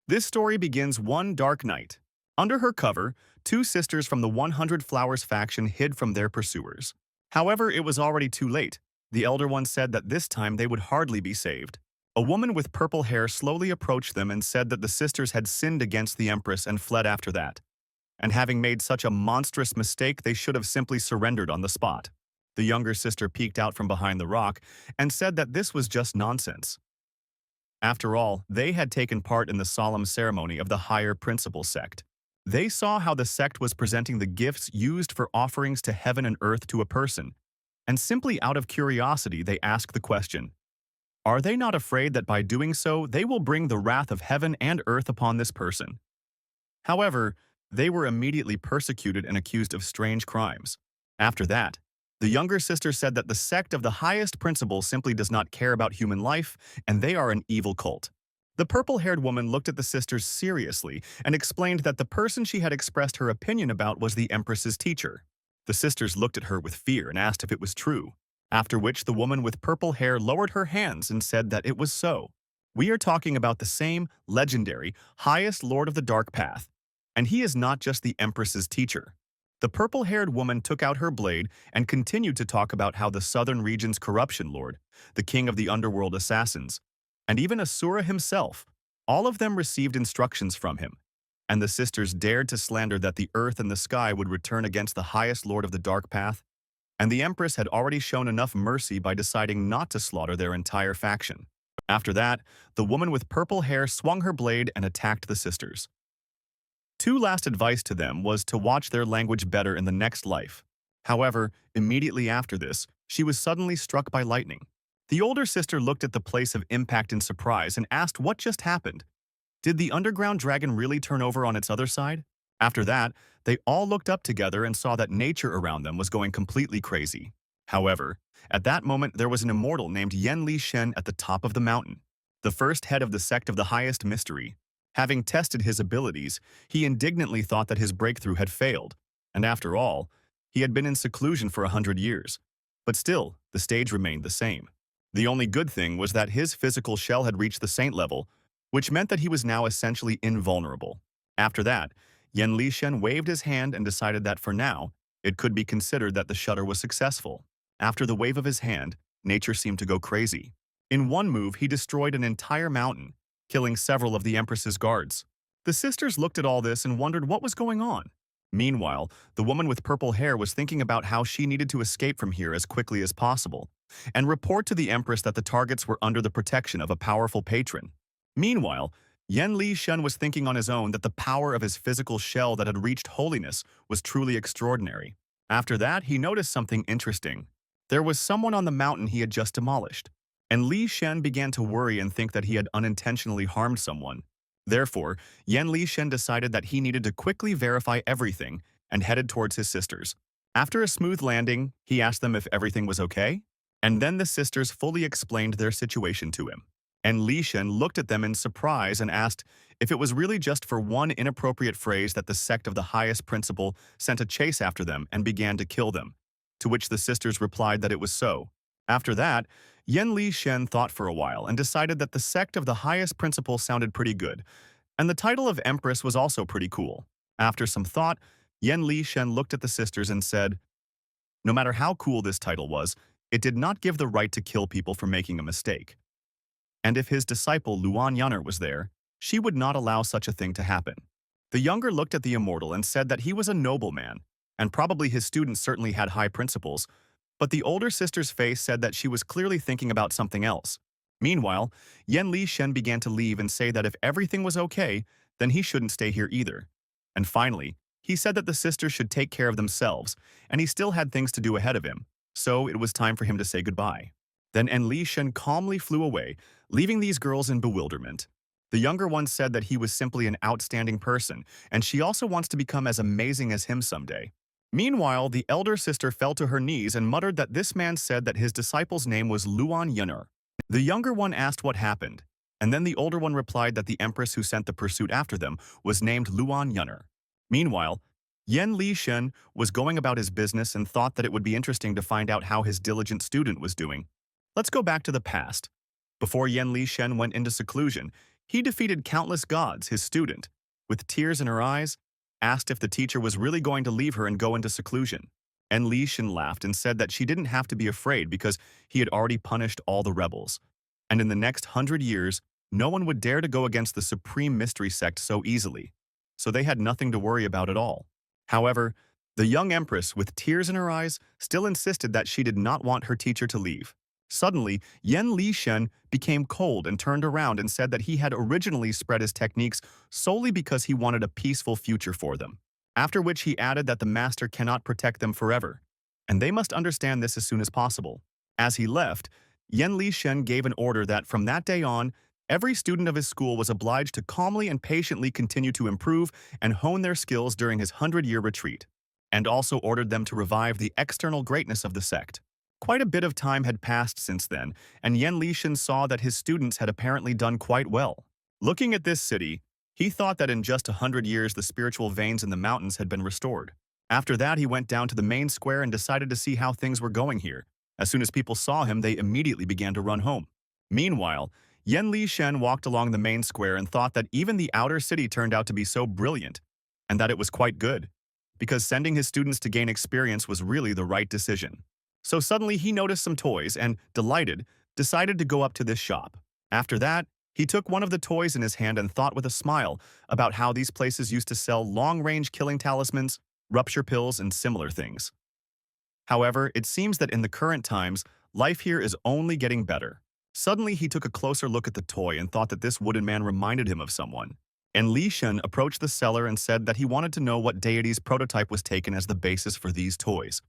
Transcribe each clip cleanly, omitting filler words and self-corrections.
This story begins one dark night. Under her cover, two sisters from the 100 Flowers faction hid from their pursuers. However, it was already too late. The elder one said that this time they would hardly be saved. A woman with purple hair slowly approached them and said that the sisters had sinned against the Empress and fled after that. And having made such a monstrous mistake, they should have simply surrendered on the spot. The younger sister peeked out from behind the rock and said that this was just nonsense. After all, they had taken part in the solemn ceremony of the higher principal sect. They saw how the sect was presenting the gifts used for offerings to heaven and earth to a person, and simply out of curiosity they asked the question, are they not afraid that by doing so they will bring the wrath of heaven and earth upon this person? However, they were immediately persecuted and accused of strange crimes. After that, the younger sister said that the sect of the highest principle simply does not care about human life, and they are an evil cult. The purple-haired woman looked at the sisters seriously and explained that the person she had expressed her opinion about was the Empress's teacher. The sisters looked at her with fear and asked if it was true, after which the woman with purple hair lowered her hands and said that it was so. We are talking about the same legendary, highest lord of the dark path, and he is not just the Empress's teacher. The purple-haired woman took out her blade and continued to talk about how the southern region's corruption lord, the king of the underworld assassins, and even Asura himself, all of them received instructions from him. And the sisters dared to slander that the earth and the sky would return against the highest lord of the dark path, and the Empress had already shown enough mercy by deciding not to slaughter their entire faction. After that, the woman with purple hair swung her blade and attacked the sisters. Two last advice to them was to watch their language better in the next life. However, immediately after this, she was suddenly struck by lightning. The older sister looked at the place of impact in surprise and asked what just happened. Did the underground dragon really turn over on its other side? After that, they all looked up together and saw that nature around them was going completely crazy. However, at that moment there was an immortal named Yen Li Shen at the top of the mountain, the first head of the sect of the highest mystery. Having tested his abilities, he indignantly thought that his breakthrough had failed, and after all, he had been in seclusion for 100 years. But still, the stage remained the same. The only good thing was that his physical shell had reached the saint level, which meant that he was now essentially invulnerable. After that, Yen Lishen waved his hand and decided that for now, it could be considered that the shutter was successful. After the wave of his hand, nature seemed to go crazy. In one move, he destroyed an entire mountain, killing several of the Empress's guards. The sisters looked at all this and wondered what was going on. Meanwhile, the woman with purple hair was thinking about how she needed to escape from here as quickly as possible and report to the Empress that the targets were under the protection of a powerful patron. Meanwhile, Yen Li Shen was thinking on his own that the power of his physical shell that had reached holiness was truly extraordinary. After that, he noticed something interesting. There was someone on the mountain he had just demolished, and Li Shen began to worry and think that he had unintentionally harmed someone. Therefore, Yen Li Shen decided that he needed to quickly verify everything and headed towards his sisters. After a smooth landing, he asked them if everything was okay, and then the sisters fully explained their situation to him. And Li Shen looked at them in surprise and asked if it was really just for one inappropriate phrase that the sect of the highest principle sent a chase after them and began to kill them, to which the sisters replied that it was so. After that, Yen Li Shen thought for a while and decided that the sect of the highest principle sounded pretty good, and the title of Empress was also pretty cool. After some thought, Yen Li Shen looked at the sisters and said, no matter how cool this title was, it did not give the right to kill people for making a mistake. And if his disciple Luan Yunner was there, she would not allow such a thing to happen. The younger looked at the immortal and said that he was a noble man, and probably his students certainly had high principles, but the older sister's face said that she was clearly thinking about something else. Meanwhile, Yen Li Shen began to leave and say that if everything was okay, then he shouldn't stay here either. And finally, he said that the sisters should take care of themselves, and he still had things to do ahead of him, so it was time for him to say goodbye. Then Yen Li Shen calmly flew away, leaving these girls in bewilderment. The younger one said that he was simply an outstanding person, and she also wants to become as amazing as him someday. Meanwhile, the elder sister fell to her knees and muttered that this man said that his disciple's name was Luan Yunner. The younger one asked what happened, and then the older one replied that the Empress who sent the pursuit after them was named Luan Yunner. Meanwhile, Yen Li Shen was going about his business and thought that it would be interesting to find out how his diligent student was doing. Let's go back to the past. Before Yen Li Shen went into seclusion, He defeated countless gods, his student, with tears in her eyes, asked if the teacher was really going to leave her and go into seclusion. And Li Shen laughed and said that she didn't have to be afraid because he had already punished all the rebels. And in the next 100 years, no one would dare to go against the supreme mystery sect so easily. So they had nothing to worry about at all. However, the young empress, with tears in her eyes, still insisted that she did not want her teacher to leave. Suddenly, Li Shen became cold and turned around and said that he had originally spread his techniques solely because he wanted a peaceful future for them. After which he added that the master cannot protect them forever, and they must understand this as soon as possible. As he left, Li Shen gave an order that from that day on, every student of his school was obliged to calmly and patiently continue to improve and hone their skills during his 100-year retreat, and also ordered them to revive the external greatness of the sect. Quite a bit of time had passed since then, and Li Shen saw that his students had apparently done quite well. Looking at this city, he thought that in just 100 years the spiritual veins in the mountains had been restored. After that, he went down to the main square and decided to see how things were going here. As soon as people saw him, they immediately began to run home. Meanwhile, Li Shen walked along the main square and thought that even the outer city turned out to be so brilliant, and that it was quite good, because sending his students to gain experience was really the right decision. So suddenly he noticed some toys and, delighted, decided to go up to this shop. After that, he took one of the toys in his hand and thought with a smile about how these places used to sell long-range killing talismans, rupture pills, and similar things. However, it seems that in the current times, life here is only getting better. Suddenly, he took a closer look at the toy and thought that this wooden man reminded him of someone. And Li Shen approached the seller and said that he wanted to know what deity's prototype was taken as the basis for these toys.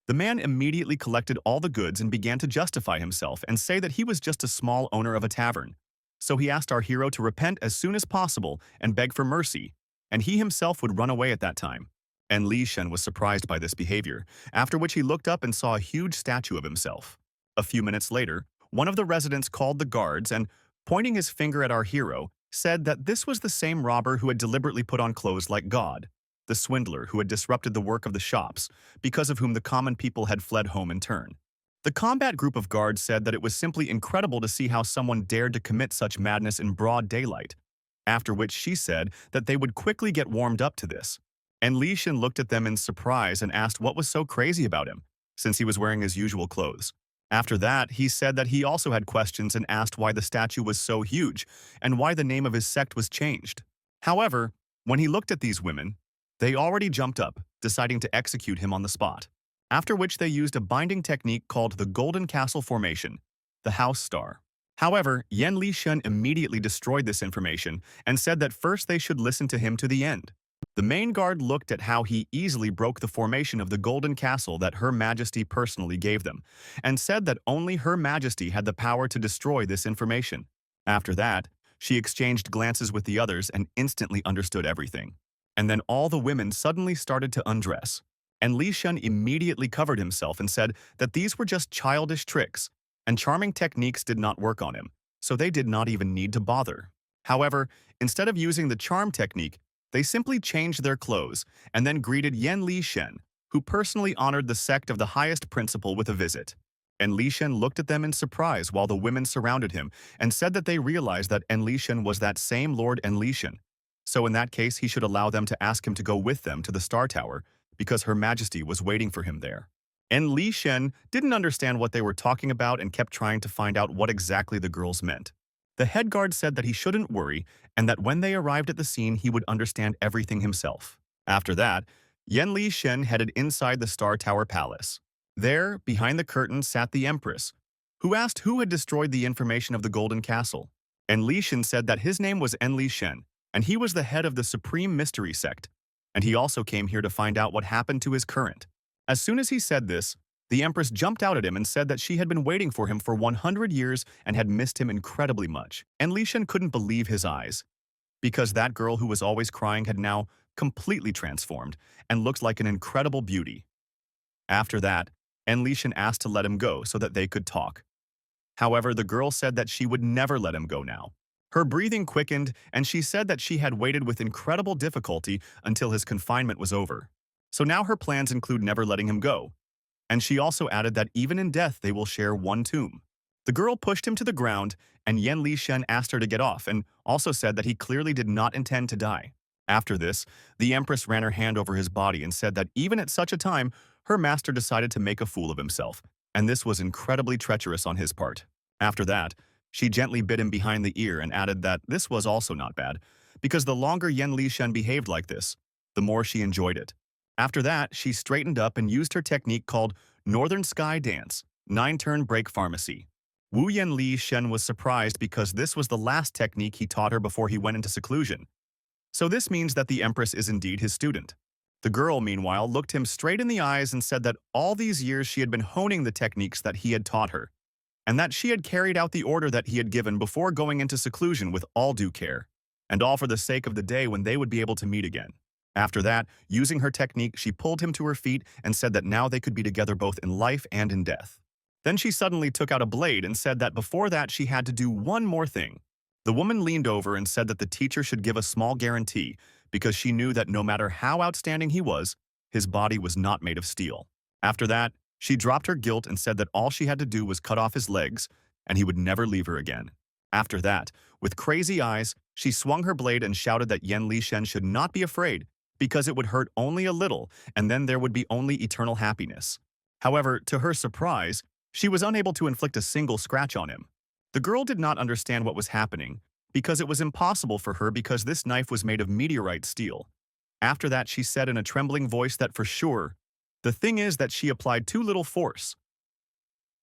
The man immediately collected all the goods and began to justify himself and say that he was just a small owner of a tavern. So he asked our hero to repent as soon as possible and beg for mercy, and he himself would run away at that time. And Li Shen was surprised by this behavior, after which he looked up and saw a huge statue of himself. A few minutes later, one of the residents called the guards and, pointing his finger at our hero, said that this was the same robber who had deliberately put on clothes like God, the swindler who had disrupted the work of the shops, because of whom the common people had fled home in turn. The combat group of guards said that it was simply incredible to see how someone dared to commit such madness in broad daylight, after which she said that they would quickly get warmed up to this. And Li Shen looked at them in surprise and asked what was so crazy about him, since he was wearing his usual clothes. After that, he said that he also had questions and asked why the statue was so huge and why the name of his sect was changed. However, when he looked at these women, they already jumped up, deciding to execute him on the spot. After which they used a binding technique called the Golden Castle Formation, the House Star. However, Li Shen immediately destroyed this information and said that first they should listen to him to the end. The main guard looked at how he easily broke the formation of the Golden Castle that Her Majesty personally gave them, and said that only Her Majesty had the power to destroy this information. After that, she exchanged glances with the others and instantly understood everything. And then all the women suddenly started to undress. And Li Shen immediately covered himself and said that these were just childish tricks, and charming techniques did not work on him, so they did not even need to bother. However, instead of using the charm technique, they simply changed their clothes and then greeted Li Shen, who personally honored the sect of the highest principle with a visit. And Li Shen looked at them in surprise while the women surrounded him and said that they realized that Li Shen was that same Lord Li Shen. So in that case, he should allow them to ask him to go with them to the Star Tower because Her Majesty was waiting for him there. And Li Shen didn't understand what they were talking about and kept trying to find out what exactly the girls meant. The head guard said that he shouldn't worry and that when they arrived at the scene, he would understand everything himself. After that, Li Shen headed inside the Star Tower Palace. There, behind the curtain, sat the Empress, who asked who had destroyed the information of the Golden Castle. And Li Shen said that his name was Li Shen, and he was the head of the Supreme Mystery Sect, and he also came here to find out what happened to his current. As soon as he said this, the Empress jumped out at him and said that she had been waiting for him for 100 years and had missed him incredibly much. And Li Shen couldn't believe his eyes, because that girl who was always crying had now completely transformed and looked like an incredible beauty. After that, Li Shen asked to let him go so that they could talk. However, the girl said that she would never let him go now. Her breathing quickened, and she said that she had waited with incredible difficulty until his confinement was over. So now her plans include never letting him go. And she also added that even in death they will share one tomb. The girl pushed him to the ground, and Yan Lishen asked her to get off and also said that he clearly did not intend to die. After this, the Empress ran her hand over his body and said that even at such a time, her master decided to make a fool of himself, and this was incredibly treacherous on his part. After that, she gently bit him behind the ear and added that this was also not bad, because the longer Yan Lishen behaved like this, the more she enjoyed it. After that, she straightened up and used her technique called Northern Sky Dance, 9-turn break pharmacy. Wu Yan Li Shen was surprised because this was the last technique he taught her before he went into seclusion. So this means that the Empress is indeed his student. The girl, meanwhile, looked him straight in the eyes and said that all these years she had been honing the techniques that he had taught her, and that she had carried out the order that he had given before going into seclusion with all due care, and all for the sake of the day when they would be able to meet again. After that, using her technique, she pulled him to her feet and said that now they could be together both in life and in death. Then she suddenly took out a blade and said that before that she had to do one more thing. The woman leaned over and said that the teacher should give a small guarantee because she knew that no matter how outstanding he was, his body was not made of steel. After that, she dropped her guilt and said that all she had to do was cut off his legs and he would never leave her again. After that, with crazy eyes, she swung her blade and shouted that Yan Lishen should not be afraid because it would hurt only a little and then there would be only eternal happiness. However, to her surprise, she was unable to inflict a single scratch on him. The girl did not understand what was happening because it was impossible for her because this knife was made of meteorite steel. After that, she said in a trembling voice that for sure, the thing is that she applied too little force.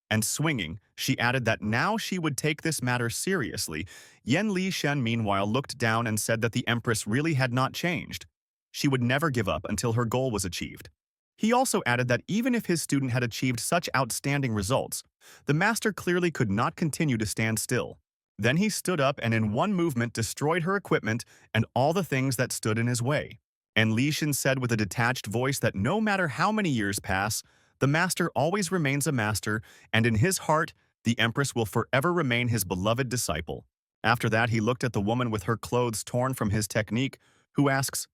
And swinging, she added that now she would take this matter seriously. Yan Lishen meanwhile looked down and said that the Empress really had not changed. She would never give up until her goal was achieved. He also added that even if his student had achieved such outstanding results, the master clearly could not continue to stand still. Then he stood up and in one movement destroyed her equipment and all the things that stood in his way. And Li Shen said with a detached voice that no matter how many years pass, the master always remains a master, and in his heart, the Empress will forever remain his beloved disciple. After that, he looked at the woman with her clothes torn from his technique, who asks,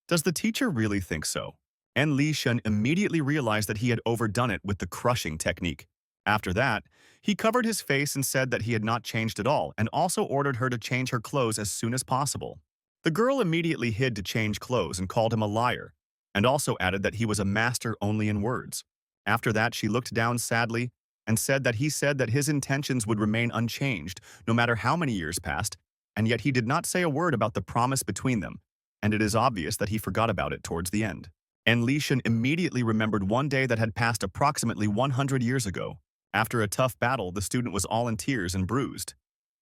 "Does the teacher really think so?" And Li Shen immediately realized that he had overdone it with the crushing technique. After that, he covered his face and said that he had not changed at all and also ordered her to change her clothes as soon as possible. The girl immediately hid to change clothes and called him a liar, and also added that he was a master only in words. After that, she looked down sadly and said that he said that his intentions would remain unchanged no matter how many years passed, and yet he did not say a word about the promise between them, and it is obvious that he forgot about it towards the end. And Li Shen immediately remembered one day that had passed approximately 100 years ago. After a tough battle, the student was all in tears and bruised.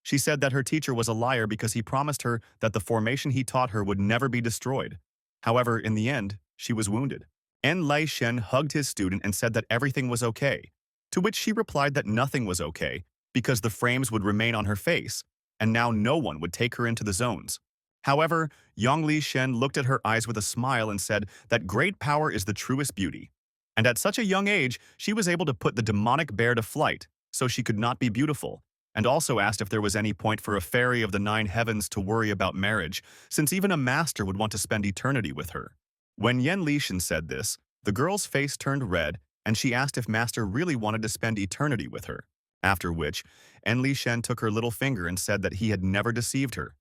She said that her teacher was a liar because he promised her that the formation he taught her would never be destroyed. However, in the end, she was wounded. En Lai Shen hugged his student and said that everything was okay, to which she replied that nothing was okay because the frames would remain on her face, and now no one would take her into the zones. However, Yang Li Shen looked at her eyes with a smile and said that great power is the truest beauty. And at such a young age, she was able to put the demonic bear to flight, so she could not be beautiful, and also asked if there was any point for a fairy of the 9 heavens to worry about marriage, since even a master would want to spend eternity with her. When Yan Lishen said this, the girl's face turned red, and she asked if master really wanted to spend eternity with her, after which En Lishen took her little finger and said that he had never deceived her,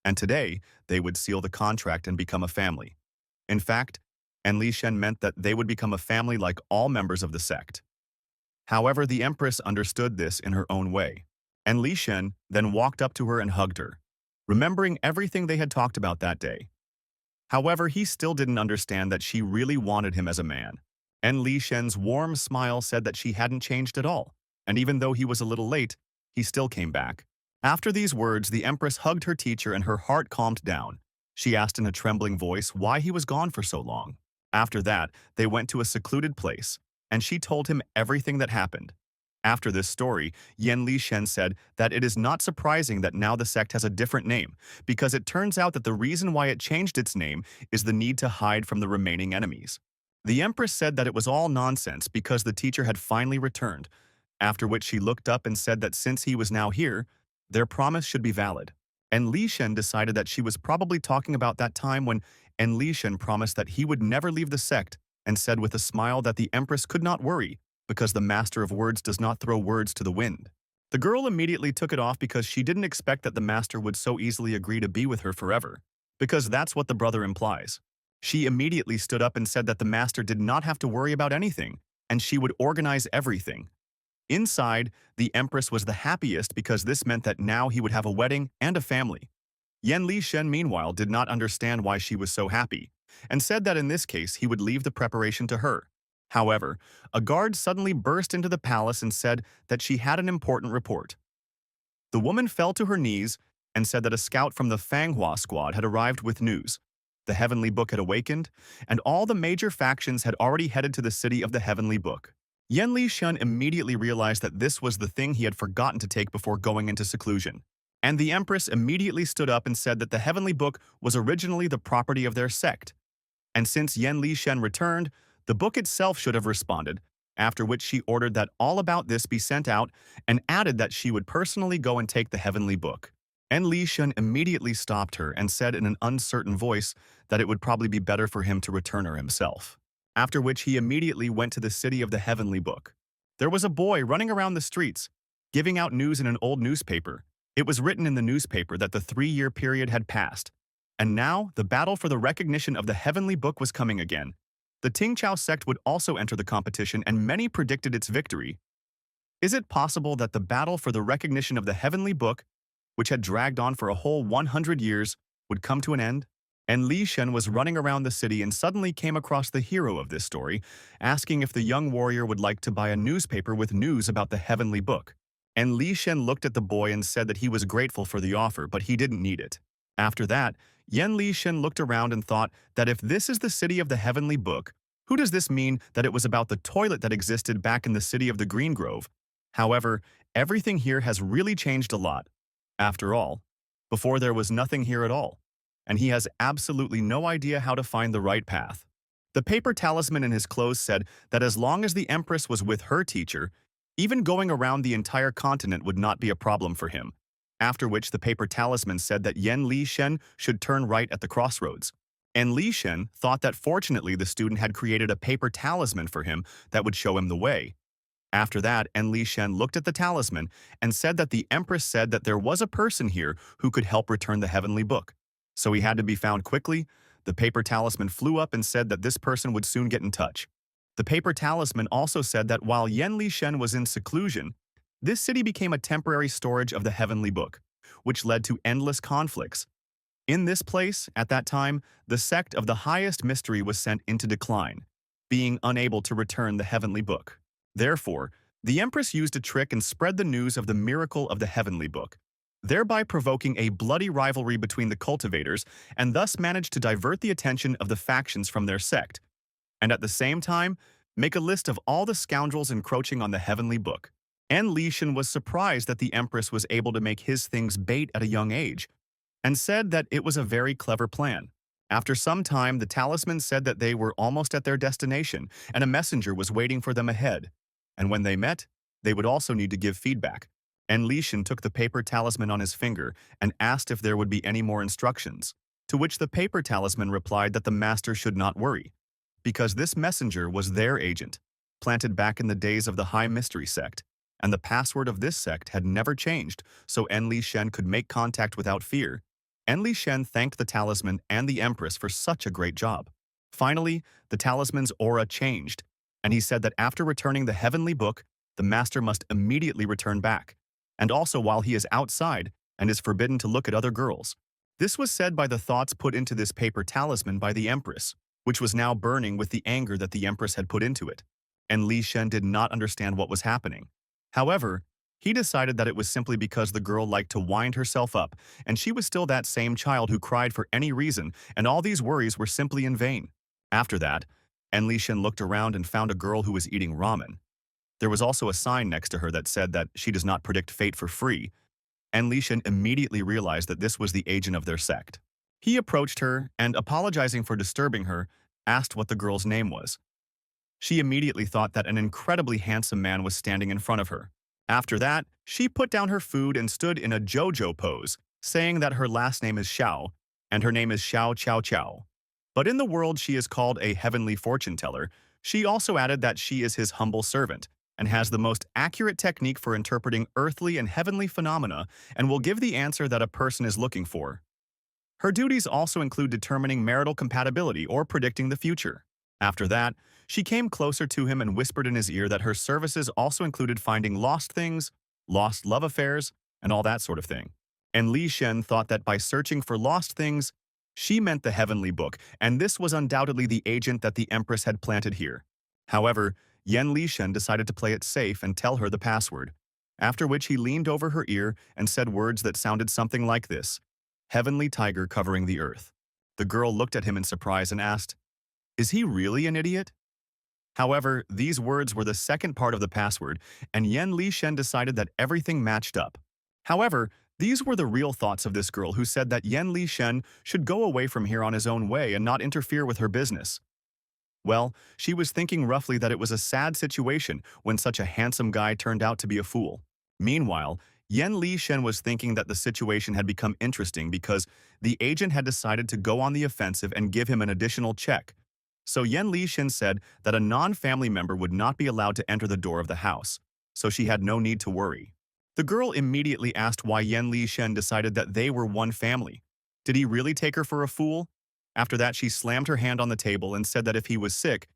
and today they would seal the contract and become a family. In fact, En Lishen meant that they would become a family like all members of the sect. However, the Empress understood this in her own way. En Lishen then walked up to her and hugged her, remembering everything they had talked about that day. However, he still didn't understand that she really wanted him as a man. En Lishen's warm smile said that she hadn't changed at all, and even though he was a little late, he still came back. After these words, the Empress hugged her teacher and her heart calmed down. She asked in a trembling voice why he was gone for so long. After that, they went to a secluded place, and she told him everything that happened. After this story, Yan Lishen said that it is not surprising that now the sect has a different name, because it turns out that the reason why it changed its name is the need to hide from the remaining enemies. The Empress said that it was all nonsense because the teacher had finally returned, after which she looked up and said that since he was now here, their promise should be valid. And Li Shen decided that she was probably talking about that time when En Lishen promised that he would never leave the sect and said with a smile that the Empress could not worry because the Master of Words does not throw words to the wind. The girl immediately took it off because she didn't expect that the master would so easily agree to be with her forever, because that's what the brother implies. She immediately stood up and said that the master did not have to worry about anything, and she would organize everything. Inside, the empress was the happiest because this meant that now he would have a wedding and a family. Yan Li Shen, meanwhile, did not understand why she was so happy, and said that in this case he would leave the preparation to her. However, a guard suddenly burst into the palace and said that she had an important report. The woman fell to her knees and said that a scout from the Manhwa squad had arrived with news. The Heavenly Book had awakened, and all the major factions had already headed to the city of the Heavenly Book. Yan Li Shun immediately realized that this was the thing he had forgotten to take before going into seclusion. And the Empress immediately stood up and said that the Heavenly Book was originally the property of their sect. And since Yan Li Shen returned, the book itself should have responded, after which she ordered that all about this be sent out and added that she would personally go and take the Heavenly Book. And Li Shun immediately stopped her and said in an uncertain voice that it would probably be better for him to return her himself. After which he immediately went to the city of the Heavenly Book. There was a boy running around the streets, giving out news in an old newspaper. It was written in the newspaper that the 3-year period had passed, and now the battle for the recognition of the Heavenly Book was coming again. The Tingchao sect would also enter the competition, and many predicted its victory. Is it possible that the battle for the recognition of the Heavenly Book, which had dragged on for a whole 100 years, would come to an end? And Li Shen was running around the city and suddenly came across the hero of this story, asking if the young warrior would like to buy a newspaper with news about the Heavenly Book. And Li Shen looked at the boy and said that he was grateful for the offer, but he didn't need it. After that, Yan Li Shen looked around and thought that if this is the city of the Heavenly Book, who does this mean that it was about the toilet that existed back in the city of the Green Grove? However, everything here has really changed a lot. After all, before there was nothing here at all, and he has absolutely no idea how to find the right path. The paper talisman in his clothes said that as long as the Empress was with her teacher, even going around the entire continent would not be a problem for him. After which the paper talisman said that Yan Li Shen should turn right at the crossroads. And Li Shen thought that fortunately the student had created a paper talisman for him that would show him the way. After that, En Li Shen looked at the talisman and said that the Empress said that there was a person here who could help return the Heavenly Book. So he had to be found quickly. The paper talisman flew up and said that this person would soon get in touch. The paper talisman also said that while Yan Li Shen was in seclusion, this city became a temporary storage of the Heavenly Book, which led to endless conflicts. In this place, at that time, the sect of the highest mystery was sent into decline, being unable to return the Heavenly Book. Therefore, the Empress used a trick and spread the news of the miracle of the Heavenly Book, thereby provoking a bloody rivalry between the cultivators and thus managed to divert the attention of the factions from their sect, and at the same time, make a list of all the scoundrels encroaching on the Heavenly Book. En Li Shen was surprised that the Empress was able to make his things bait at a young age, and said that it was a very clever plan. After some time, the talisman said that they were almost at their destination, and a messenger was waiting for them ahead. And when they met, they would also need to give feedback. En Li Shen took the paper talisman on his finger and asked if there would be any more instructions, to which the paper talisman replied that the master should not worry, because this messenger was their agent, planted back in the days of the High Mystery sect, and the password of this sect had never changed, so En Li Shen could make contact without fear. En Li Shen thanked the talisman and the Empress for such a great job. Finally, the talisman's aura changed, and he said that after returning the Heavenly Book, the master must immediately return back, and also while he is outside and is forbidden to look at other girls. This was said by the thoughts put into this paper talisman by the Empress, which was now burning with the anger that the Empress had put into it. And Li Shen did not understand what was happening. However, he decided that it was simply because the girl liked to wind herself up, and she was still that same child who cried for any reason, and all these worries were simply in vain. After that, En Li Shen looked around and found a girl who was eating ramen. There was also a sign next to her that said that she does not predict fate for free. En Li Shen immediately realized that this was the agent of their sect. He approached her and, apologizing for disturbing her, asked what the girl's name was. She immediately thought that an incredibly handsome man was standing in front of her. After that, she put down her food and stood in a JoJo pose, saying that her last name is Xiao, and her name is Xiao Chao Chao. But in the world she is called a heavenly fortune teller. She also added that she is his humble servant, and has the most accurate technique for interpreting earthly and heavenly phenomena and will give the answer that a person is looking for. Her duties also include determining marital compatibility or predicting the future. After that, she came closer to him and whispered in his ear that her services also included finding lost things, lost love affairs, and all that sort of thing. And Li Shen thought that by searching for lost things, she meant the heavenly book, and this was undoubtedly the agent that the Empress had planted here. However, Yen Li Shen decided to play it safe and tell her the password, after which he leaned over her ear and said words that sounded something like this: "Heavenly tiger covering the earth." The girl looked at him in surprise and asked, "Is he really an idiot?" However, these words were the second part of the password, and Yen Li Shen decided that everything matched up. However, these were the real thoughts of this girl who said that Yen Li Shen should go away from here on his own way and not interfere with her business. Well, she was thinking roughly that it was a sad situation when such a handsome guy turned out to be a fool. Meanwhile, Yen Li Shen was thinking that the situation had become interesting because the agent had decided to go on the offensive and give him an additional check. So Yen Li Shen said that a non-family member would not be allowed to enter the door of the house, so she had no need to worry. The girl immediately asked why Yen Li Shen decided that they were one family. Did he really take her for a fool? After that, she slammed her hand on the table and said that if he was sick,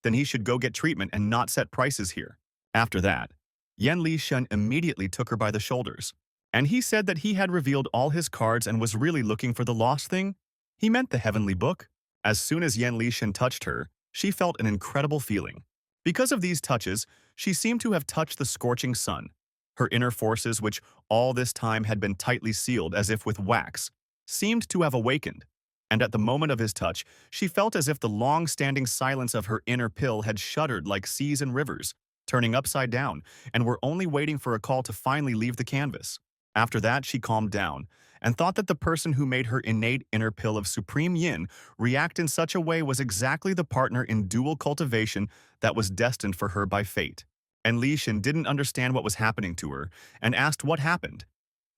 then he should go get treatment and not set prices here. After that, Yen Li Shen immediately took her by the shoulders, and he said that he had revealed all his cards and was really looking for the lost thing. He meant the heavenly book. As soon as Yen Li Shen touched her, she felt an incredible feeling. Because of these touches, she seemed to have touched the scorching sun. Her inner forces, which all this time had been tightly sealed as if with wax, seemed to have awakened. And at the moment of his touch, she felt as if the long-standing silence of her inner pill had shuddered like seas and rivers, turning upside down, and were only waiting for a call to finally leave the canvas. After that, she calmed down, and thought that the person who made her innate inner pill of supreme yin react in such a way was exactly the partner in dual cultivation that was destined for her by fate. And Li Shen didn't understand what was happening to her, and asked what happened.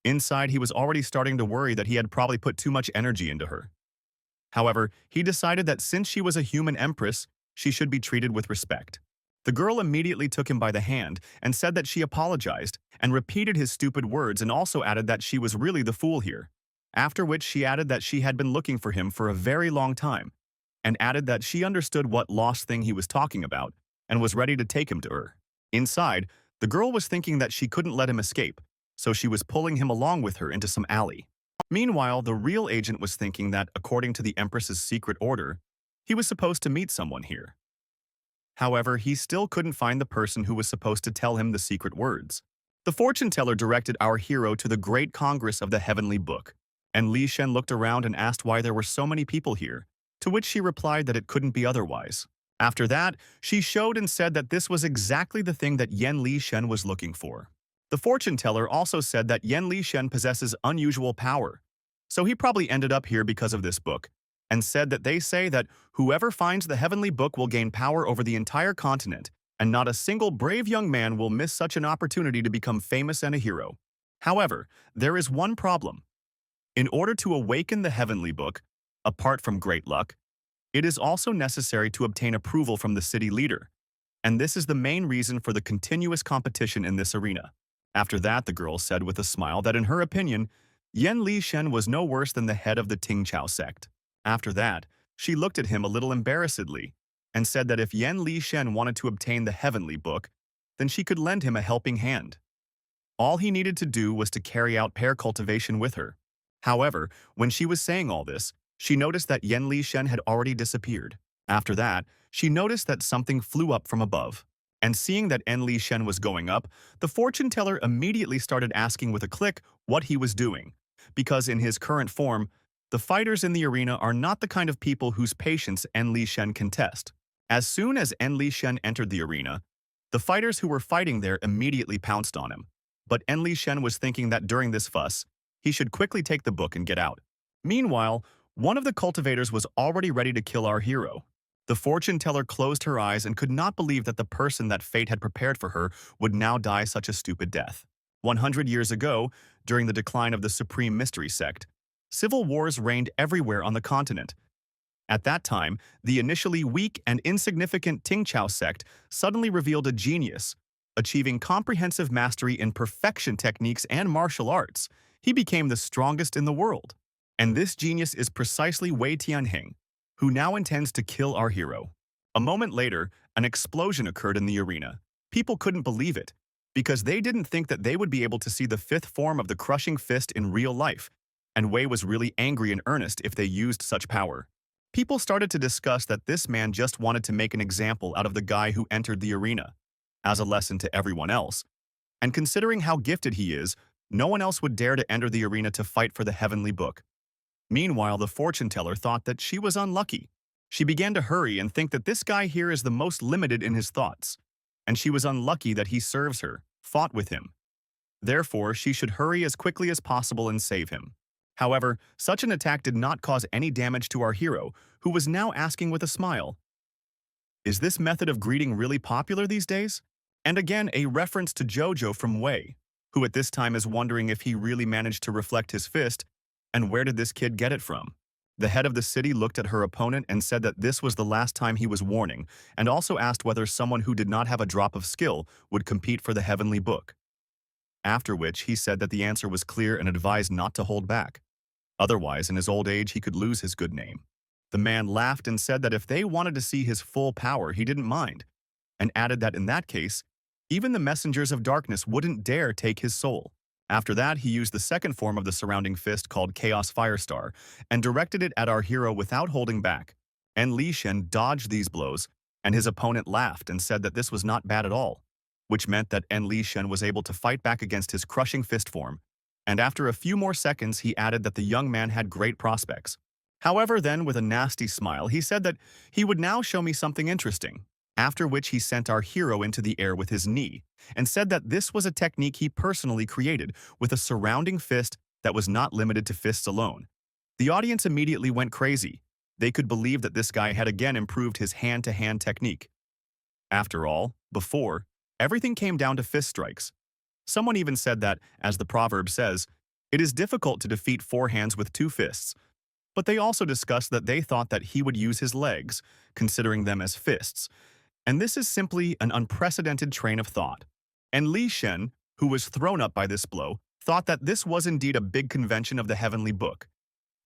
Inside, he was already starting to worry that he had probably put too much energy into her. However, he decided that since she was a human empress, she should be treated with respect. The girl immediately took him by the hand and said that she apologized and repeated his stupid words and also added that she was really the fool here. After which she added that she had been looking for him for a very long time and added that she understood what lost thing he was talking about and was ready to take him to her. Inside, the girl was thinking that she couldn't let him escape, so she was pulling him along with her into some alley. Meanwhile, the real agent was thinking that, according to the Empress's secret order, he was supposed to meet someone here. However, he still couldn't find the person who was supposed to tell him the secret words. The fortune teller directed our hero to the Great Congress of the Heavenly Book, and Li Shen looked around and asked why there were so many people here, to which she replied that it couldn't be otherwise. After that, she showed and said that this was exactly the thing that Yen Li Shen was looking for. The fortune teller also said that Yen Li Shen possesses unusual power, so he probably ended up here because of this book, and said that they say that whoever finds the heavenly book will gain power over the entire continent, and not a single brave young man will miss such an opportunity to become famous and a hero. However, there is one problem. In order to awaken the heavenly book, apart from great luck, it is also necessary to obtain approval from the city leader, and this is the main reason for the continuous competition in this arena. After that, the girl said with a smile that in her opinion, Yen Li Shen was no worse than the head of the Tingqiao sect. After that, she looked at him a little embarrassedly and said that if Yen Li Shen wanted to obtain the heavenly book, then she could lend him a helping hand. All he needed to do was to carry out pair cultivation with her. However, when she was saying all this, she noticed that Yen Li Shen had already disappeared. After that, she noticed that something flew up from above. And seeing that Yen Li Shen was going up, the fortune teller immediately started asking with a click what he was doing, because in his current form, the fighters in the arena are not the kind of people whose patience Yen Li Shen can test. As soon as Yen Li Shen entered the arena, the fighters who were fighting there immediately pounced on him. But Yen Li Shen was thinking that during this fuss, he should quickly take the book and get out. Meanwhile, one of the cultivators was already ready to kill our hero. The fortune teller closed her eyes and could not believe that the person that fate had prepared for her would now die such a stupid death. 100 years ago, during the decline of the Supreme Mystery Sect, civil wars reigned everywhere on the continent. At that time, the initially weak and insignificant Tingqiao sect suddenly revealed a genius Achieving comprehensive mastery in perfection techniques and martial arts, he became the strongest in the world. And this genius is precisely Wei Tianheng, who now intends to kill our hero. A moment later, an explosion occurred in the arena. People couldn't believe it, because they didn't think that they would be able to see the fifth form of the crushing fist in real life, and Wei was really angry in earnest if they used such power. People started to discuss that this man just wanted to make an example out of the guy who entered the arena, as a lesson to everyone else. And considering how gifted he is, no one else would dare to enter the arena to fight for the heavenly book. Meanwhile, the fortune teller thought that she was unlucky. She began to hurry and think that this guy here is the most limited in his thoughts, and she was unlucky that he serves her, fought with him. Therefore, she should hurry as quickly as possible and save him. However, such an attack did not cause any damage to our hero, who was now asking with a smile, "Is this method of greeting really popular these days?" And again, a reference to Jojo from Wei, who at this time is wondering if he really managed to reflect his fist, and where did this kid get it from? The head of the city looked at her opponent and said that this was the last time he was warning, and also asked whether someone who did not have a drop of skill would compete for the heavenly book. After which, he said that the answer was clear and advised not to hold back. Otherwise, in his old age, he could lose his good name. The man laughed and said that if they wanted to see his full power, he didn't mind, and added that in that case, even the messengers of darkness wouldn't dare take his soul. After that, he used the second form of the surrounding fist called Chaos Firestar and directed it at our hero without holding back. And Li Shen dodged these blows, and his opponent laughed and said that this was not bad at all, which meant that Li Shen was able to fight back against his crushing fist form. And after a few more seconds, he added that the young man had great prospects. However, then, with a nasty smile, he said that he would now show me something interesting, after which he sent our hero into the air with his knee, and said that this was a technique he personally created with a surrounding fist that was not limited to fists alone. The audience immediately went crazy. They could believe that this guy had again improved his hand-to-hand technique. After all, before, everything came down to fist strikes. Someone even said that, as the proverb says, it is difficult to defeat four hands with two fists. But they also discussed that they thought that he would use his legs, considering them as fists. And this is simply an unprecedented train of thought. And Li Shen, who was thrown up by this blow, thought that this was indeed a big convention of the heavenly book.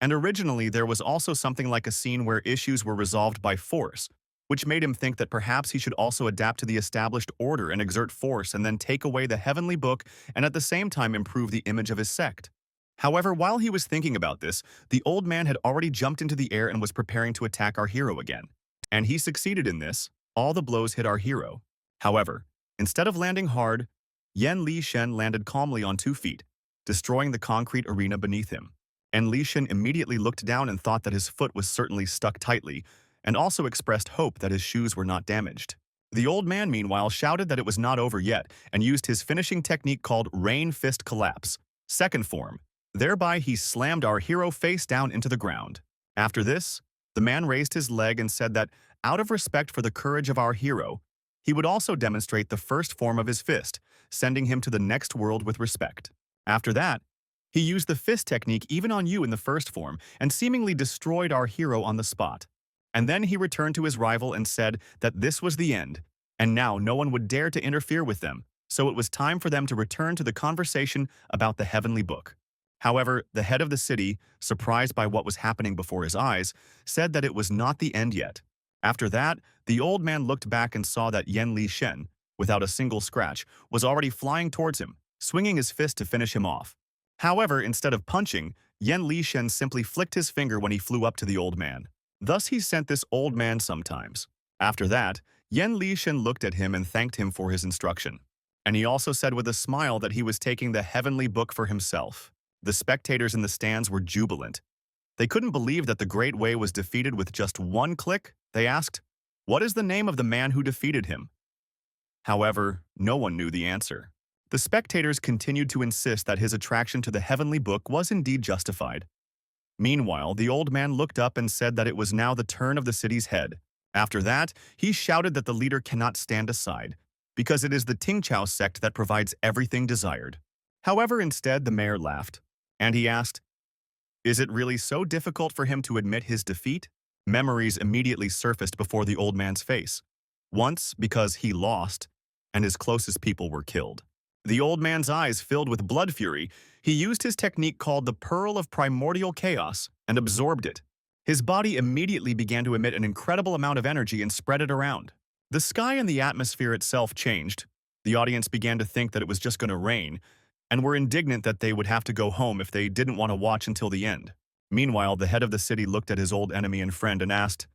And originally there was also something like a scene where issues were resolved by force, which made him think that perhaps he should also adapt to the established order and exert force and then take away the heavenly book and at the same time improve the image of his sect. However, while he was thinking about this, the old man had already jumped into the air and was preparing to attack our hero again. And he succeeded in this. All the blows hit our hero. However, instead of landing hard, Li Shen landed calmly on 2 feet, destroying the concrete arena beneath him. And Li Shen immediately looked down and thought that his foot was certainly stuck tightly, and also expressed hope that his shoes were not damaged. The old man, meanwhile, shouted that it was not over yet and used his finishing technique called Rain Fist Collapse, second form. Thereby, he slammed our hero face down into the ground. After this, the man raised his leg and said that, out of respect for the courage of our hero, he would also demonstrate the first form of his fist, sending him to the next world with respect. After that, he used the fist technique even on you in the first form and seemingly destroyed our hero on the spot. And then he returned to his rival and said that this was the end, and now no one would dare to interfere with them, so it was time for them to return to the conversation about the heavenly book. However, the head of the city, surprised by what was happening before his eyes, said that it was not the end yet. After that, the old man looked back and saw that Li Shen, without a single scratch, was already flying towards him, swinging his fist to finish him off. However, instead of punching, Li Shen simply flicked his finger when he flew up to the old man. Thus he sent this old man sometimes. After that, Li Shen looked at him and thanked him for his instruction. And he also said with a smile that he was taking the heavenly book for himself. The spectators in the stands were jubilant. They couldn't believe that the Great Wei was defeated with just one click. They asked, "What is the name of the man who defeated him?" However, no one knew the answer. The spectators continued to insist that his attraction to the heavenly book was indeed justified. Meanwhile, the old man looked up and said that it was now the turn of the city's head. After that, he shouted that the leader cannot stand aside, because it is the Tingchao sect that provides everything desired. However, instead, the mayor laughed, and he asked, "Is it really so difficult for him to admit his defeat?" Memories immediately surfaced before the old man's face. Once, because he lost, and his closest people were killed. The old man's eyes filled with blood fury. He used his technique called the Pearl of Primordial Chaos and absorbed it. His body immediately began to emit an incredible amount of energy and spread it around. The sky and the atmosphere itself changed. The audience began to think that it was just going to rain, and were indignant that they would have to go home if they didn't want to watch until the end. Meanwhile, the head of the city looked at his old enemy and friend and asked,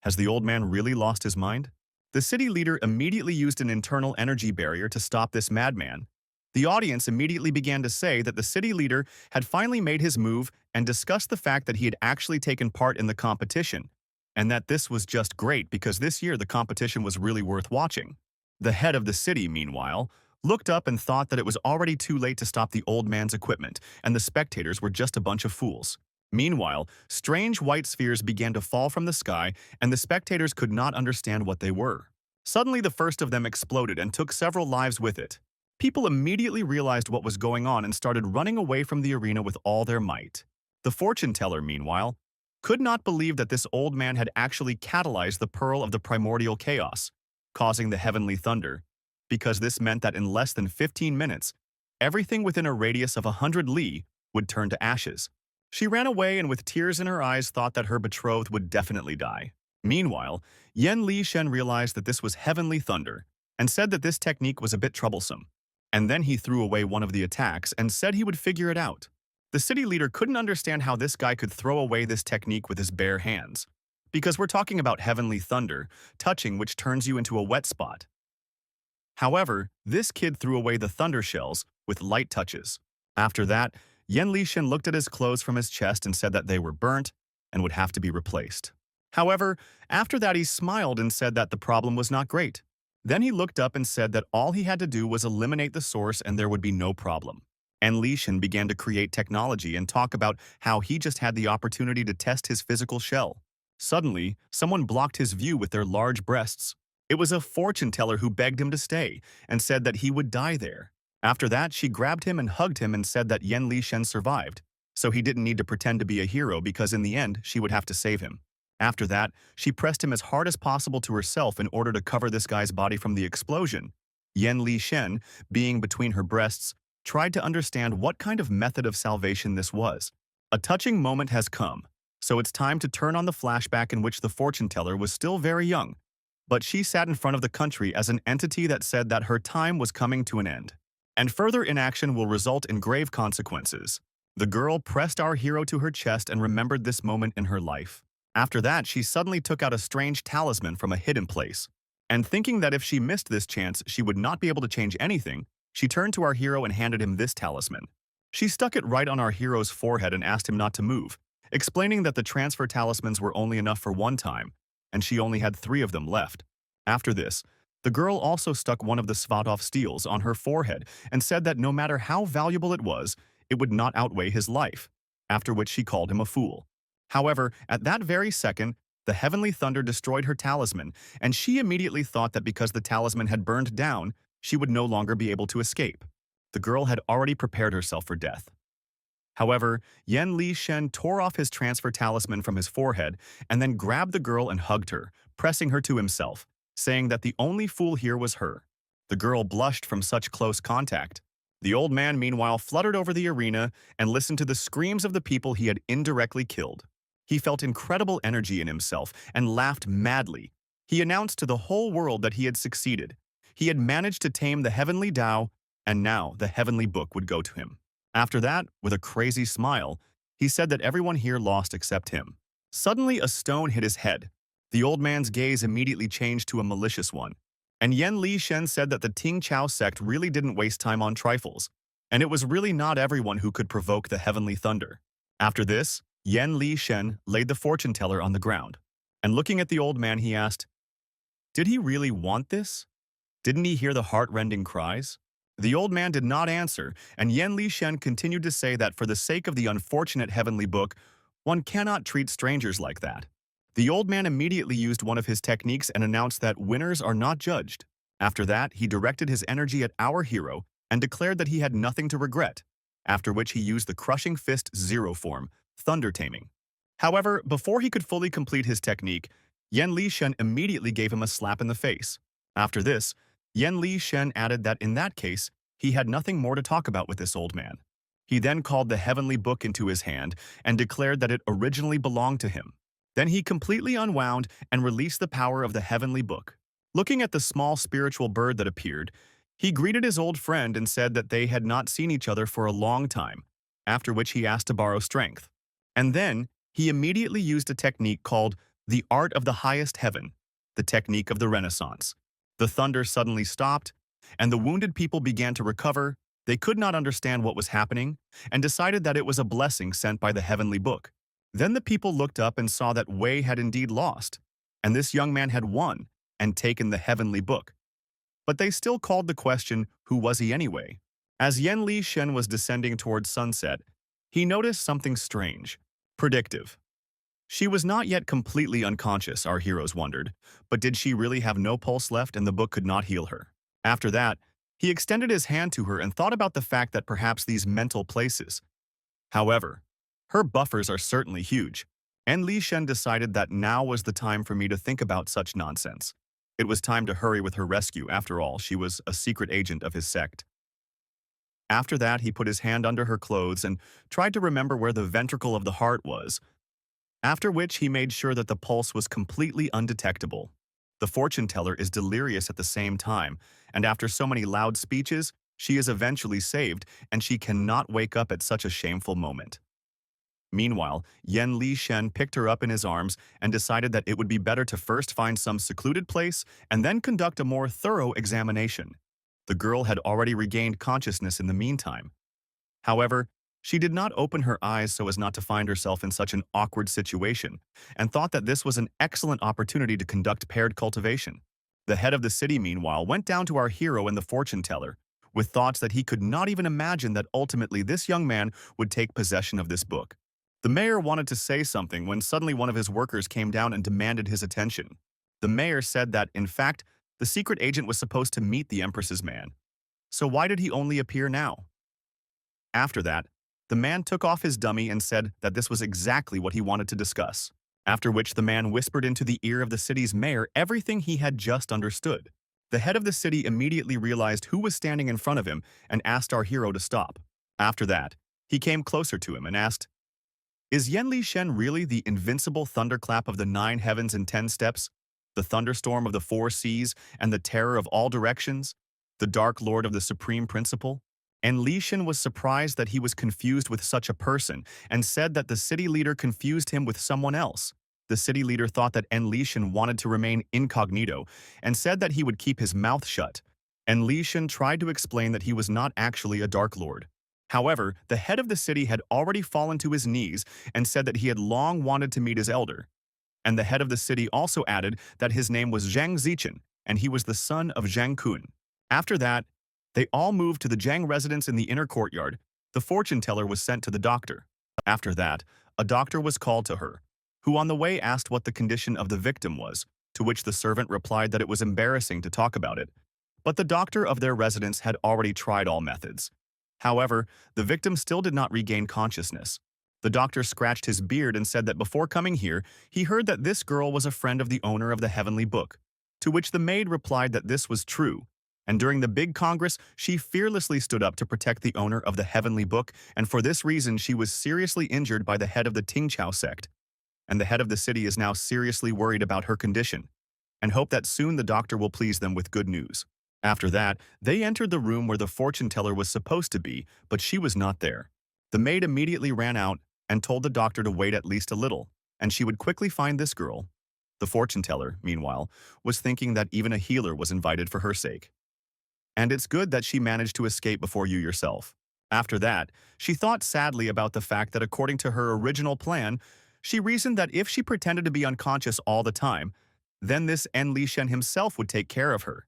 "Has the old man really lost his mind?" The city leader immediately used an internal energy barrier to stop this madman. The audience immediately began to say that the city leader had finally made his move and discussed the fact that he had actually taken part in the competition, and that this was just great because this year the competition was really worth watching. The head of the city, meanwhile, looked up and thought that it was already too late to stop the old man's equipment, and the spectators were just a bunch of fools. Meanwhile, strange white spheres began to fall from the sky, and the spectators could not understand what they were. Suddenly, the first of them exploded and took several lives with it. People immediately realized what was going on and started running away from the arena with all their might. The fortune teller, meanwhile, could not believe that this old man had actually catalyzed the Pearl of the Primordial Chaos, causing the heavenly thunder, because this meant that in less than 15 minutes, everything within a radius of 100 li would turn to ashes. She ran away and with tears in her eyes thought that her betrothed would definitely die. Meanwhile, Yen Li Shen realized that this was heavenly thunder and said that this technique was a bit troublesome. And then he threw away one of the attacks and said he would figure it out. The city leader couldn't understand how this guy could throw away this technique with his bare hands, because we're talking about heavenly thunder, touching which turns you into a wet spot. However, this kid threw away the thunder shells with light touches. After that, Yen Lishan looked at his clothes from his chest and said that they were burnt and would have to be replaced. However, after that he smiled and said that the problem was not great. Then he looked up and said that all he had to do was eliminate the source and there would be no problem. And Lishan began to create technology and talk about how he just had the opportunity to test his physical shell. Suddenly, someone blocked his view with their large breasts. It was a fortune teller who begged him to stay and said that he would die there. After that, she grabbed him and hugged him and said that Yen Lishan survived, so he didn't need to pretend to be a hero because in the end, she would have to save him. After that, she pressed him as hard as possible to herself in order to cover this guy's body from the explosion. Yen Lishan, being between her breasts, tried to understand what kind of method of salvation this was. A touching moment has come, so it's time to turn on the flashback in which the fortune teller was still very young, but she sat in front of the country as an entity that said that her time was coming to an end, and further inaction will result in grave consequences. The girl pressed our hero to her chest and remembered this moment in her life. After that, she suddenly took out a strange talisman from a hidden place, and thinking that if she missed this chance, she would not be able to change anything, she turned to our hero and handed him this talisman. She stuck it right on our hero's forehead and asked him not to move, explaining that the transfer talismans were only enough for one time, and she only had 3 of them left. After this, the girl also stuck one of the Svatov steels on her forehead and said that no matter how valuable it would not outweigh his life, after which she called him a fool. However, at that very second, the heavenly thunder destroyed her talisman, and she immediately thought that because the talisman had burned down, she would no longer be able to escape. The girl had already prepared herself for death. However, Yen Lishan tore off his transfer talisman from his forehead and then grabbed the girl and hugged her, pressing her to himself, saying that the only fool here was her. The girl blushed from such close contact. The old man, meanwhile, fluttered over the arena and listened to the screams of the people he had indirectly killed. He felt incredible energy in himself and laughed madly. He announced to the whole world that he had succeeded. He had managed to tame the heavenly Tao, and now the heavenly book would go to him. After that, with a crazy smile, he said that everyone here lost except him. Suddenly, a stone hit his head. The old man's gaze immediately changed to a malicious one. And Yen Lishan said that the Ting Chao sect really didn't waste time on trifles, and it was really not everyone who could provoke the heavenly thunder. After this, Yen Lishan laid the fortune teller on the ground, and looking at the old man, he asked, "Did he really want this? Didn't he hear the heart-rending cries?" The old man did not answer, and Yen Lishan continued to say that for the sake of the unfortunate heavenly book, one cannot treat strangers like that. The old man immediately used one of his techniques and announced that winners are not judged. After that, he directed his energy at our hero and declared that he had nothing to regret, after which he used the Crushing Fist Zero form, Thunder Taming. However, before he could fully complete his technique, Yen Lishan immediately gave him a slap in the face. After this, Yan Li Shen added that in that case, he had nothing more to talk about with this old man. He then called the heavenly book into his hand and declared that it originally belonged to him. Then he completely unwound and released the power of the heavenly book. Looking at the small spiritual bird that appeared, he greeted his old friend and said that they had not seen each other for a long time, after which he asked to borrow strength. And then, he immediately used a technique called the art of the highest heaven, the technique of the Renaissance. The thunder suddenly stopped, and the wounded people began to recover. They could not understand what was happening, and decided that it was a blessing sent by the heavenly book. Then the people looked up and saw that Wei had indeed lost, and this young man had won and taken the heavenly book. But they still called the question, who was he anyway? As Yan Li Shen was descending towards sunset, he noticed something strange, predictive. She was not yet completely unconscious, our heroes wondered, but did she really have no pulse left and the book could not heal her? After that, he extended his hand to her and thought about the fact that perhaps these mental places. However, her buffers are certainly huge, and Li Shen decided that now was the time for me to think about such nonsense. It was time to hurry with her rescue. After all, she was a secret agent of his sect. After that, he put his hand under her clothes and tried to remember where the ventricle of the heart was, after which he made sure that the pulse was completely undetectable. The fortune teller is delirious at the same time, and after so many loud speeches, she is eventually saved, and she cannot wake up at such a shameful moment. Meanwhile, Yan Li Shen picked her up in his arms and decided that it would be better to first find some secluded place and then conduct a more thorough examination. The girl had already regained consciousness in the meantime. However, she did not open her eyes so as not to find herself in such an awkward situation, and thought that this was an excellent opportunity to conduct paired cultivation. The head of the city, meanwhile, went down to our hero and the fortune teller, with thoughts that he could not even imagine that ultimately this young man would take possession of this book. The mayor wanted to say something when suddenly one of his workers came down and demanded his attention. The mayor said that, in fact, the secret agent was supposed to meet the Empress's man. So why did he only appear now? After that, the man took off his dummy and said that this was exactly what he wanted to discuss, after which the man whispered into the ear of the city's mayor everything he had just understood. The head of the city immediately realized who was standing in front of him and asked our hero to stop. After that, he came closer to him and asked, "Is Yan Li Shen really the invincible thunderclap of the 9 heavens and 10 steps, the thunderstorm of the 4 seas, and the terror of all directions, the dark lord of the supreme principle?" And Li Shen was surprised that he was confused with such a person and said that the city leader confused him with someone else. The city leader thought that Li Shen wanted to remain incognito and said that he would keep his mouth shut. And Li Shen tried to explain that he was not actually a Dark Lord. However, the head of the city had already fallen to his knees and said that he had long wanted to meet his elder. And the head of the city also added that his name was Zhang Zichen, and he was the son of Zhang Kun. After that, they all moved to the Zhang residence in the inner courtyard. The fortune teller was sent to the doctor. After that, a doctor was called to her, who on the way asked what the condition of the victim was, to which the servant replied that it was embarrassing to talk about it. But the doctor of their residence had already tried all methods. However, the victim still did not regain consciousness. The doctor scratched his beard and said that before coming here, he heard that this girl was a friend of the owner of the heavenly book, to which the maid replied that this was true. And during the big congress, she fearlessly stood up to protect the owner of the heavenly book, and for this reason she was seriously injured by the head of the Tingqiao sect. And the head of the city is now seriously worried about her condition, and hope that soon the doctor will please them with good news. After that, they entered the room where the fortune teller was supposed to be, but she was not there. The maid immediately ran out and told the doctor to wait at least a little, and she would quickly find this girl. The fortune teller, meanwhile, was thinking that even a healer was invited for her sake. And it's good that she managed to escape before you yourself. After that, she thought sadly about the fact that according to her original plan, she reasoned that if she pretended to be unconscious all the time, then this Li Shen himself would take care of her.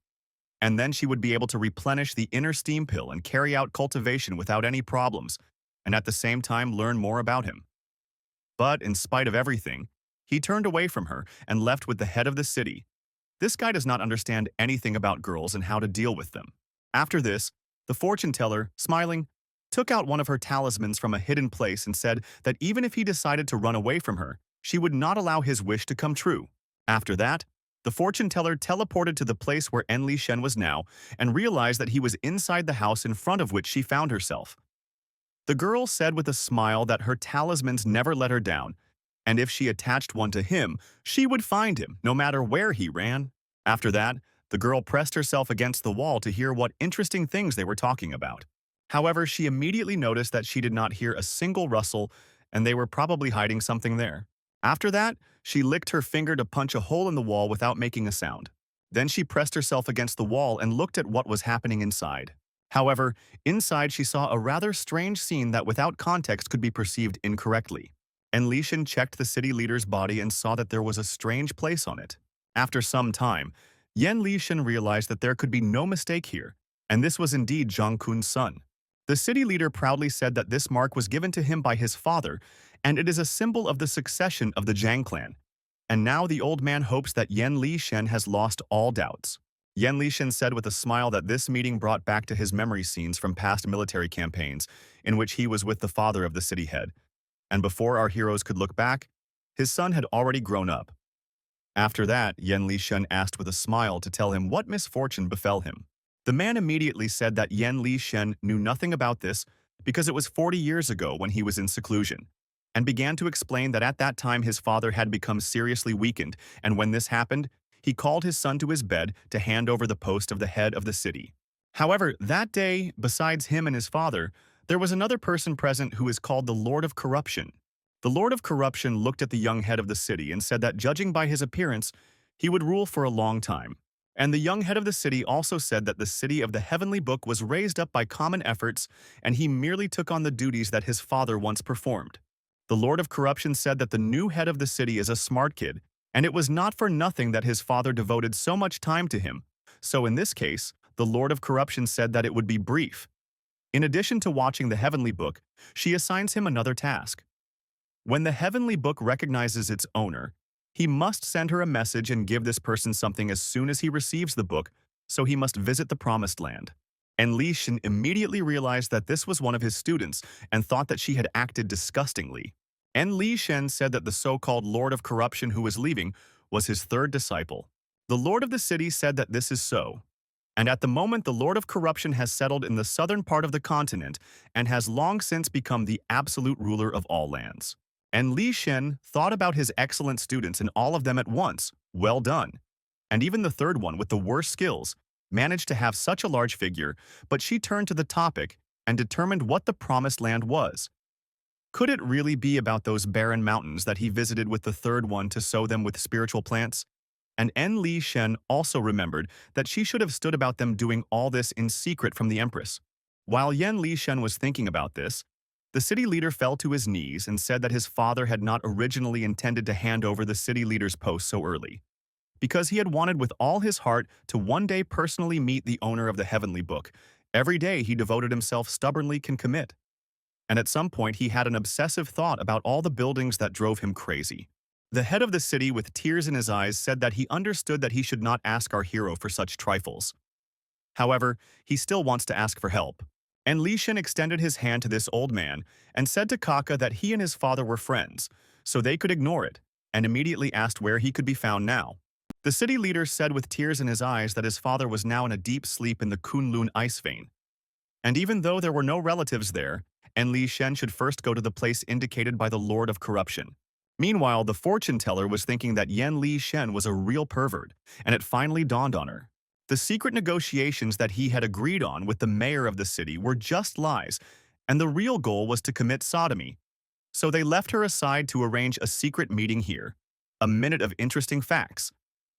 And then she would be able to replenish the inner steam pill and carry out cultivation without any problems, and at the same time learn more about him. But in spite of everything, he turned away from her and left with the head of the city. This guy does not understand anything about girls and how to deal with them. After this, the fortune teller, smiling, took out one of her talismans from a hidden place and said that even if he decided to run away from her, she would not allow his wish to come true. After that, The fortune teller teleported to the place where Enli Shen was now and realized that he was inside the house in front of which she found herself. The girl said with a smile that her talismans never let her down, and if she attached one to him, she would find him, no matter where he ran. After that, the girl pressed herself against the wall to hear what interesting things they were talking about. However, she immediately noticed that she did not hear a single rustle, and they were probably hiding something there. After that, she licked her finger to punch a hole in the wall without making a sound. Then she pressed herself against the wall and looked at what was happening inside. However, inside she saw a rather strange scene that without context could be perceived incorrectly. Enlishan checked the city leader's body and saw that there was a strange place on it. After some time, Yen Lishan realized that there could be no mistake here, and this was indeed Zhang Kun's son. The city leader proudly said that this mark was given to him by his father, and it is a symbol of the succession of the Zhang clan. And now the old man hopes that Yen Lishan has lost all doubts. Yen Lishan said with a smile that this meeting brought back to his memory scenes from past military campaigns, in which he was with the father of the city head. And before our heroes could look back, his son had already grown up. After that, Yen Lishan asked with a smile to tell him what misfortune befell him. The man immediately said that Yen Lishan knew nothing about this because it was 40 years ago when he was in seclusion, and began to explain that at that time his father had become seriously weakened, and when this happened, he called his son to his bed to hand over the post of the head of the city. However, that day, besides him and his father, there was another person present who is called the Lord of Corruption. The Lord of Corruption looked at the young head of the city and said that judging by his appearance, he would rule for a long time. And the young head of the city also said that the city of the heavenly book was raised up by common efforts, and he merely took on the duties that his father once performed. The Lord of Corruption said that the new head of the city is a smart kid, and it was not for nothing that his father devoted so much time to him. So in this case, the Lord of Corruption said that it would be brief. In addition to watching the heavenly book, she assigns him another task. When the heavenly book recognizes its owner, he must send her a message and give this person something as soon as he receives the book, so he must visit the promised land. And Li Shin immediately realized that this was one of his students and thought that she had acted disgustingly. And Li Shen said that the so-called Lord of Corruption who was leaving was his third disciple. The Lord of the city said that this is so. And at the moment, the Lord of Corruption has settled in the southern part of the continent and has long since become the absolute ruler of all lands. And Li Shen thought about his excellent students and all of them at once. Well done. And even the third one with the worst skills managed to have such a large figure, but she turned to the topic and determined what the promised land was. Could it really be about those barren mountains that he visited with the third one to sow them with spiritual plants? And En Li Shen also remembered that she should have stood about them doing all this in secret from the Empress. While Yen Li Shen was thinking about this, the city leader fell to his knees and said that his father had not originally intended to hand over the city leader's post so early, because he had wanted with all his heart to one day personally meet the owner of the heavenly book. Every day he devoted himself stubbornly can commit. And at some point he had an obsessive thought about all the buildings that drove him crazy. The head of the city, with tears in his eyes, said that he understood that he should not ask our hero for such trifles. However, he still wants to ask for help. And Li Shen extended his hand to this old man and said to Kaka that he and his father were friends, so they could ignore it, and immediately asked where he could be found now. The city leader said with tears in his eyes that his father was now in a deep sleep in the Kunlun ice vein. And even though there were no relatives there, En Li Shen should first go to the place indicated by the Lord of Corruption. Meanwhile, the fortune teller was thinking that Yen Li Shen was a real pervert, and it finally dawned on her. The secret negotiations that he had agreed on with the mayor of the city were just lies, and the real goal was to commit sodomy. So they left her aside to arrange a secret meeting here. A minute of interesting facts.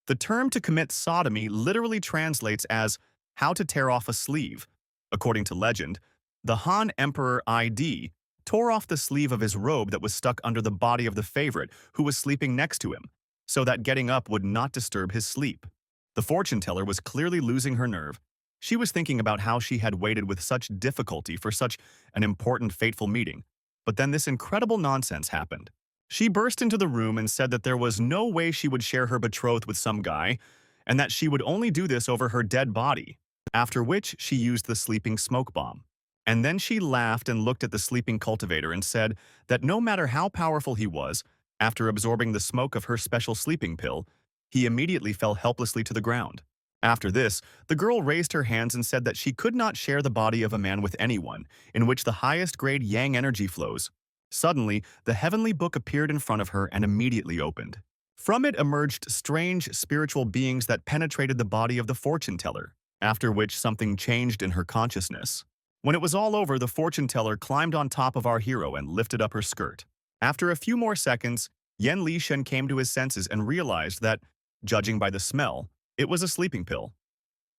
The term to commit sodomy literally translates as how to tear off a sleeve. According to legend, the Han Emperor ID tore off the sleeve of his robe that was stuck under the body of the favorite who was sleeping next to him, so that getting up would not disturb his sleep. The fortune teller was clearly losing her nerve. She was thinking about how she had waited with such difficulty for such an important fateful meeting, but then this incredible nonsense happened. She burst into the room and said that there was no way she would share her betrothed with some guy, and that she would only do this over her dead body, after which she used the sleeping smoke bomb. And then she laughed and looked at the sleeping cultivator and said that no matter how powerful he was, after absorbing the smoke of her special sleeping pill, He immediately fell helplessly to the ground. After this, the girl raised her hands and said that she could not share the body of a man with anyone, in which the highest grade yang energy flows. Suddenly, the heavenly book appeared in front of her and immediately opened. From it emerged strange spiritual beings that penetrated the body of the fortune teller, after which something changed in her consciousness. When it was all over, the fortune teller climbed on top of our hero and lifted up her skirt. After a few more seconds, Yen Lishen came to his senses and realized that, judging by the smell, it was a sleeping pill.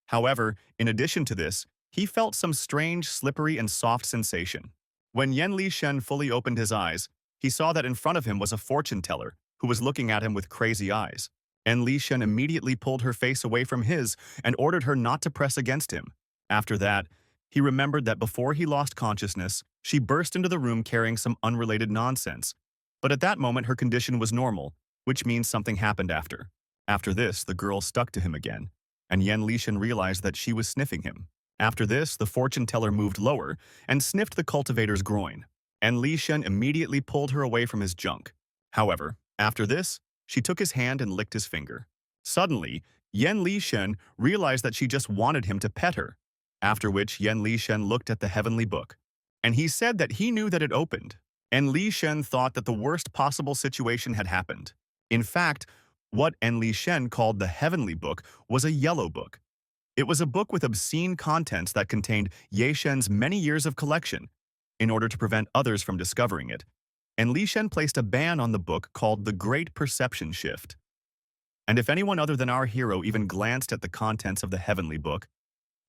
However, in addition to this, he felt some strange, slippery and soft sensation. When Yen Lishen fully opened his eyes, he saw that in front of him was a fortune teller who was looking at him with crazy eyes. Yen Lishen immediately pulled her face away from his and ordered her not to press against him. After that, he remembered that before he lost consciousness, she burst into the room carrying some unrelated nonsense. But at that moment, her condition was normal, which means something happened after. After this, the girl stuck to him again, and Yen Lishen realized that she was sniffing him. After this, the fortune teller moved lower and sniffed the cultivator's groin, and Lishen immediately pulled her away from his junk. However, after this, she took his hand and licked his finger. Suddenly, Yen Lishen realized that she just wanted him to pet her, after which Yen Lishen looked at the heavenly book, and he said that he knew that it opened, and Lishen thought that the worst possible situation had happened. In fact, what En Lishen called the heavenly book was a yellow book. It was a book with obscene contents that contained Ye Shen's many years of collection. In order to prevent others from discovering it, En Lishen placed a ban on the book called the Great Perception Shift. And if anyone other than our hero even glanced at the contents of the heavenly book,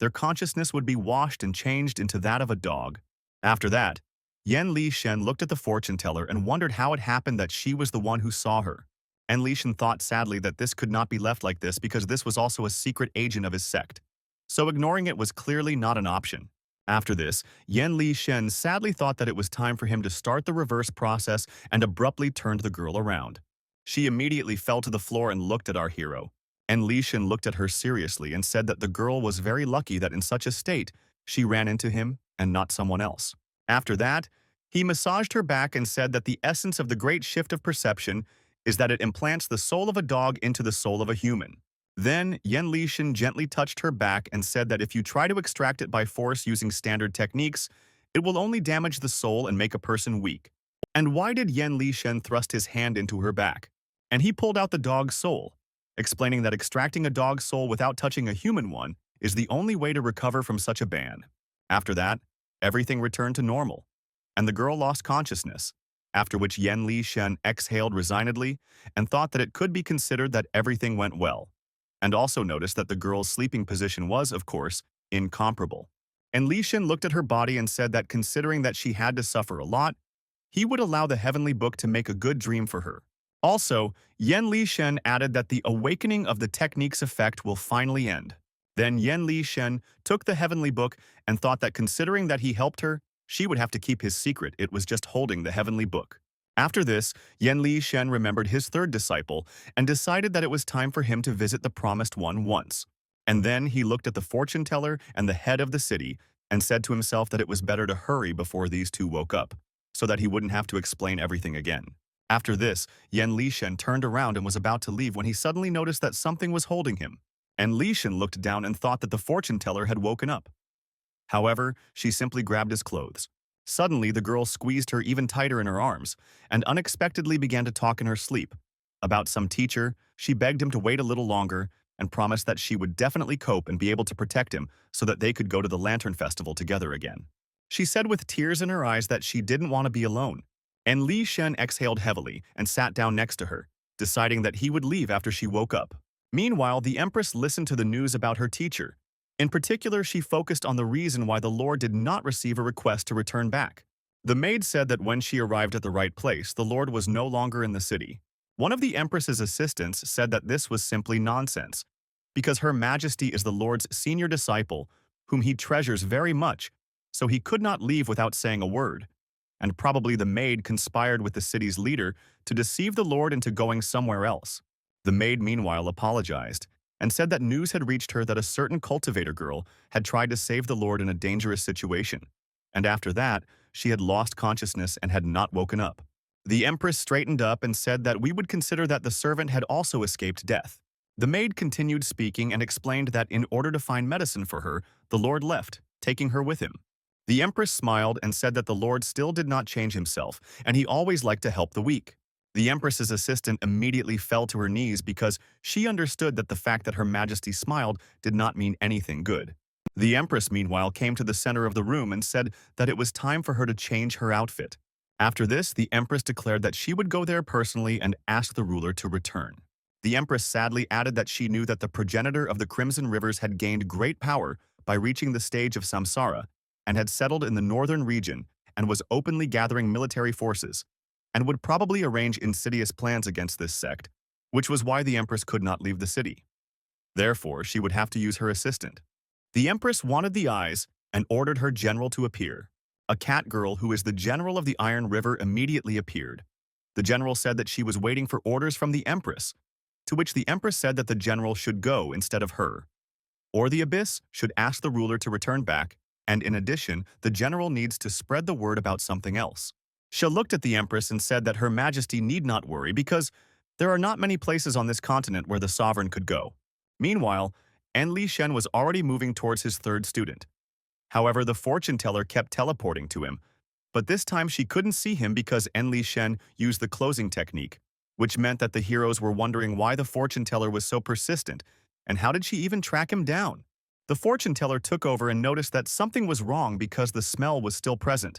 their consciousness would be washed and changed into that of a dog. After that, Yen Lishen looked at the fortune teller and wondered how it happened that she was the one who saw her. En Lishen thought sadly that this could not be left like this because this was also a secret agent of his sect. So ignoring it was clearly not an option. After this, Yen Lishen sadly thought that it was time for him to start the reverse process and abruptly turned the girl around. She immediately fell to the floor and looked at our hero. En Lishen looked at her seriously and said that the girl was very lucky that in such a state, she ran into him and not someone else. After that, he massaged her back and said that the essence of the great shift of perception is that it implants the soul of a dog into the soul of a human. Then, Yen Lishen gently touched her back and said that if you try to extract it by force using standard techniques, it will only damage the soul and make a person weak. And why did Yen Lishen thrust his hand into her back? And he pulled out the dog's soul, explaining that extracting a dog's soul without touching a human one is the only way to recover from such a ban. After that, everything returned to normal, and the girl lost consciousness, after which Yen Lishen exhaled resignedly and thought that it could be considered that everything went well, and also noticed that the girl's sleeping position was, of course, incomparable. And Lishen looked at her body and said that considering that she had to suffer a lot, he would allow the heavenly book to make a good dream for her. Also, Yen Lishen added that the awakening of the technique's effect will finally end. Then Yen Lishen took the heavenly book and thought that considering that he helped her, she would have to keep his secret. It was just holding the heavenly book. After this, Yen Lishen remembered his third disciple and decided that it was time for him to visit the promised one once. And then he looked at the fortune teller and the head of the city and said to himself that it was better to hurry before these two woke up, so that he wouldn't have to explain everything again. After this, Yen Lishen turned around and was about to leave when he suddenly noticed that something was holding him. And Lishen looked down and thought that the fortune teller had woken up. However, she simply grabbed his clothes. Suddenly, the girl squeezed her even tighter in her arms and unexpectedly began to talk in her sleep. About some teacher, she begged him to wait a little longer and promised that she would definitely cope and be able to protect him so that they could go to the Lantern Festival together again. She said with tears in her eyes that she didn't want to be alone. And Lishen exhaled heavily and sat down next to her, deciding that he would leave after she woke up. Meanwhile, the Empress listened to the news about her teacher. In particular, she focused on the reason why the Lord did not receive a request to return back. The maid said that when she arrived at the right place, the Lord was no longer in the city. One of the Empress's assistants said that this was simply nonsense, because Her Majesty is the Lord's senior disciple, whom he treasures very much, so he could not leave without saying a word. And probably the maid conspired with the city's leader to deceive the Lord into going somewhere else. The maid meanwhile apologized and said that news had reached her that a certain cultivator girl had tried to save the Lord in a dangerous situation, and after that, she had lost consciousness and had not woken up. The Empress straightened up and said that we would consider that the servant had also escaped death. The maid continued speaking and explained that in order to find medicine for her, the Lord left, taking her with him. The Empress smiled and said that the Lord still did not change himself, and he always liked to help the weak. The Empress's assistant immediately fell to her knees because she understood that the fact that Her Majesty smiled did not mean anything good. The Empress, meanwhile, came to the center of the room and said that it was time for her to change her outfit. After this, the Empress declared that she would go there personally and ask the ruler to return. The Empress sadly added that she knew that the progenitor of the Crimson Rivers had gained great power by reaching the stage of Samsara and had settled in the northern region and was openly gathering military forces and would probably arrange insidious plans against this sect, which was why the Empress could not leave the city. Therefore, she would have to use her assistant. The Empress wanted the eyes and ordered her general to appear. A cat girl who is the general of the Iron River immediately appeared. The general said that she was waiting for orders from the Empress, to which the Empress said that the general should go instead of her, or the Abyss should ask the ruler to return back, and in addition, the general needs to spread the word about something else. She looked at the Empress and said that Her Majesty need not worry because there are not many places on this continent where the sovereign could go. Meanwhile, Enli Shen was already moving towards his third student. However, the fortune teller kept teleporting to him, but this time she couldn't see him because Enli Shen used the closing technique, which meant that the heroes were wondering why the fortune teller was so persistent and how did she even track him down. The fortune teller took over and noticed that something was wrong because the smell was still present,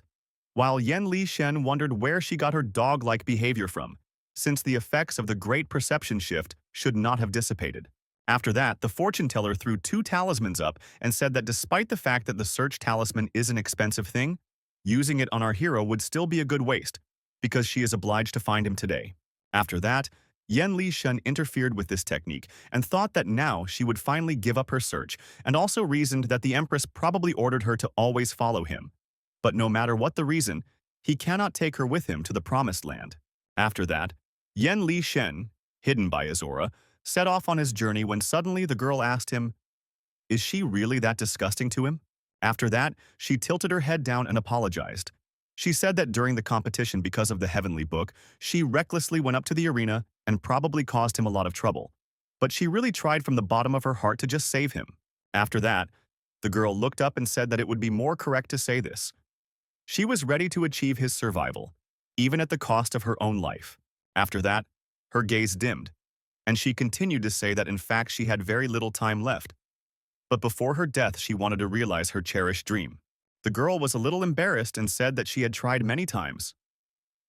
while Yen Li Shen wondered where she got her dog-like behavior from, since the effects of the great perception shift should not have dissipated. After that, the fortune teller threw 2 talismans up and said that despite the fact that the search talisman is an expensive thing, using it on our hero would still be a good waste, because she is obliged to find him today. After that, Yen Li Shen interfered with this technique and thought that now she would finally give up her search, and also reasoned that the Empress probably ordered her to always follow him. But no matter what the reason, he cannot take her with him to the Promised Land. After that, Yen Li Shen, hidden by Azora, set off on his journey when suddenly the girl asked him, "Is she really that disgusting to him?" After that, she tilted her head down and apologized. She said that during the competition because of the Heavenly Book, she recklessly went up to the arena and probably caused him a lot of trouble. But she really tried from the bottom of her heart to just save him. After that, the girl looked up and said that it would be more correct to say this. She was ready to achieve his survival, even at the cost of her own life. After that, her gaze dimmed, and she continued to say that in fact she had very little time left. But before her death, she wanted to realize her cherished dream. The girl was a little embarrassed and said that she had tried many times.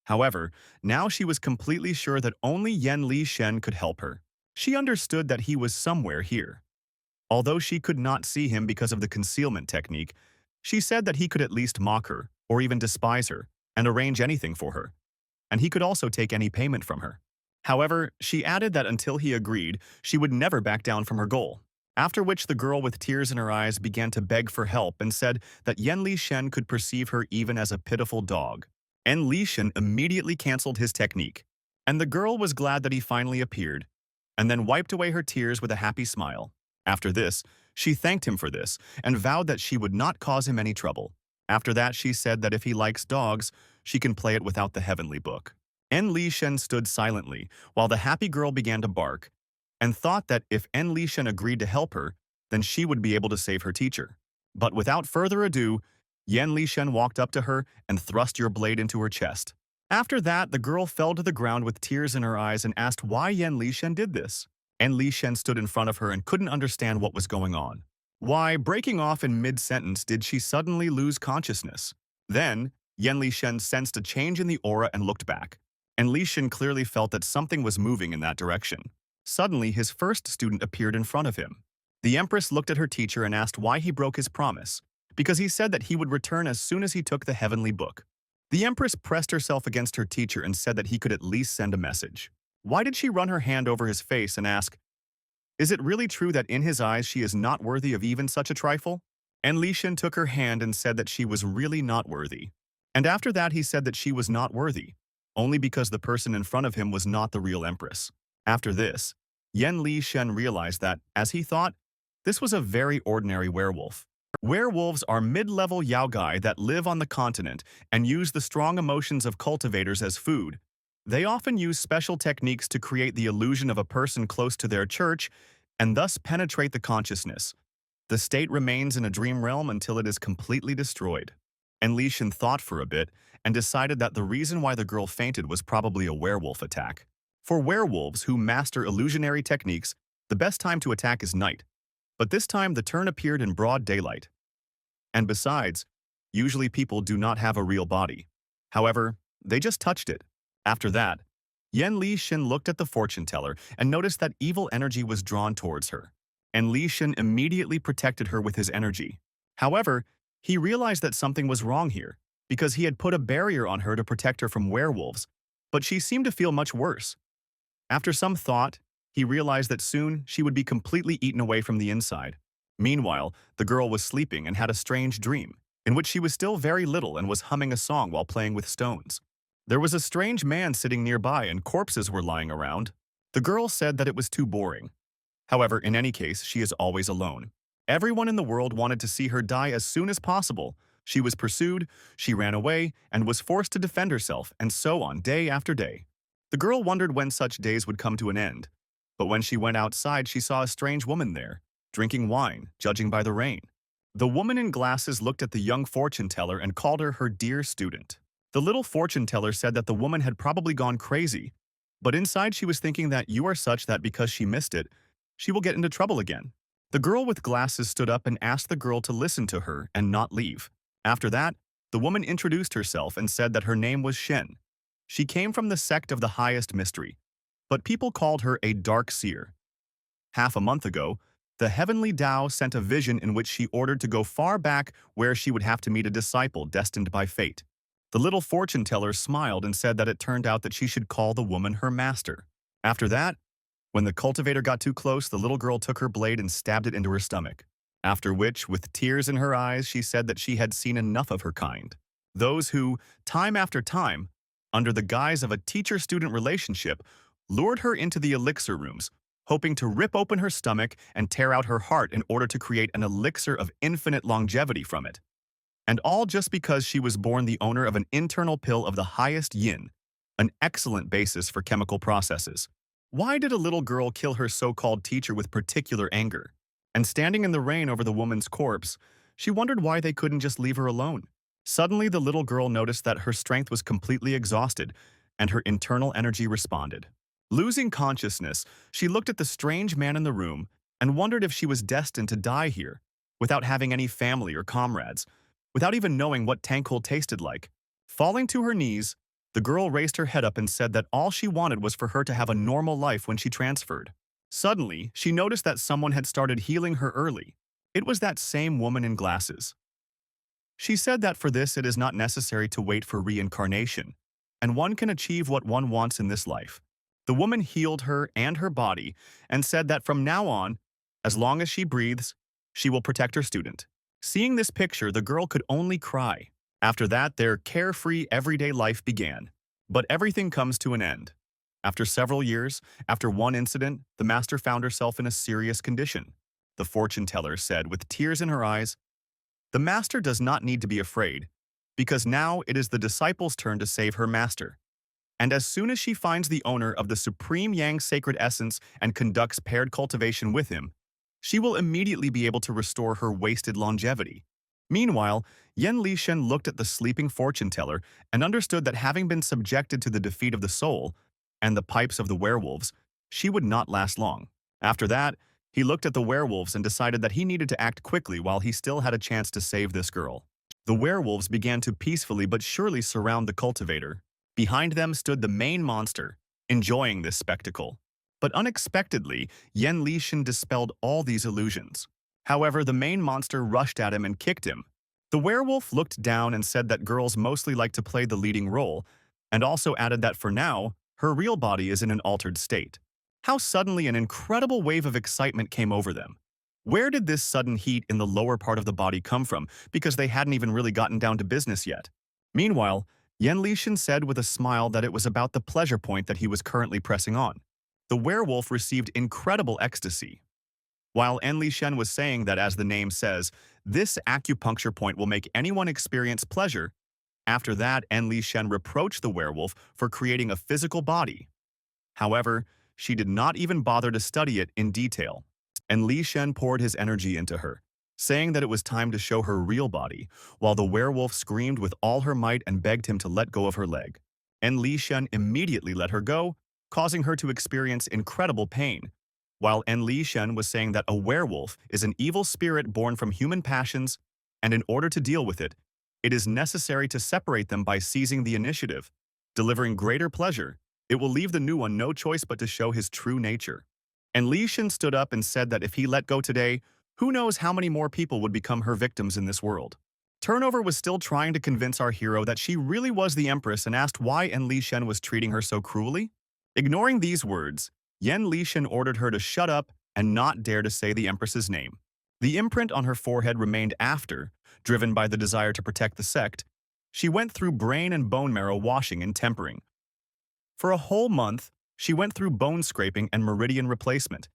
However, now she was completely sure that only Yen Li Shen could help her. She understood that he was somewhere here. Although she could not see him because of the concealment technique, she said that he could at least mock her, or even despise her, and arrange anything for her. And he could also take any payment from her. However, she added that until he agreed, she would never back down from her goal. After which the girl with tears in her eyes began to beg for help and said that Yen Li Shen could perceive her even as a pitiful dog. En Li Shen immediately canceled his technique, and the girl was glad that he finally appeared, and then wiped away her tears with a happy smile. After this, she thanked him for this and vowed that she would not cause him any trouble. After that, she said that if he likes dogs, she can play it without the Heavenly Book. En Li Shen stood silently while the happy girl began to bark, and thought that if En Li Shen agreed to help her, then she would be able to save her teacher. But without further ado, Yen Li Shen walked up to her and thrust your blade into her chest. After that, the girl fell to the ground with tears in her eyes and asked why Yen Li Shen did this. En Li Shen stood in front of her and couldn't understand what was going on. Why, breaking off in mid-sentence, did she suddenly lose consciousness? Then, Yen Li Shen sensed a change in the aura and looked back. En Li Shen clearly felt that something was moving in that direction. Suddenly, his first student appeared in front of him. The Empress looked at her teacher and asked why he broke his promise, because he said that he would return as soon as he took the Heavenly Book. The Empress pressed herself against her teacher and said that he could at least send a message. Why did she run her hand over his face and ask, "Is it really true that in his eyes she is not worthy of even such a trifle?" En Li Shen took her hand and said that she was really not worthy. And after that he said that she was not worthy, only because the person in front of him was not the real Empress. After this, Yen Li Shen realized that, as he thought, this was a very ordinary werewolf. Werewolves are mid-level yaogai that live on the continent and use the strong emotions of cultivators as food, They often use special techniques to create the illusion of a person close to their church and thus penetrate the consciousness. The state remains in a dream realm until it is completely destroyed. And Li Shan thought for a bit and decided that the reason why the girl fainted was probably a werewolf attack. For werewolves who master illusionary techniques, the best time to attack is night. But this time the turn appeared in broad daylight. And besides, usually people do not have a real body. However, they just touched it. After that, Yan Li Shan looked at the fortune teller and noticed that evil energy was drawn towards her. And Li Shan immediately protected her with his energy. However, he realized that something was wrong here, because he had put a barrier on her to protect her from werewolves, but she seemed to feel much worse. After some thought, he realized that soon she would be completely eaten away from the inside. Meanwhile, the girl was sleeping and had a strange dream, in which she was still very little and was humming a song while playing with stones. There was a strange man sitting nearby and corpses were lying around. The girl said that it was too boring. However, in any case, she is always alone. Everyone in the world wanted to see her die as soon as possible. She was pursued, she ran away, and was forced to defend herself, and so on day after day. The girl wondered when such days would come to an end. But when she went outside, she saw a strange woman there, drinking wine, judging by the rain. The woman in glasses looked at the young fortune teller and called her dear student. The little fortune teller said that the woman had probably gone crazy, but inside she was thinking that you are such that because she missed it, she will get into trouble again. The girl with glasses stood up and asked the girl to listen to her and not leave. After that, the woman introduced herself and said that her name was Shen. She came from the sect of the highest mystery, but people called her a dark seer. Half a month ago, the heavenly Tao sent a vision in which she ordered to go far back where she would have to meet a disciple destined by fate. The little fortune teller smiled and said that it turned out that she should call the woman her master. After that, when the cultivator got too close, the little girl took her blade and stabbed it into her stomach. After which, with tears in her eyes, she said that she had seen enough of her kind. Those who, time after time, under the guise of a teacher-student relationship, lured her into the elixir rooms, hoping to rip open her stomach and tear out her heart in order to create an elixir of infinite longevity from it. And all just because she was born the owner of an internal pill of the highest yin, an excellent basis for chemical processes. Why did a little girl kill her so-called teacher with particular anger? And standing in the rain over the woman's corpse, she wondered why they couldn't just leave her alone. Suddenly, the little girl noticed that her strength was completely exhausted, and her internal energy responded. Losing consciousness, she looked at the strange man in the room and wondered if she was destined to die here, without having any family or comrades, without even knowing what Tankul tasted like. Falling to her knees, the girl raised her head up and said that all she wanted was for her to have a normal life when she transferred. Suddenly, she noticed that someone had started healing her early. It was that same woman in glasses. She said that for this it is not necessary to wait for reincarnation, and one can achieve what one wants in this life. The woman healed her and her body and said that from now on, as long as she breathes, she will protect her student. Seeing this picture, the girl could only cry. After that, their carefree, everyday life began. But everything comes to an end. After several years, after one incident, the master found herself in a serious condition. The fortune teller said with tears in her eyes, "The master does not need to be afraid, because now it is the disciple's turn to save her master. And as soon as she finds the owner of the supreme Yang sacred essence and conducts paired cultivation with him, she will immediately be able to restore her wasted longevity." Meanwhile, Yan Lishan looked at the sleeping fortune teller and understood that having been subjected to the defeat of the soul and the pipes of the werewolves, she would not last long. After that, he looked at the werewolves and decided that he needed to act quickly while he still had a chance to save this girl. The werewolves began to peacefully but surely surround the cultivator. Behind them stood the main monster, enjoying this spectacle. But unexpectedly, Yan Lishan dispelled all these illusions. However, the main monster rushed at him and kicked him. The werewolf looked down and said that girls mostly like to play the leading role, and also added that for now, her real body is in an altered state. How suddenly an incredible wave of excitement came over them. Where did this sudden heat in the lower part of the body come from, because they hadn't even really gotten down to business yet? Meanwhile, Yan Lishan said with a smile that it was about the pleasure point that he was currently pressing on. The werewolf received incredible ecstasy. While En Lishan was saying that, as the name says, this acupuncture point will make anyone experience pleasure, After that, Enli Shen reproached the werewolf for creating a physical body. However, she did not even bother to study it in detail, and Li Shen poured his energy into her, saying that it was time to show her real body, while the werewolf screamed with all her might and begged him to let go of her leg. And Li Shen immediately let her go, causing her to experience incredible pain, while En Li Shen was saying that a werewolf is an evil spirit born from human passions, and in order to deal with it, it is necessary to separate them by seizing the initiative, delivering greater pleasure. It will leave the new one no choice but to show his true nature. And Li Shen stood up and said that if he let go today, who knows how many more people would become her victims in this world. Turnover was still trying to convince our hero that she really was the Empress and asked why En Li Shen was treating her so cruelly. Ignoring these words, Yen Li Shen ordered her to shut up and not dare to say the Empress's name. The imprint on her forehead remained after, driven by the desire to protect the sect. She went through brain and bone marrow washing and tempering. For a whole month, she went through bone scraping and meridian replacement.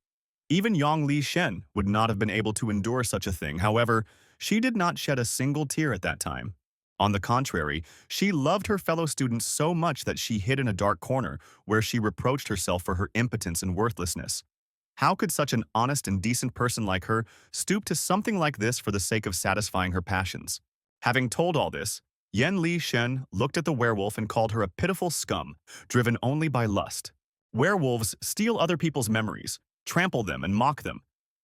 Even Yang Li Shen would not have been able to endure such a thing. However, she did not shed a single tear at that time. On the contrary, she loved her fellow students so much that she hid in a dark corner where she reproached herself for her impotence and worthlessness. How could such an honest and decent person like her stoop to something like this for the sake of satisfying her passions? Having told all this, Yen Li Shen looked at the werewolf and called her a pitiful scum, driven only by lust. Werewolves steal other people's memories, trample them, and mock them,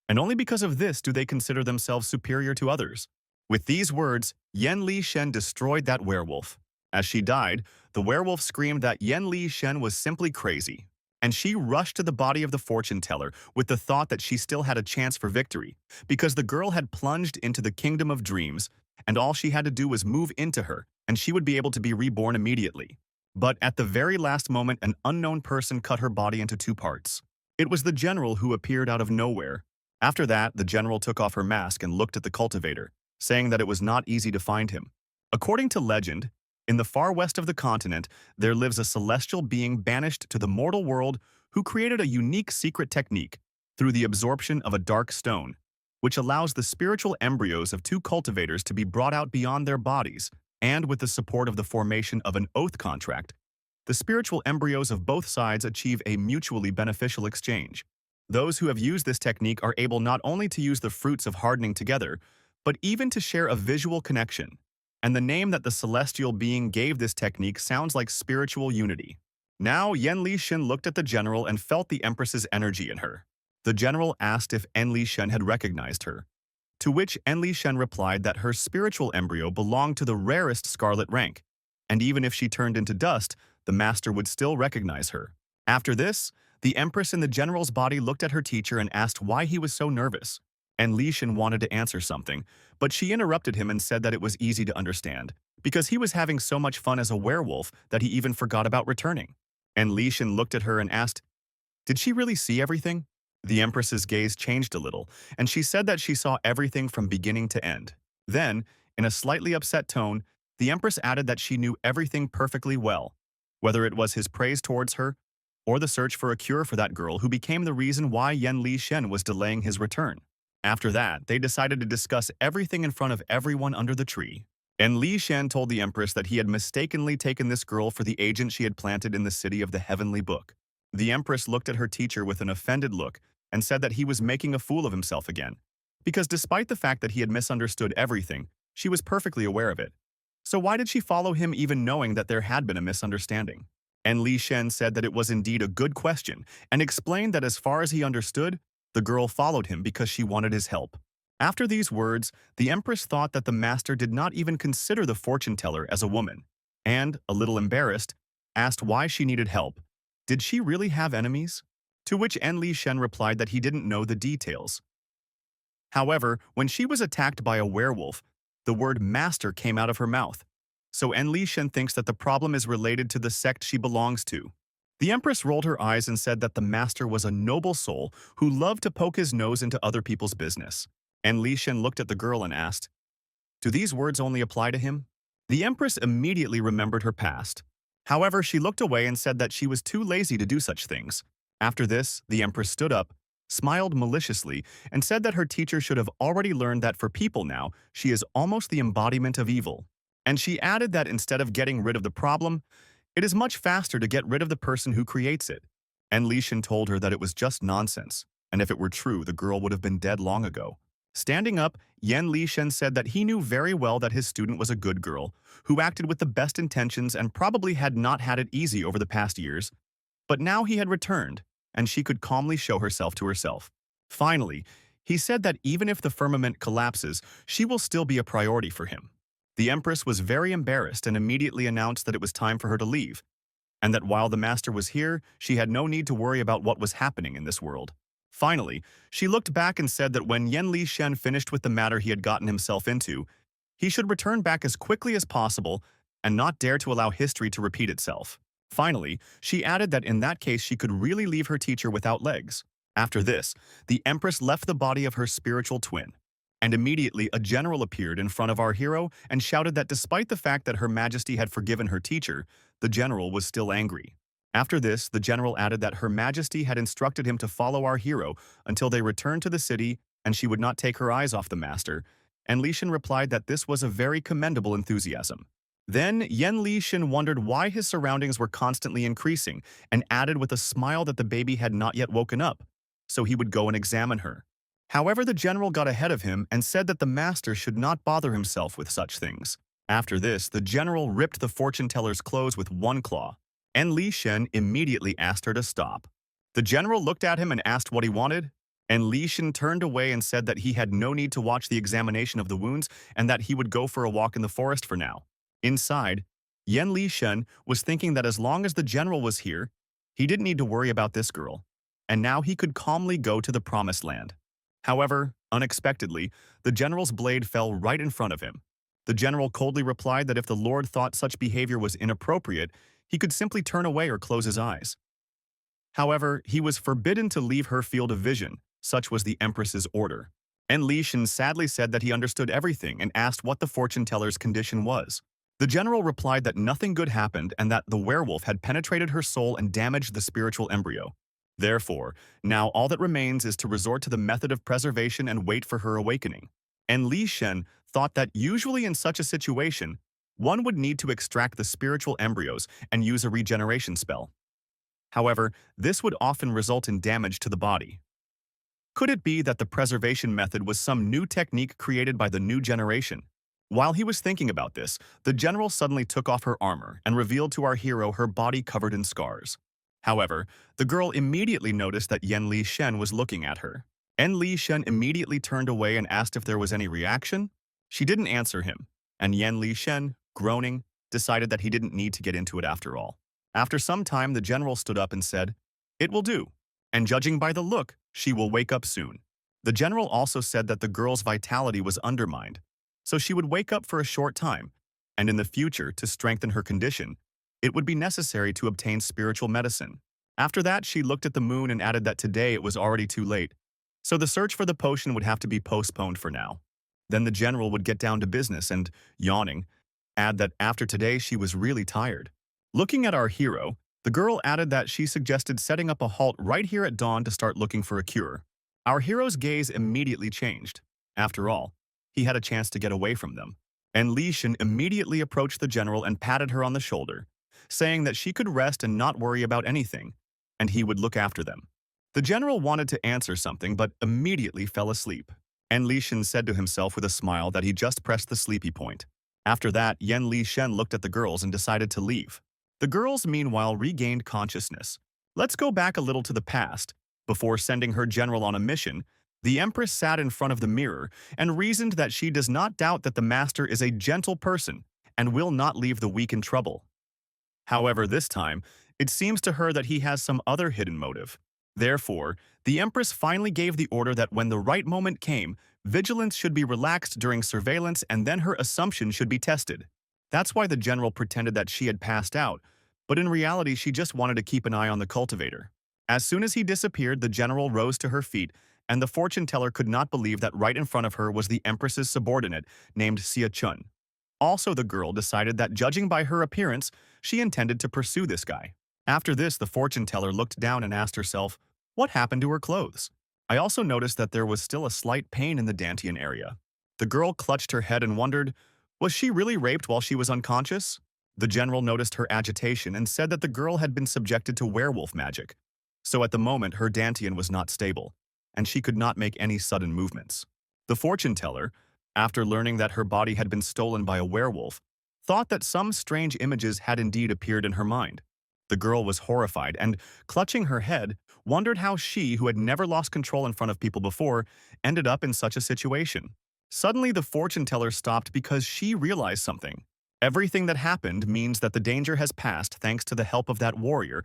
and only because of this do they consider themselves superior to others. With these words, Yen Li Shen destroyed that werewolf. As she died, the werewolf screamed that Yen Li Shen was simply crazy, and she rushed to the body of the fortune teller with the thought that she still had a chance for victory, because the girl had plunged into the kingdom of dreams, and all she had to do was move into her, and she would be able to be reborn immediately. But at the very last moment, an unknown person cut her body into two parts. It was the general who appeared out of nowhere. After that, the general took off her mask and looked at the cultivator, saying that it was not easy to find him. According to legend, in the far west of the continent, there lives a celestial being banished to the mortal world who created a unique secret technique through the absorption of a dark stone, which allows the spiritual embryos of two cultivators to be brought out beyond their bodies, and with the support of the formation of an oath contract, the spiritual embryos of both sides achieve a mutually beneficial exchange. Those who have used this technique are able not only to use the fruits of hardening together, but even to share a visual connection. And the name that the celestial being gave this technique sounds like spiritual unity. Now, Yen Li Shen looked at the general and felt the Empress's energy in her. The general asked if En Li Shen had recognized her, to which En Li Shen replied that her spiritual embryo belonged to the rarest scarlet rank, and even if she turned into dust, the master would still recognize her. After this, the Empress in the general's body looked at her teacher and asked why he was so nervous. And Li Shen wanted to answer something, but she interrupted him and said that it was easy to understand, because he was having so much fun as a werewolf that he even forgot about returning. And Li Shen looked at her and asked, "Did she really see everything?" The Empress's gaze changed a little, and she said that she saw everything from beginning to end. Then, in a slightly upset tone, the Empress added that she knew everything perfectly well, whether it was his praise towards her or the search for a cure for that girl who became the reason why Yen Li Shen was delaying his return. After that, they decided to discuss everything in front of everyone under the tree. And Li Shen told the Empress that he had mistakenly taken this girl for the agent she had planted in the city of the Heavenly Book. The Empress looked at her teacher with an offended look and said that he was making a fool of himself again, because despite the fact that he had misunderstood everything, she was perfectly aware of it. So why did she follow him even knowing that there had been a misunderstanding? And Li Shen said that it was indeed a good question and explained that as far as he understood, the girl followed him because she wanted his help. After these words, the Empress thought that the master did not even consider the fortune teller as a woman, and, a little embarrassed, asked why she needed help. Did she really have enemies? To which En Li Shen replied that he didn't know the details. However, when she was attacked by a werewolf, the word master came out of her mouth. So En Li Shen thinks that the problem is related to the sect she belongs to. The Empress rolled her eyes and said that the master was a noble soul who loved to poke his nose into other people's business. En Li Shen looked at the girl and asked, "Do these words only apply to him?" The Empress immediately remembered her past. However, she looked away and said that she was too lazy to do such things. After this, the Empress stood up, smiled maliciously, and said that her teacher should have already learned that for people now, she is almost the embodiment of evil. And she added that instead of getting rid of the problem, it is much faster to get rid of the person who creates it. And Li Shen told her that it was just nonsense, and if it were true, the girl would have been dead long ago. Standing up, Yan Li Shen said that he knew very well that his student was a good girl, who acted with the best intentions and probably had not had it easy over the past years, but now he had returned, and she could calmly show herself to herself. Finally, he said that even if the firmament collapses, she will still be a priority for him. The Empress was very embarrassed and immediately announced that it was time for her to leave, and that while the master was here, she had no need to worry about what was happening in this world. Finally, she looked back and said that when Yan Li Shen finished with the matter he had gotten himself into, he should return back as quickly as possible and not dare to allow history to repeat itself. Finally, she added that in that case she could really leave her teacher without legs. After this, the Empress left the body of her spiritual twin, and immediately a general appeared in front of our hero and shouted that despite the fact that Her Majesty had forgiven her teacher, the general was still angry. After this, the general added that Her Majesty had instructed him to follow our hero until they returned to the city and she would not take her eyes off the master, and Li Shen replied that this was a very commendable enthusiasm. Then Yan Li Shen wondered why his surroundings were constantly increasing and added with a smile that the baby had not yet woken up, so he would go and examine her. However, the general got ahead of him and said that the master should not bother himself with such things. After this, the general ripped the fortune teller's clothes with one claw, and Li Shen immediately asked her to stop. The general looked at him and asked what he wanted, and Li Shen turned away and said that he had no need to watch the examination of the wounds and that he would go for a walk in the forest for now. Inside, Yan Li Shen was thinking that as long as the general was here, he didn't need to worry about this girl, and now he could calmly go to the promised land. However, unexpectedly, the general's blade fell right in front of him. The general coldly replied that if the lord thought such behavior was inappropriate, he could simply turn away or close his eyes. However, he was forbidden to leave her field of vision, such was the Empress's order. And Li Shen sadly said that he understood everything and asked what the fortune teller's condition was. The general replied that nothing good happened and that the werewolf had penetrated her soul and damaged the spiritual embryo. Therefore, now all that remains is to resort to the method of preservation and wait for her awakening. And Li Shen thought that usually in such a situation, one would need to extract the spiritual embryos and use a regeneration spell. However, this would often result in damage to the body. Could it be that the preservation method was some new technique created by the new generation? While he was thinking about this, the general suddenly took off her armor and revealed to our hero her body covered in scars. However, the girl immediately noticed that Yan Li Shen was looking at her. And Li Shen immediately turned away and asked if there was any reaction. She didn't answer him, and Yan Li Shen, groaning, decided that he didn't need to get into it after all. After some time, the general stood up and said, "It will do, and judging by the look, she will wake up soon." The general also said that the girl's vitality was undermined, so she would wake up for a short time, and in the future, to strengthen her condition, it would be necessary to obtain spiritual medicine. After that, she looked at the moon and added that today it was already too late, so the search for the potion would have to be postponed for now. Then the general would get down to business and, yawning, add that after today she was really tired. Looking at our hero, the girl added that she suggested setting up a halt right here at dawn to start looking for a cure. Our hero's gaze immediately changed. After all, he had a chance to get away from them. And Li Shen immediately approached the general and patted her on the shoulder, saying that she could rest and not worry about anything, and he would look after them. The general wanted to answer something but immediately fell asleep, and Li Shen said to himself with a smile that he just pressed the sleepy point. After that, Yan Li Shen looked at the girls and decided to leave. The girls, meanwhile, regained consciousness. Let's go back a little to the past. Before sending her general on a mission, the Empress sat in front of the mirror and reasoned that she does not doubt that the master is a gentle person and will not leave the weak in trouble. However, this time, it seems to her that he has some other hidden motive. Therefore, the Empress finally gave the order that when the right moment came, vigilance should be relaxed during surveillance and then her assumption should be tested. That's why the general pretended that she had passed out, but in reality she just wanted to keep an eye on the cultivator. As soon as he disappeared, the general rose to her feet, and the fortune teller could not believe that right in front of her was the Empress's subordinate named Xia Chun. Also, the girl decided that judging by her appearance, she intended to pursue this guy. After this, the fortune teller looked down and asked herself, what happened to her clothes? I also noticed that there was still a slight pain in the dantian area. The girl clutched her head and wondered, Was she really raped while she was unconscious? The general noticed her agitation and said that the girl had been subjected to werewolf magic. So at the moment, her dantian was not stable, and she could not make any sudden movements. The fortune teller, after learning that her body had been stolen by a werewolf, thought that some strange images had indeed appeared in her mind. The girl was horrified and, clutching her head, wondered how she, who had never lost control in front of people before, ended up in such a situation. Suddenly, the fortune teller stopped because she realized something. Everything that happened means that the danger has passed thanks to the help of that warrior,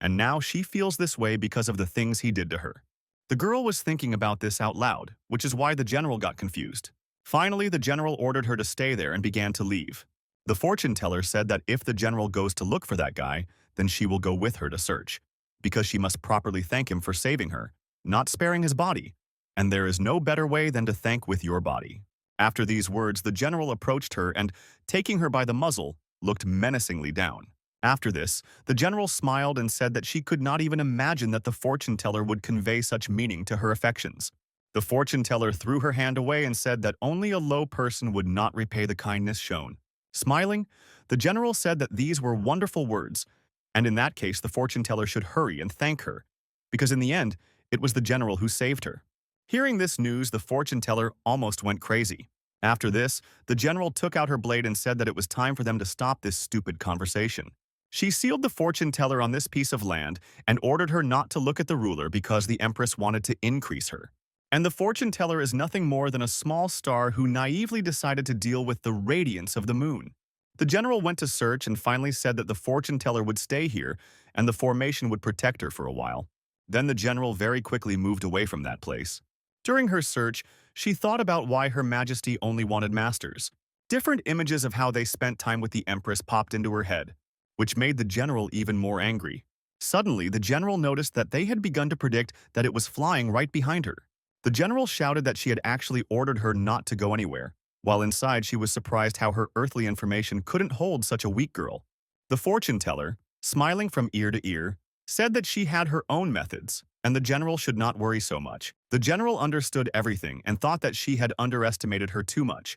and now she feels this way because of the things he did to her. The girl was thinking about this out loud, which is why the general got confused. Finally, the general ordered her to stay there and began to leave. The fortune teller said that if the general goes to look for that guy, then she will go with her to search, because she must properly thank him for saving her, not sparing his body, and there is no better way than to thank with your body. After these words, the general approached her and, taking her by the muzzle, looked menacingly down. After this, the general smiled and said that she could not even imagine that the fortune teller would convey such meaning to her affections. The fortune teller threw her hand away and said that only a low person would not repay the kindness shown. Smiling, the general said that these were wonderful words, and in that case the fortune teller should hurry and thank her, because in the end, it was the general who saved her. Hearing this news, the fortune teller almost went crazy. After this, the general took out her blade and said that it was time for them to stop this stupid conversation. She sealed the fortune teller on this piece of land and ordered her not to look at the ruler because the empress wanted to increase her. And the fortune teller is nothing more than a small star who naively decided to deal with the radiance of the moon. The general went to search and finally said that the fortune teller would stay here and the formation would protect her for a while. Then the general very quickly moved away from that place. During her search, she thought about why Her Majesty only wanted masters. Different images of how they spent time with the Empress popped into her head, which made the general even more angry. Suddenly, the general noticed that they had begun to predict that it was flying right behind her. The general shouted that she had actually ordered her not to go anywhere, while inside she was surprised how her earthly information couldn't hold such a weak girl. The fortune teller, smiling from ear to ear, said that she had her own methods, and the general should not worry so much. The general understood everything and thought that she had underestimated her too much.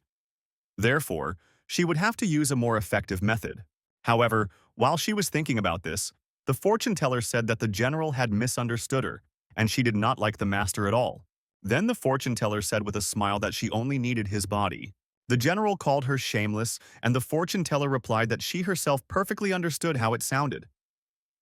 Therefore, she would have to use a more effective method. However, while she was thinking about this, the fortune teller said that the general had misunderstood her, and she did not like the master at all. Then the fortune teller said with a smile that she only needed his body. The general called her shameless, and the fortune teller replied that she herself perfectly understood how it sounded.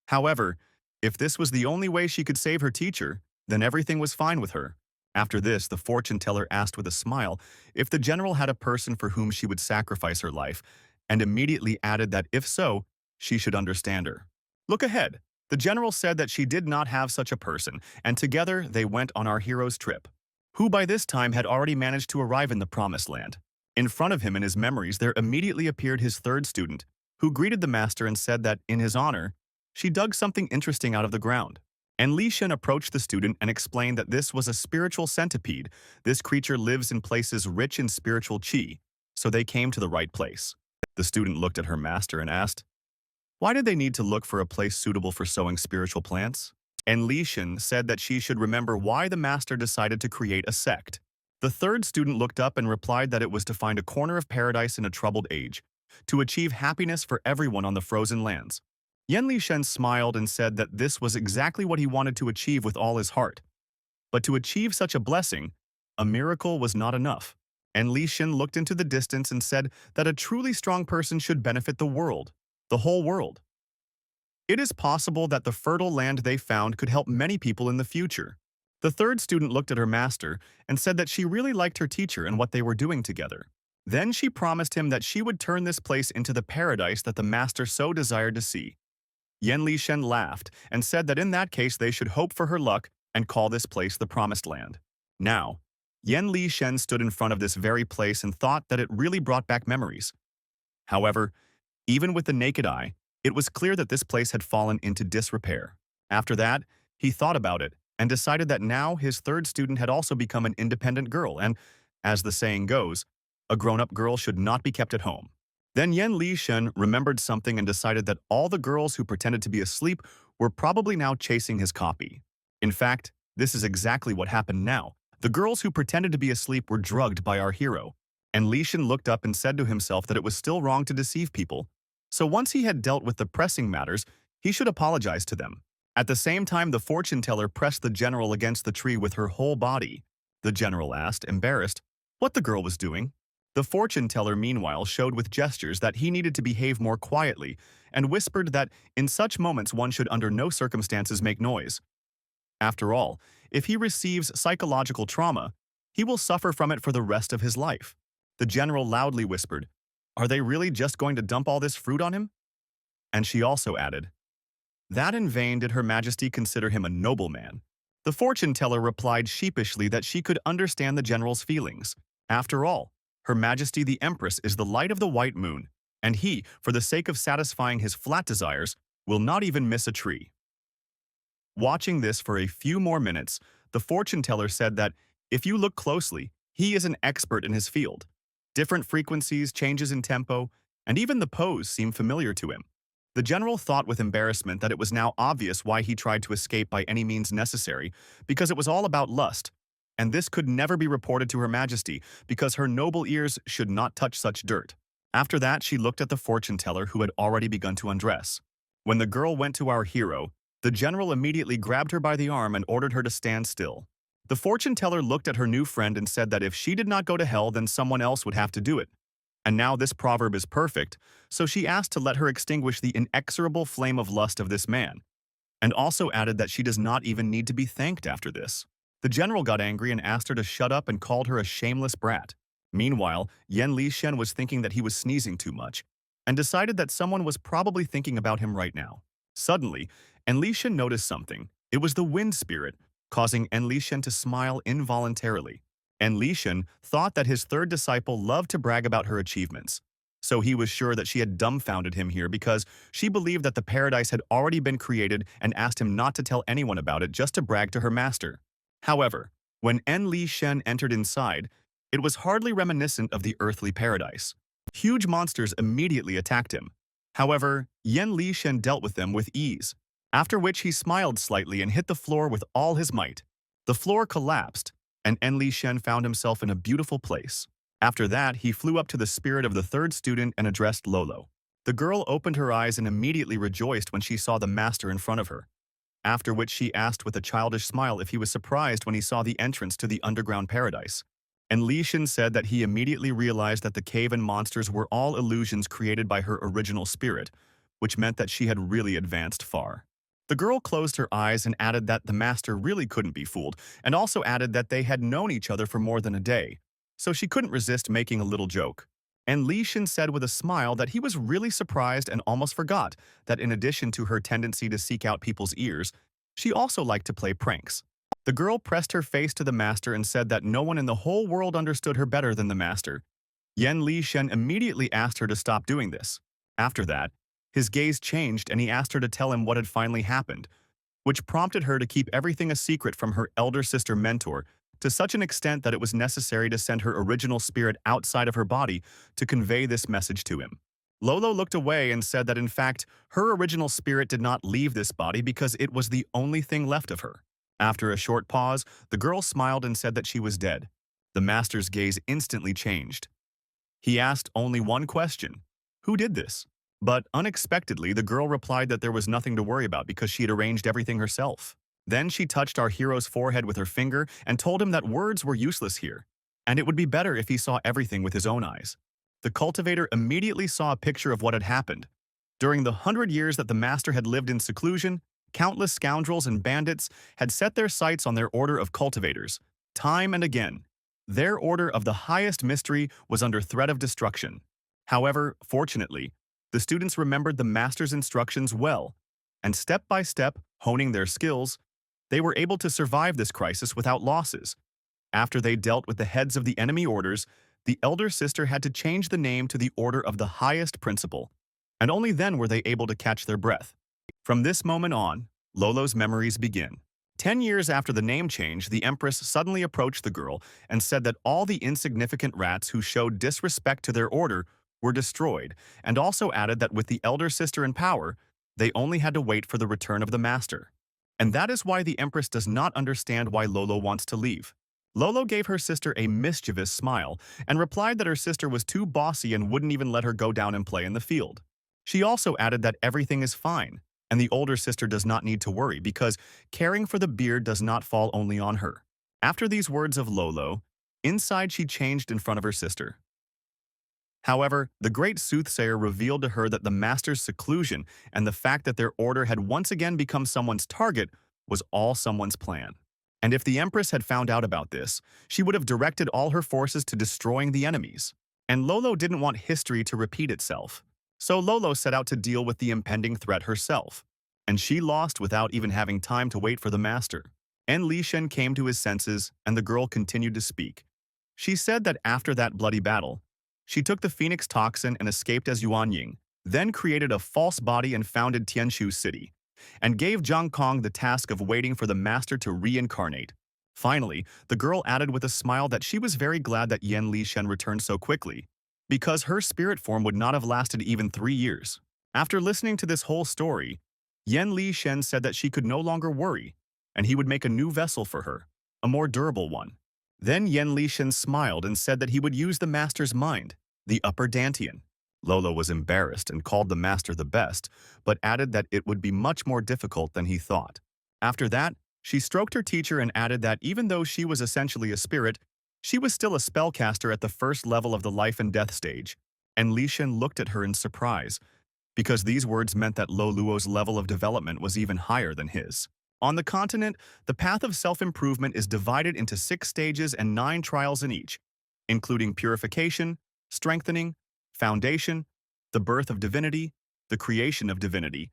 However, if this was the only way she could save her teacher, then everything was fine with her. After this, the fortune teller asked with a smile if the general had a person for whom she would sacrifice her life, and immediately added that if so, she should understand her. Look ahead. The general said that she did not have such a person, and together they went on our hero's trip, who by this time had already managed to arrive in the promised land. In front of him in his memories there immediately appeared his third student, who greeted the master and said that, in his honor, she dug something interesting out of the ground. And Li Shen approached the student and explained that this was a spiritual centipede. This creature lives in places rich in spiritual qi, so they came to the right place. The student looked at her master and asked, why did they need to look for a place suitable for sowing spiritual plants? And Li Shen said that she should remember why the master decided to create a sect. The third student looked up and replied that it was to find a corner of paradise in a troubled age, to achieve happiness for everyone on the frozen lands. Yan Li Shen smiled and said that this was exactly what he wanted to achieve with all his heart. But to achieve such a blessing, a miracle was not enough. And Li Shen looked into the distance and said that a truly strong person should benefit the world, the whole world. It is possible that the fertile land they found could help many people in the future. The third student looked at her master and said that she really liked her teacher and what they were doing together. Then she promised him that she would turn this place into the paradise that the master so desired to see. Yan Li Shen laughed and said that in that case they should hope for her luck and call this place the Promised Land. Now, Yan Li Shen stood in front of this very place and thought that it really brought back memories. However, even with the naked eye, it was clear that this place had fallen into disrepair. After that, he thought about it and decided that now his third student had also become an independent girl and, as the saying goes, a grown-up girl should not be kept at home. Then Yan Li Shen remembered something and decided that all the girls who pretended to be asleep were probably now chasing his copy. In fact, this is exactly what happened now. The girls who pretended to be asleep were drugged by our hero. And Li Shan looked up and said to himself that it was still wrong to deceive people. So once he had dealt with the pressing matters, he should apologize to them. At the same time, the fortune teller pressed the general against the tree with her whole body. The general asked, embarrassed, what the girl was doing. The fortune teller, meanwhile, showed with gestures that he needed to behave more quietly and whispered that in such moments one should under no circumstances make noise. After all, if he receives psychological trauma, he will suffer from it for the rest of his life. The general loudly whispered, are they really just going to dump all this fruit on him? And she also added, that in vain did Her Majesty consider him a noble man. The fortune teller replied sheepishly that she could understand the general's feelings. After all, Her Majesty the Empress is the light of the white moon, and he, for the sake of satisfying his flat desires, will not even miss a tree. Watching this for a few more minutes, the fortune teller said that, if you look closely, he is an expert in his field. Different frequencies, changes in tempo, and even the pose seem familiar to him. The general thought with embarrassment that it was now obvious why he tried to escape by any means necessary, because it was all about lust, and this could never be reported to Her Majesty because her noble ears should not touch such dirt. After that, she looked at the fortune teller who had already begun to undress. When the girl went to our hero, the general immediately grabbed her by the arm and ordered her to stand still. The fortune teller looked at her new friend and said that if she did not go to hell, then someone else would have to do it. And now this proverb is perfect, so she asked to let her extinguish the inexorable flame of lust of this man, and also added that she does not even need to be thanked after this. The general got angry and asked her to shut up and called her a shameless brat. Meanwhile, Yan Lishen was thinking that he was sneezing too much, and decided that someone was probably thinking about him right now. Suddenly, Enlishen noticed something. It was the wind spirit, causing Enlishen to smile involuntarily. Enlishen thought that his third disciple loved to brag about her achievements. So he was sure that she had dumbfounded him here because she believed that the paradise had already been created and asked him not to tell anyone about it just to brag to her master. However, when Enlishen entered inside, it was hardly reminiscent of the earthly paradise. Huge monsters immediately attacked him. However, Yan Lishen dealt with them with ease, after which he smiled slightly and hit the floor with all his might. The floor collapsed, and En Lishen found himself in a beautiful place. After that, he flew up to the spirit of the third student and addressed Lolo. The girl opened her eyes and immediately rejoiced when she saw the master in front of her, after which she asked with a childish smile if he was surprised when he saw the entrance to the underground paradise. And Lishen said that he immediately realized that the cave and monsters were all illusions created by her original spirit, which meant that she had really advanced far. The girl closed her eyes and added that the master really couldn't be fooled, and also added that they had known each other for more than a day, so she couldn't resist making a little joke. And Lishen said with a smile that he was really surprised and almost forgot that in addition to her tendency to seek out people's ears, she also liked to play pranks. The girl pressed her face to the master and said that no one in the whole world understood her better than the master. Yan Lishen immediately asked her to stop doing this. After that, his gaze changed and he asked her to tell him what had finally happened, which prompted her to keep everything a secret from her elder sister mentor to such an extent that it was necessary to send her original spirit outside of her body to convey this message to him. Lolo looked away and said that in fact, her original spirit did not leave this body because it was the only thing left of her. After a short pause, the girl smiled and said that she was dead. The master's gaze instantly changed. He asked only one question: who did this? But unexpectedly, the girl replied that there was nothing to worry about because she had arranged everything herself. Then she touched our hero's forehead with her finger and told him that words were useless here, and it would be better if he saw everything with his own eyes. The cultivator immediately saw a picture of what had happened. During the 100 years that the master had lived in seclusion, countless scoundrels and bandits had set their sights on their order of cultivators, time and again. Their order of the highest mystery was under threat of destruction. However, fortunately, the students remembered the master's instructions well, and step by step, honing their skills, they were able to survive this crisis without losses. After they dealt with the heads of the enemy orders, the elder sister had to change the name to the Order of the Highest Principle, and only then were they able to catch their breath. From this moment on, Lolo's memories begin. 10 years after the name change, the Empress suddenly approached the girl and said that all the insignificant rats who showed disrespect to their order were destroyed, and also added that with the elder sister in power, they only had to wait for the return of the master. And that is why the Empress does not understand why Lolo wants to leave. Lolo gave her sister a mischievous smile and replied that her sister was too bossy and wouldn't even let her go down and play in the field. She also added that everything is fine, and the older sister does not need to worry because caring for the beard does not fall only on her. After these words of Lolo, inside she changed in front of her sister. However, the great soothsayer revealed to her that the master's seclusion and the fact that their order had once again become someone's target was all someone's plan. And if the Empress had found out about this, she would have directed all her forces to destroying the enemies. And Lolo didn't want history to repeat itself. So Lolo set out to deal with the impending threat herself. And she lost without even having time to wait for the master. And Li Shen came to his senses, and the girl continued to speak. She said that after that bloody battle, she took the Phoenix Toxin and escaped as Yuan Ying, then created a false body and founded Tianshu City, and gave Zhang Kong the task of waiting for the master to reincarnate. Finally, the girl added with a smile that she was very glad that Yan Li Shen returned so quickly, because her spirit form would not have lasted even 3 years. After listening to this whole story, Yan Li Shen said that she could no longer worry, and he would make a new vessel for her, a more durable one. Then Yan Li Shen smiled and said that he would use the master's mind, the upper dantian. Lolo was embarrassed and called the master the best, but added that it would be much more difficult than he thought. After that, she stroked her teacher and added that even though she was essentially a spirit, she was still a spellcaster at the first level of the life and death stage. And Li Shen looked at her in surprise, because these words meant that Lo Luo's level of development was even higher than his. On the continent, the path of self-improvement is divided into 6 stages and 9 trials in each, including purification, strengthening, foundation, the birth of divinity, the creation of divinity,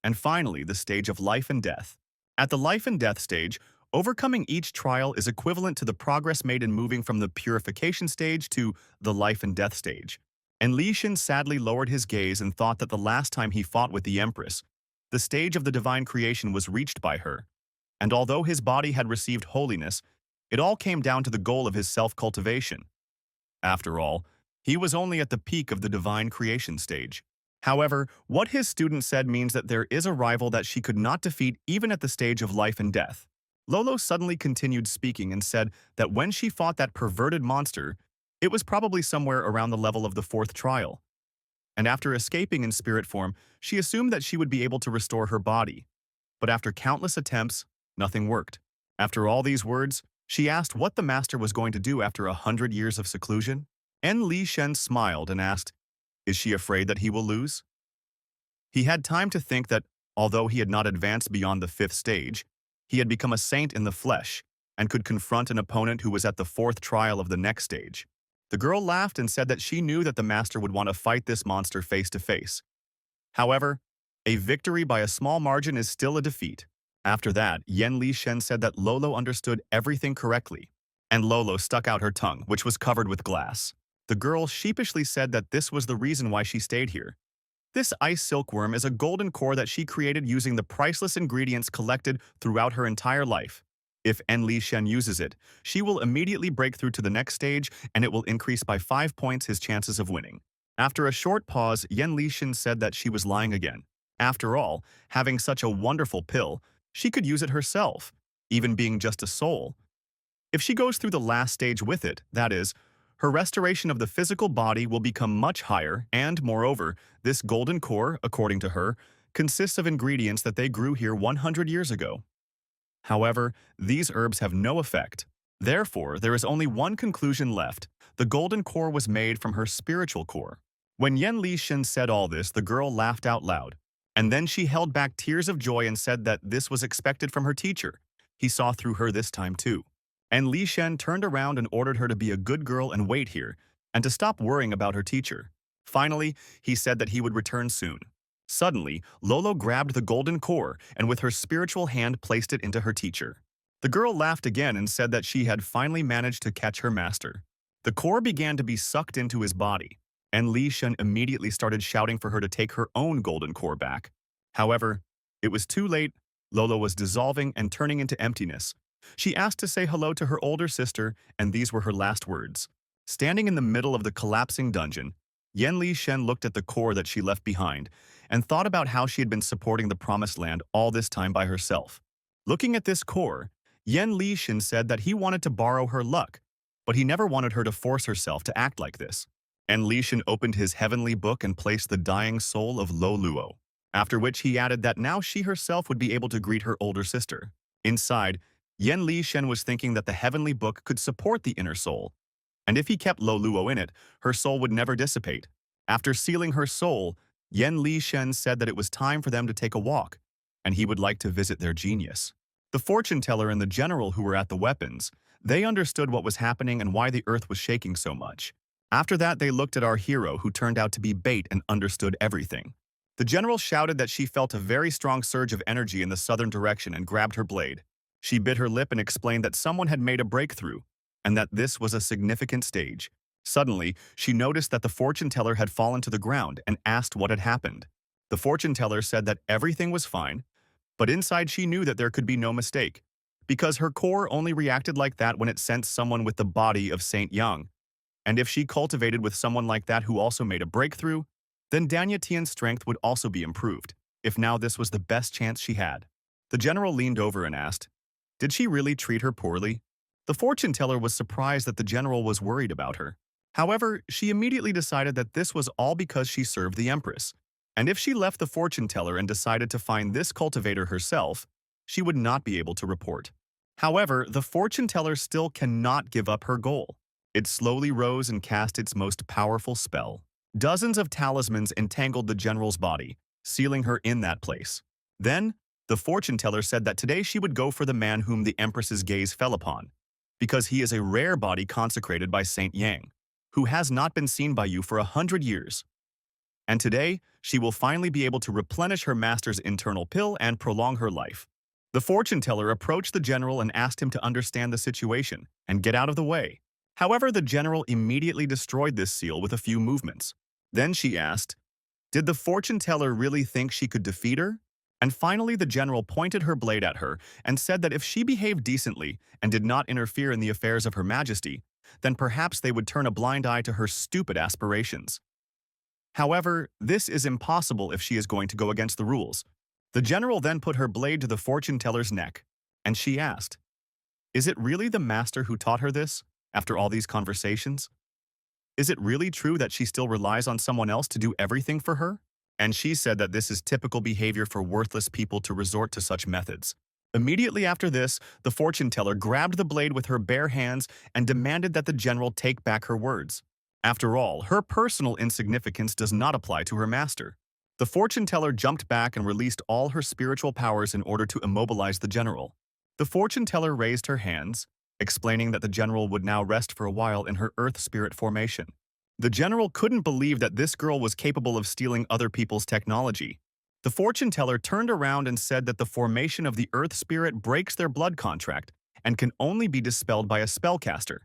and finally the stage of life and death. At the life and death stage, overcoming each trial is equivalent to the progress made in moving from the purification stage to the life and death stage. And Li Shen sadly lowered his gaze and thought that the last time he fought with the Empress, the stage of the divine creation was reached by her. And although his body had received holiness, it all came down to the goal of his self-cultivation. After all, he was only at the peak of the divine creation stage. However, what his student said means that there is a rival that she could not defeat even at the stage of life and death. Lolo suddenly continued speaking and said that when she fought that perverted monster, it was probably somewhere around the level of the 4th trial. And after escaping in spirit form, she assumed that she would be able to restore her body. But after countless attempts, nothing worked. After all these words, she asked what the master was going to do after 100 years of seclusion. And Li Shen smiled and asked, "Is she afraid that he will lose?" He had time to think that, although he had not advanced beyond the 5th stage, he had become a saint in the flesh and could confront an opponent who was at the 4th trial of the next stage. The girl laughed and said that she knew that the master would want to fight this monster face to face. However, a victory by a small margin is still a defeat. After that, Yan Li Shen said that Lolo understood everything correctly, and Lolo stuck out her tongue, which was covered with glass. The girl sheepishly said that this was the reason why she stayed here. This ice silkworm is a golden core that she created using the priceless ingredients collected throughout her entire life. If En Li Shen uses it, she will immediately break through to the next stage and it will increase by 5 points his chances of winning. After a short pause, Yan Li Shen said that she was lying again. After all, having such a wonderful pill, she could use it herself, even being just a soul. If she goes through the last stage with it, that is, her restoration of the physical body will become much higher and, moreover, this golden core, according to her, consists of ingredients that they grew here 100 years ago. However, these herbs have no effect. Therefore, there is only one conclusion left. The golden core was made from her spiritual core. When Yan Li Shen said all this, the girl laughed out loud. And then she held back tears of joy and said that this was expected from her teacher. He saw through her this time too. And Li Shen turned around and ordered her to be a good girl and wait here, and to stop worrying about her teacher. Finally, he said that he would return soon. Suddenly, Lolo grabbed the golden core and with her spiritual hand placed it into her teacher. The girl laughed again and said that she had finally managed to catch her master. The core began to be sucked into his body, and Li Shen immediately started shouting for her to take her own golden core back. However, it was too late. Lolo was dissolving and turning into emptiness. She asked to say hello to her older sister, and these were her last words. Standing in the middle of the collapsing dungeon, Yan Li Shen looked at the core that she left behind and thought about how she had been supporting the Promised Land all this time by herself. Looking at this core, Yen Li Shin said that he wanted to borrow her luck, but he never wanted her to force herself to act like this. And Li Shin opened his heavenly book and placed the dying soul of Lo Luo, after which he added that now she herself would be able to greet her older sister. Inside, Yen Li Shen was thinking that the heavenly book could support the inner soul, and if he kept Lo Luo in it, her soul would never dissipate. After sealing her soul, Yen Li Shen said that it was time for them to take a walk, and he would like to visit their genius. The fortune teller and the general who were at the weapons, they understood what was happening and why the earth was shaking so much. After that, they looked at our hero who turned out to be bait and understood everything. The general shouted that she felt a very strong surge of energy in the southern direction and grabbed her blade. She bit her lip and explained that someone had made a breakthrough, and that this was a significant stage. Suddenly, she noticed that the fortune teller had fallen to the ground and asked what had happened. The fortune teller said that everything was fine, but inside she knew that there could be no mistake, because her core only reacted like that when it sensed someone with the body of Saint Yang. And if she cultivated with someone like that who also made a breakthrough, then Danya Tian's strength would also be improved, if now this was the best chance she had. The general leaned over and asked, "Did she really treat her poorly?" The fortune teller was surprised that the general was worried about her. However, she immediately decided that this was all because she served the empress, and if she left the fortune teller and decided to find this cultivator herself, she would not be able to report. However, the fortune teller still cannot give up her goal. It slowly rose and cast its most powerful spell. Dozens of talismans entangled the general's body, sealing her in that place. Then, the fortune teller said that today she would go for the man whom the empress's gaze fell upon, because he is a rare body consecrated by Saint Yang, who has not been seen by you for 100 years. And today, she will finally be able to replenish her master's internal pill and prolong her life. The fortune teller approached the general and asked him to understand the situation and get out of the way. However, the general immediately destroyed this seal with a few movements. Then she asked, did the fortune teller really think she could defeat her? And finally, the general pointed her blade at her and said that if she behaved decently and did not interfere in the affairs of Her Majesty, then perhaps they would turn a blind eye to her stupid aspirations. However, this is impossible if she is going to go against the rules. The general then put her blade to the fortune teller's neck, and she asked, "Is it really the master who taught her this, after all these conversations? Is it really true that she still relies on someone else to do everything for her?" And she said that this is typical behavior for worthless people to resort to such methods. Immediately after this, the fortune teller grabbed the blade with her bare hands and demanded that the general take back her words. After all, her personal insignificance does not apply to her master. The fortune teller jumped back and released all her spiritual powers in order to immobilize the general. The fortune teller raised her hands, explaining that the general would now rest for a while in her earth spirit formation. The general couldn't believe that this girl was capable of stealing other people's technology. The fortune teller turned around and said that the formation of the earth spirit breaks their blood contract and can only be dispelled by a spellcaster,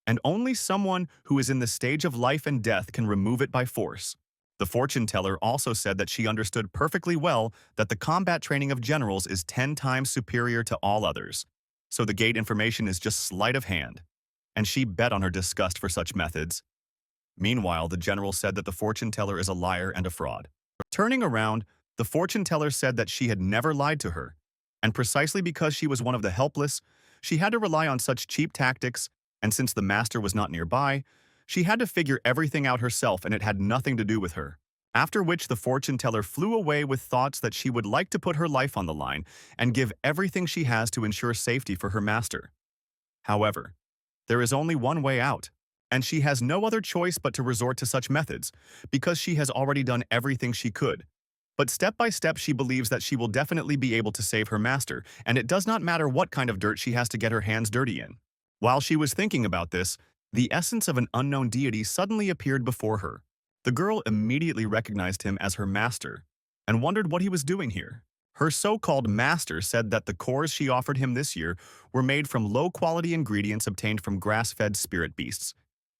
and only someone who is in the stage of life and death can remove it by force. The fortune teller also said that she understood perfectly well that the combat training of generals is 10 times superior to all others, so the gate information is just sleight of hand, and she bet on her disgust for such methods. Meanwhile, the general said that the fortune teller is a liar and a fraud. Turning around, the fortune teller said that she had never lied to her, and precisely because she was one of the helpless, she had to rely on such cheap tactics, and since the master was not nearby, she had to figure everything out herself and it had nothing to do with her. After which the fortune teller flew away with thoughts that she would like to put her life on the line and give everything she has to ensure safety for her master. However, there is only one way out, and she has no other choice but to resort to such methods, because she has already done everything she could. But step by step she believes that she will definitely be able to save her master, and it does not matter what kind of dirt she has to get her hands dirty in. While she was thinking about this, the essence of an unknown deity suddenly appeared before her. The girl immediately recognized him as her master, and wondered what he was doing here. Her so-called master said that the cores she offered him this year were made from low-quality ingredients obtained from grass-fed spirit beasts.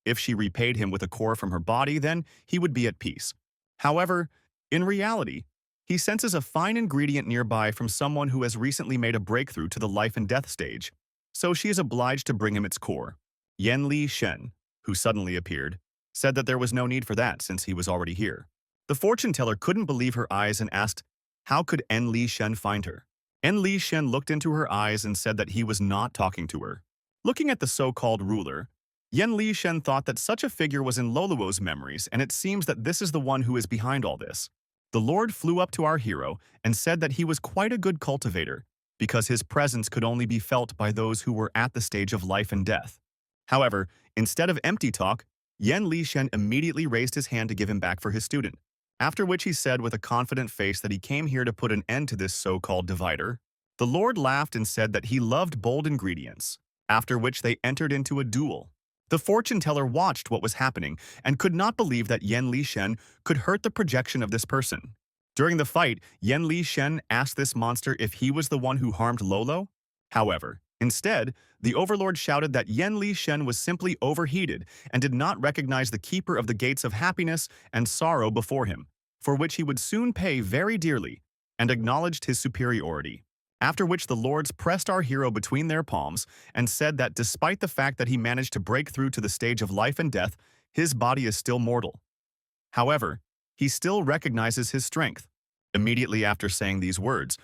If she repaid him with a core from her body, then he would be at peace. However, in reality, he senses a fine ingredient nearby from someone who has recently made a breakthrough to the life and death stage, so she is obliged to bring him its core. Yen Li Shen, who suddenly appeared, said that there was no need for that since he was already here. The fortune teller couldn't believe her eyes and asked, how could En Li Shen find her? En Li Shen looked into her eyes and said that he was not talking to her. Looking at the so-called ruler, Yen Li Shen thought that such a figure was in Loluo's memories, and it seems that this is the one who is behind all this. The Lord flew up to our hero and said that he was quite a good cultivator, because his presence could only be felt by those who were at the stage of life and death. However, instead of empty talk, Yen Li Shen immediately raised his hand to give him back for his student, after which he said with a confident face that he came here to put an end to this so-called divider. The Lord laughed and said that he loved bold ingredients, after which they entered into a duel. The fortune teller watched what was happening and could not believe that Yen Li Shen could hurt the projection of this person. During the fight, Yen Li Shen asked this monster if he was the one who harmed Lolo. However, instead, the overlord shouted that Yen Li Shen was simply overheated and did not recognize the keeper of the gates of happiness and sorrow before him, for which he would soon pay very dearly, and acknowledged his superiority. After which the lords pressed our hero between their palms and said that despite the fact that he managed to break through to the stage of life and death, his body is still mortal. However, he still recognizes his strength. Immediately after saying these words,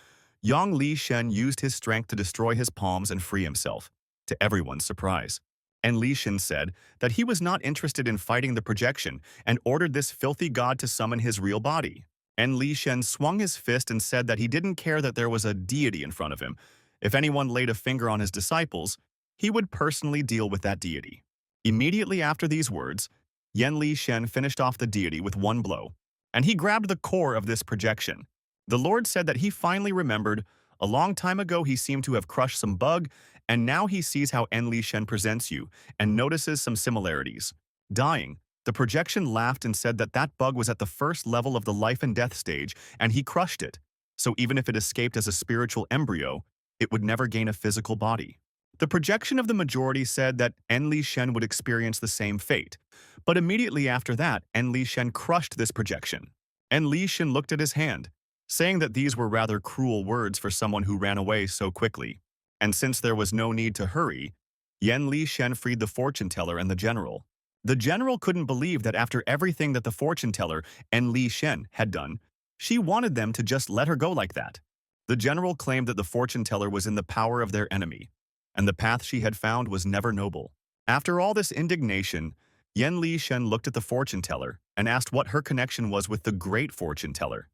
Yang Li Shen used his strength to destroy his palms and free himself, to everyone's surprise. And Li Shen said that he was not interested in fighting the projection and ordered this filthy god to summon his real body. And Li Shen swung his fist and said that he didn't care that there was a deity in front of him. If anyone laid a finger on his disciples, he would personally deal with that deity. Immediately after these words, Yen Li Shen finished off the deity with one blow, and he grabbed the core of this projection. The Lord said that he finally remembered, a long time ago he seemed to have crushed some bug, and now he sees how En Li Shen presents you and notices some similarities. Dying, the projection laughed and said that that bug was at the first level of the life and death stage, and he crushed it. So even if it escaped as a spiritual embryo, it would never gain a physical body. The projection of the majority said that En Li Shen would experience the same fate, but immediately after that, En Li Shen crushed this projection. En Li Shen looked at his hand, saying that these were rather cruel words for someone who ran away so quickly. And since there was no need to hurry, Yen Li Shen freed the fortune teller and the general. The general couldn't believe that after everything that the fortune teller, En Li Shen, had done, she wanted them to just let her go like that. The general claimed that the fortune teller was in the power of their enemy, and the path she had found was never noble. After all this indignation, Yen Li Shen looked at the fortune teller and asked what her connection was with the great fortune teller.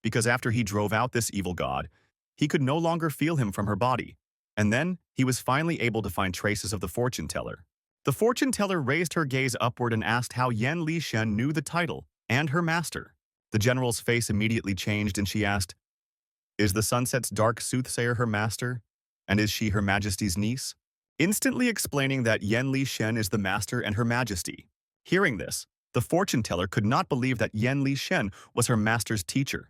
Because after he drove out this evil god, he could no longer feel him from her body, and then he was finally able to find traces of the fortune teller. The fortune teller raised her gaze upward and asked how Yen Li Shen knew the title and her master. The general's face immediately changed and she asked, "Is the sunset's dark soothsayer her master? And is she her majesty's niece?" Instantly explaining that Yen Li Shen is the master and her majesty. Hearing this, the fortune teller could not believe that Yen Li Shen was her master's teacher,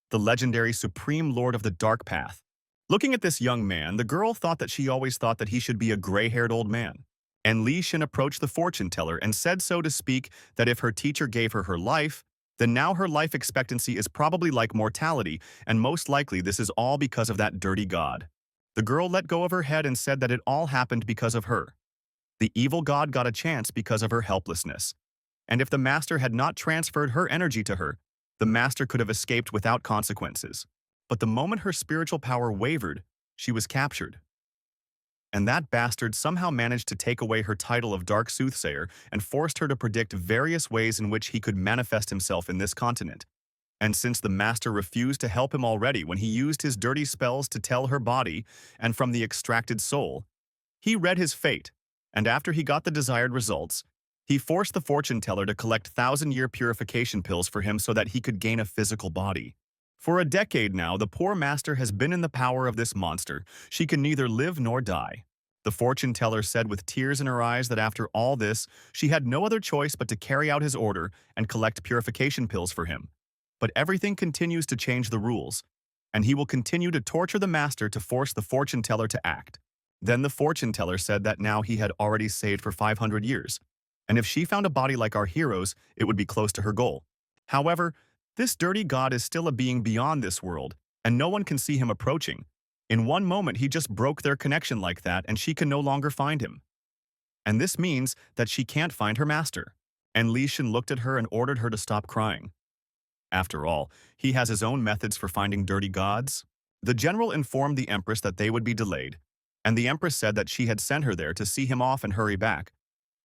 the legendary supreme lord of the dark path. Looking at this young man, the girl thought that she always thought that he should be a gray-haired old man. And Li Shen approached the fortune teller and said so to speak that if her teacher gave her life, then now her life expectancy is probably like mortality, and most likely this is all because of that dirty god. The girl let go of her head and said that it all happened because of her. The evil god got a chance because of her helplessness. And if the master had not transferred her energy to her, the master could have escaped without consequences. But the moment her spiritual power wavered, she was captured. And that bastard somehow managed to take away her title of Dark Soothsayer and forced her to predict various ways in which he could manifest himself in this continent. And since the master refused to help him already when he used his dirty spells to tell her body and from the extracted soul, he read his fate, and after he got the desired results, he forced the fortune teller to collect 1,000-year purification pills for him so that he could gain a physical body. For a decade now, the poor master has been in the power of this monster. She can neither live nor die. The fortune teller said with tears in her eyes that after all this, she had no other choice but to carry out his order and collect purification pills for him. But everything continues to change the rules, and he will continue to torture the master to force the fortune teller to act. Then the fortune teller said that now he had already saved for 500 years, and if she found a body like our hero's, it would be close to her goal. However, this dirty god is still a being beyond this world, and no one can see him approaching. In one moment, he just broke their connection like that, and she can no longer find him. And this means that she can't find her master. And Li Shen looked at her and ordered her to stop crying. After all, he has his own methods for finding dirty gods. The general informed the Empress that they would be delayed, and the Empress said that she had sent her there to see him off and hurry back.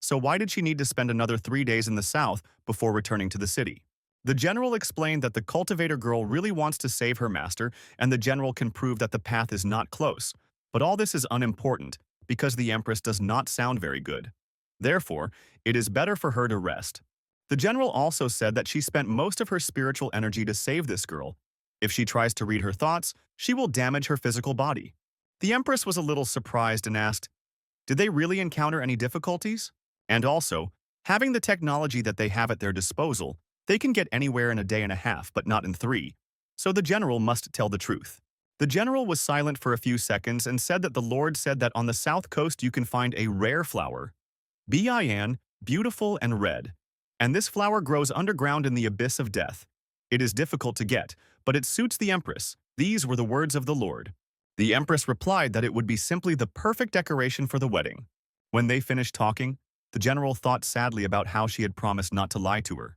So why did she need to spend another 3 days in the south before returning to the city? The general explained that the cultivator girl really wants to save her master, and the general can prove that the path is not close. But all this is unimportant, because the Empress does not sound very good. Therefore, it is better for her to rest. The general also said that she spent most of her spiritual energy to save this girl. If she tries to read her thoughts, she will damage her physical body. The Empress was a little surprised and asked, did they really encounter any difficulties? And also, having the technology that they have at their disposal, they can get anywhere in a day and a half, but not in 3. So the general must tell the truth. The general was silent for a few seconds and said that the Lord said that on the south coast you can find a rare flower, bin, beautiful and red. And this flower grows underground in the abyss of death. It is difficult to get, but it suits the Empress. These were the words of the Lord. The Empress replied that it would be simply the perfect decoration for the wedding. When they finished talking, the general thought sadly about how she had promised not to lie to her.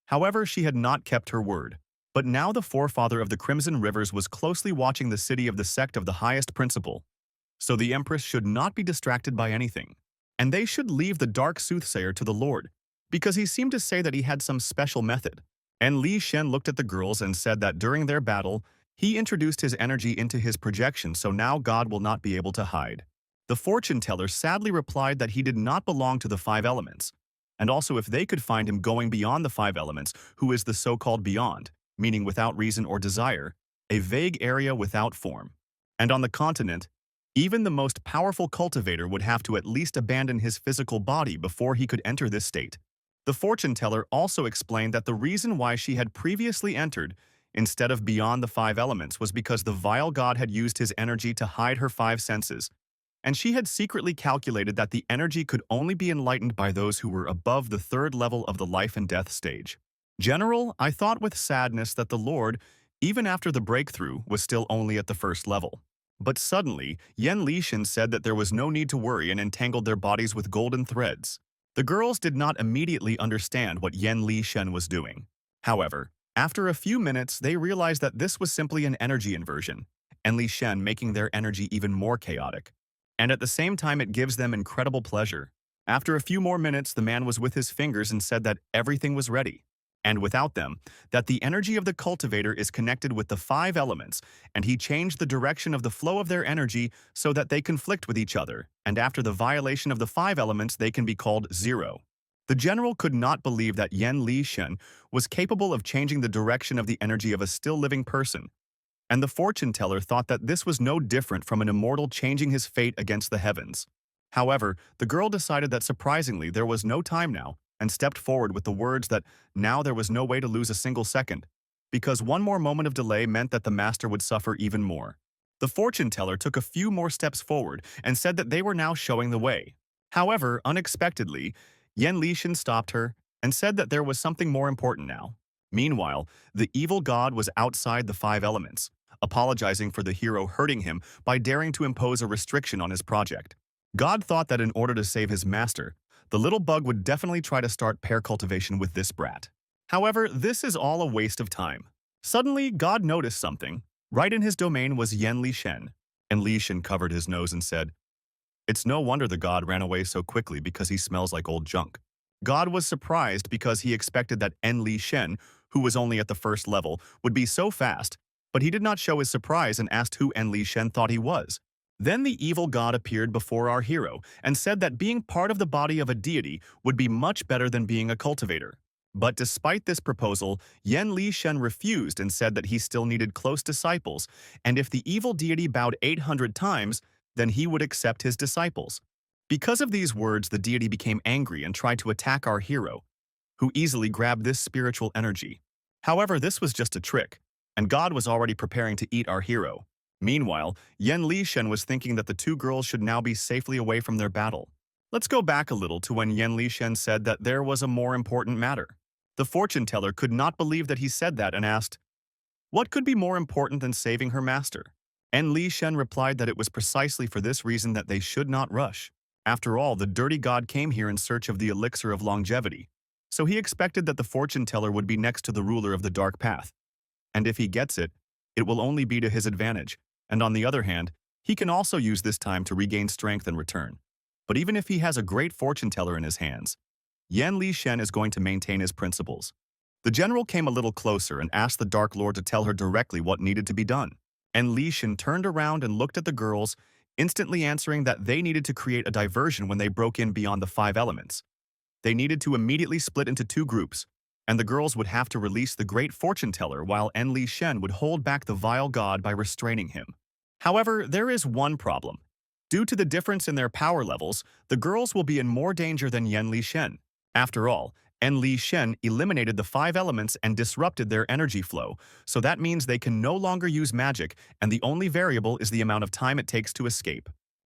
However, she had not kept her word. But now the forefather of the Crimson Rivers was closely watching the city of the sect of the highest principle. So the Empress should not be distracted by anything. And they should leave the dark soothsayer to the Lord, because he seemed to say that he had some special method. And Li Shen looked at the girls and said that during their battle, he introduced his energy into his projection, so now God will not be able to hide. The fortune teller sadly replied that he did not belong to the 5 elements, and also if they could find him going beyond the 5 elements, who is the so-called beyond, meaning without reason or desire, a vague area without form. And on the continent, even the most powerful cultivator would have to at least abandon his physical body before he could enter this state. The fortune teller also explained that the reason why she had previously entered instead of beyond the 5 elements was because the vile god had used his energy to hide her 5 senses, and she had secretly calculated that the energy could only be enlightened by those who were above the 3rd level of the life and death stage. General, I thought with sadness that the Lord, even after the breakthrough, was still only at the 1st level. But suddenly, Yen Lishan said that there was no need to worry and entangled their bodies with golden threads. The girls did not immediately understand what Yen Lishan was doing. However, after a few minutes, they realized that this was simply an energy inversion, and Li Shen making their energy even more chaotic. And at the same time, it gives them incredible pleasure. After a few more minutes, the man was with his fingers and said that everything was ready. And without them, that the energy of the cultivator is connected with the 5 elements, and he changed the direction of the flow of their energy so that they conflict with each other, and after the violation of the 5 elements, they can be called 0. The general could not believe that Yen Lishan was capable of changing the direction of the energy of a still living person, and the fortune teller thought that this was no different from an immortal changing his fate against the heavens. However, the girl decided that surprisingly there was no time now, and stepped forward with the words that now there was no way to lose a single second, because one more moment of delay meant that the master would suffer even more. The fortune teller took a few more steps forward and said that they were now showing the way. However, unexpectedly, Yen Lishan stopped her and said that there was something more important now. Meanwhile, the evil god was outside the 5 elements, apologizing for the hero hurting him by daring to impose a restriction on his project. God thought that in order to save his master, the little bug would definitely try to start pair cultivation with this brat. However, this is all a waste of time. Suddenly, God noticed something. Right in his domain was Yen Lishan, and Lishan covered his nose and said, "It's no wonder the god ran away so quickly because he smells like old junk." God was surprised because he expected that En Lishan, who was only at the 1st level, would be so fast, but he did not show his surprise and asked who En Lishan thought he was. Then the evil god appeared before our hero and said that being part of the body of a deity would be much better than being a cultivator. But despite this proposal, Yen Lishan refused and said that he still needed close disciples, and if the evil deity bowed 800 times, then he would accept his disciples. Because of these words, the deity became angry and tried to attack our hero, who easily grabbed this spiritual energy. However, this was just a trick, and God was already preparing to eat our hero. Meanwhile, Yen Lishan was thinking that the 2 girls should now be safely away from their battle. Let's go back a little to when Yen Lishan said that there was a more important matter. The fortune teller could not believe that he said that and asked, "What could be more important than saving her master?" En Lishan replied that it was precisely for this reason that they should not rush. After all, the dirty god came here in search of the elixir of longevity, so he expected that the fortune teller would be next to the ruler of the dark path. And if he gets it, it will only be to his advantage, and on the other hand, he can also use this time to regain strength and return. But even if he has a great fortune teller in his hands, Yan Li Shen is going to maintain his principles. The general came a little closer and asked the Dark Lord to tell her directly what needed to be done. And Li Shen turned around and looked at the girls, instantly answering that they needed to create a diversion when they broke in beyond the 5 elements. They needed to immediately split into 2 groups, and the girls would have to release the great fortune teller while En Li Shen would hold back the vile god by restraining him. However, there is one problem. Due to the difference in their power levels, the girls will be in more danger than Yan Li Shen. After all, En Li Shen eliminated the 5 elements and disrupted their energy flow, so that means they can no longer use magic, and the only variable is the amount of time it takes to escape.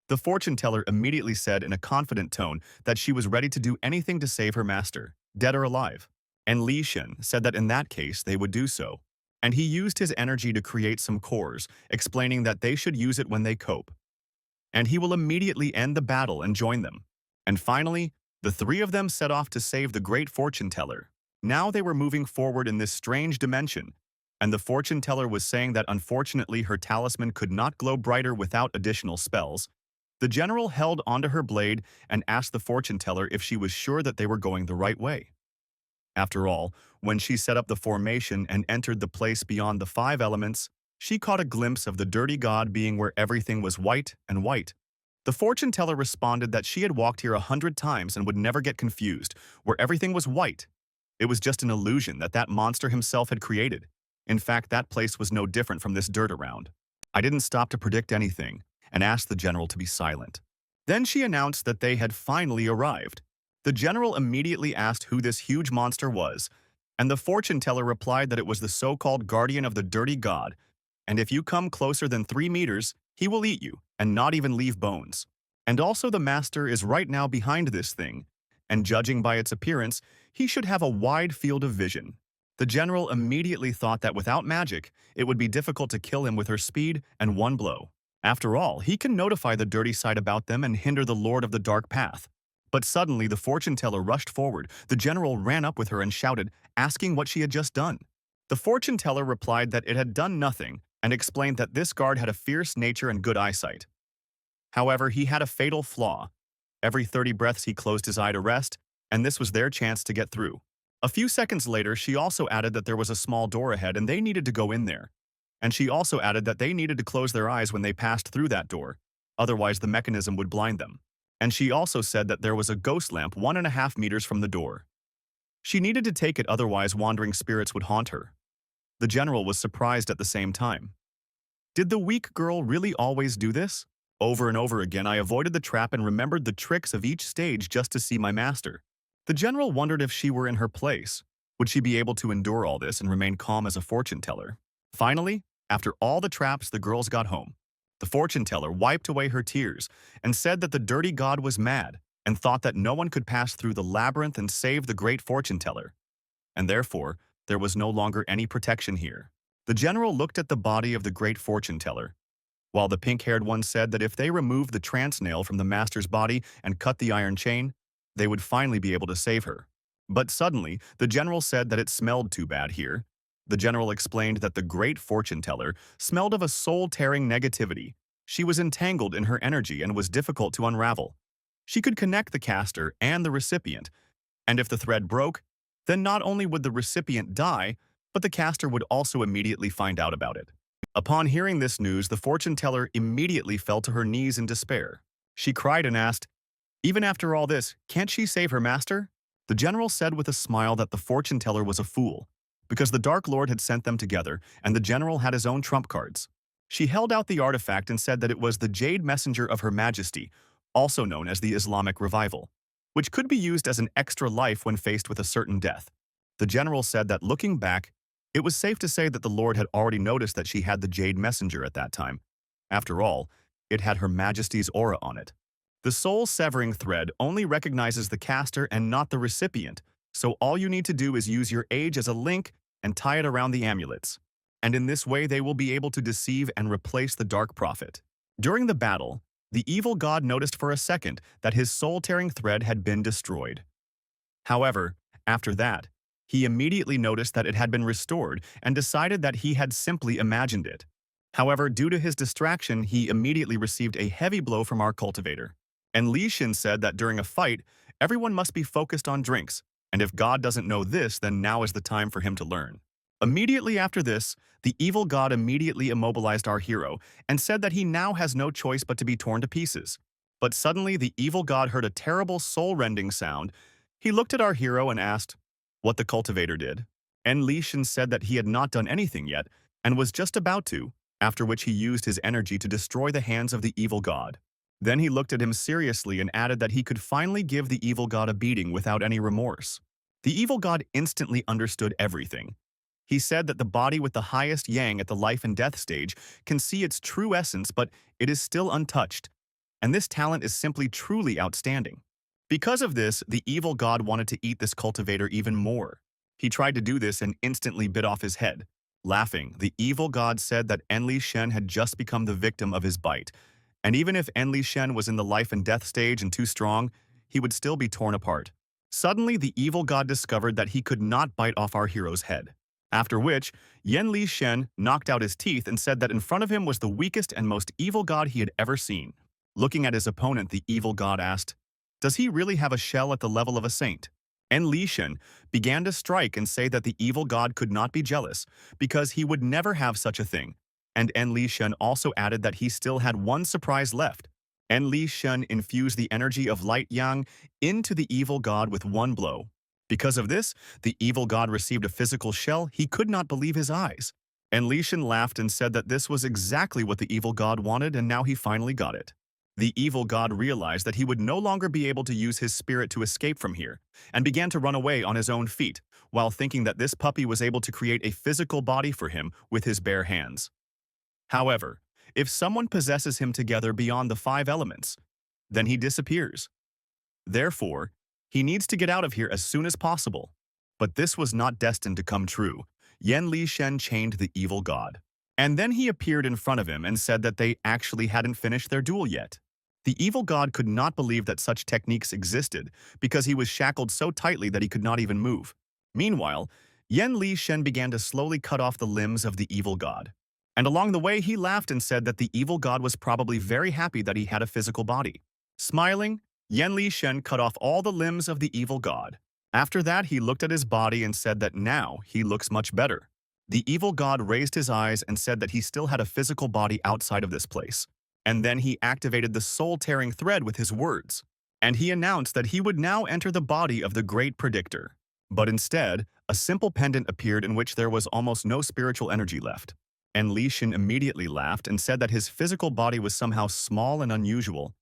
The fortune teller immediately said in a confident tone that she was ready to do anything to save her master, dead or alive. And Li Shen said that in that case they would do so. And he used his energy to create some cores, explaining that they should use it when they cope. And he will immediately end the battle and join them. And finally, the 3 of them set off to save the great fortune teller. Now they were moving forward in this strange dimension, and the fortune teller was saying that unfortunately her talisman could not glow brighter without additional spells. The general held onto her blade and asked the fortune teller if she was sure that they were going the right way. After all, when she set up the formation and entered the place beyond the 5 elements, she caught a glimpse of the dirty god being where everything was white and white. The fortune teller responded that she had walked here 100 times and would never get confused, where everything was white. It was just an illusion that monster himself had created. In fact, that place was no different from this dirt around. I didn't stop to predict anything, and asked the general to be silent. Then she announced that they had finally arrived. The general immediately asked who this huge monster was, and the fortune teller replied that it was the so-called guardian of the dirty god, and if you come closer than 3 meters, he will eat you, and not even leave bones. And also the master is right now behind this thing, and judging by its appearance, he should have a wide field of vision. The general immediately thought that without magic, it would be difficult to kill him with her speed and one blow. After all, he can notify the dirty side about them and hinder the Lord of the Dark Path. But suddenly the fortune teller rushed forward. The general ran up with her and shouted, asking what she had just done. The fortune teller replied that it had done nothing and explained that this guard had a fierce nature and good eyesight. However, he had a fatal flaw. Every 30 breaths he closed his eye to rest, and this was their chance to get through. A few seconds later, she also added that there was a small door ahead and they needed to go in there. And she also added that they needed to close their eyes when they passed through that door, otherwise the mechanism would blind them. And she also said that there was a ghost lamp 1.5 meters from the door. She needed to take it, otherwise wandering spirits would haunt her. The general was surprised at the same time. Did the weak girl really always do this? Over and over again, I avoided the trap and remembered the tricks of each stage just to see my master. The general wondered if she were in her place. Would she be able to endure all this and remain calm as a fortune teller? Finally, after all the traps, the girls got home. The fortune teller wiped away her tears and said that the dirty god was mad and thought that no one could pass through the labyrinth and save the great fortune teller. And therefore, there was no longer any protection here. The general looked at the body of the great fortune teller, while the pink-haired one said that if they removed the trance nail from the master's body and cut the iron chain, they would finally be able to save her. But suddenly, the general said that it smelled too bad here. The general explained that the great fortune teller smelled of a soul-tearing negativity. She was entangled in her energy and was difficult to unravel. She could connect the caster and the recipient, and if the thread broke, then not only would the recipient die, but the caster would also immediately find out about it. Upon hearing this news, the fortune teller immediately fell to her knees in despair. She cried and asked, "Even after all this, can't she save her master?" The general said with a smile that the fortune teller was a fool, because the Dark Lord had sent them together, and the general had his own trump cards. She held out the artifact and said that it was the Jade Messenger of Her Majesty, also known as the Islamic Revival, which could be used as an extra life when faced with a certain death. The general said that looking back, it was safe to say that the Lord had already noticed that she had the Jade Messenger at that time. After all, it had Her Majesty's aura on it. The soul-severing thread only recognizes the caster and not the recipient, so all you need to do is use your age as a link and tie it around the amulets. And in this way they will be able to deceive and replace the Dark Prophet. During the battle, the evil god noticed for a second that his soul-tearing thread had been destroyed. However, after that, He immediately noticed that it had been restored and decided that he had simply imagined it. However, due to his distraction, he immediately received a heavy blow from our cultivator. And Li Xin said that during a fight, everyone must be focused on drinks, and if God doesn't know this, then now is the time for him to learn. Immediately after this, the evil god immediately immobilized our hero and said that he now has no choice but to be torn to pieces. But suddenly, the evil god heard a terrible soul-rending sound. He looked at our hero and asked what the cultivator did. And Li Xin said that he had not done anything yet and was just about to, after which he used his energy to destroy the hands of the evil god. Then he looked at him seriously and added that he could finally give the evil god a beating without any remorse. The evil god instantly understood everything. He said that the body with the highest yang at the life and death stage can see its true essence, but it is still untouched, and this talent is simply truly outstanding. Because of this, the evil god wanted to eat this cultivator even more. He tried to do this and instantly bit off his head. Laughing, the evil god said that Enli Shen had just become the victim of his bite, and even if Enli Shen was in the life and death stage and too strong, he would still be torn apart. Suddenly, the evil god discovered that he could not bite off our hero's head. After which, Yen Li Shen knocked out his teeth and said that in front of him was the weakest and most evil god he had ever seen. Looking at his opponent, the evil god asked, "Does he really have a shell at the level of a saint?" En Li Shen began to strike and say that the evil god could not be jealous because he would never have such a thing. And En Li Shen also added that he still had one surprise left. En Li Shen infused the energy of light yang into the evil god with one blow. Because of this, the evil god received a physical shell. He could not believe his eyes. En Li Shen laughed and said that this was exactly what the evil god wanted, and now he finally got it. The evil god realized that he would no longer be able to use his spirit to escape from here, and began to run away on his own feet, while thinking that this puppy was able to create a physical body for him with his bare hands. However, if someone possesses him together beyond the 5 elements, then he disappears. Therefore, he needs to get out of here as soon as possible. But this was not destined to come true. Yen Li Shen chained the evil god. And then he appeared in front of him and said that they actually hadn't finished their duel yet. The evil god could not believe that such techniques existed because he was shackled so tightly that he could not even move. Meanwhile, Yen Li Shen began to slowly cut off the limbs of the evil god. And along the way, he laughed and said that the evil god was probably very happy that he had a physical body. Smiling, Yen Li Shen cut off all the limbs of the evil god. After that, he looked at his body and said that now he looks much better. The evil god raised his eyes and said that he still had a physical body outside of this place. And then he activated the soul-tearing thread with his words. And he announced that he would now enter the body of the great predictor. But instead, a simple pendant appeared in which there was almost no spiritual energy left. And Li Shen immediately laughed and said that his physical body was somehow small and unusual,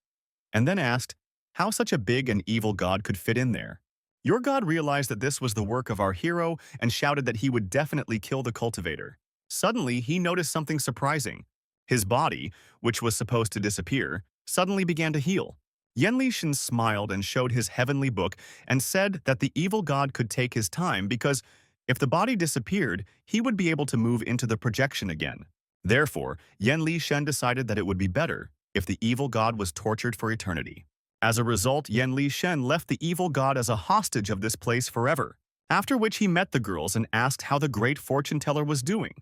and then asked how such a big and evil god could fit in there. Your god realized that this was the work of our hero and shouted that he would definitely kill the cultivator. Suddenly, he noticed something surprising. His body, which was supposed to disappear, suddenly began to heal. Yen Li Shen smiled and showed his heavenly book and said that the evil god could take his time because if the body disappeared, he would be able to move into the projection again. Therefore, Yen Li Shen decided that it would be better if the evil god was tortured for eternity. As a result, Yen Li Shen left the evil god as a hostage of this place forever, after which he met the girls and asked how the great fortune teller was doing.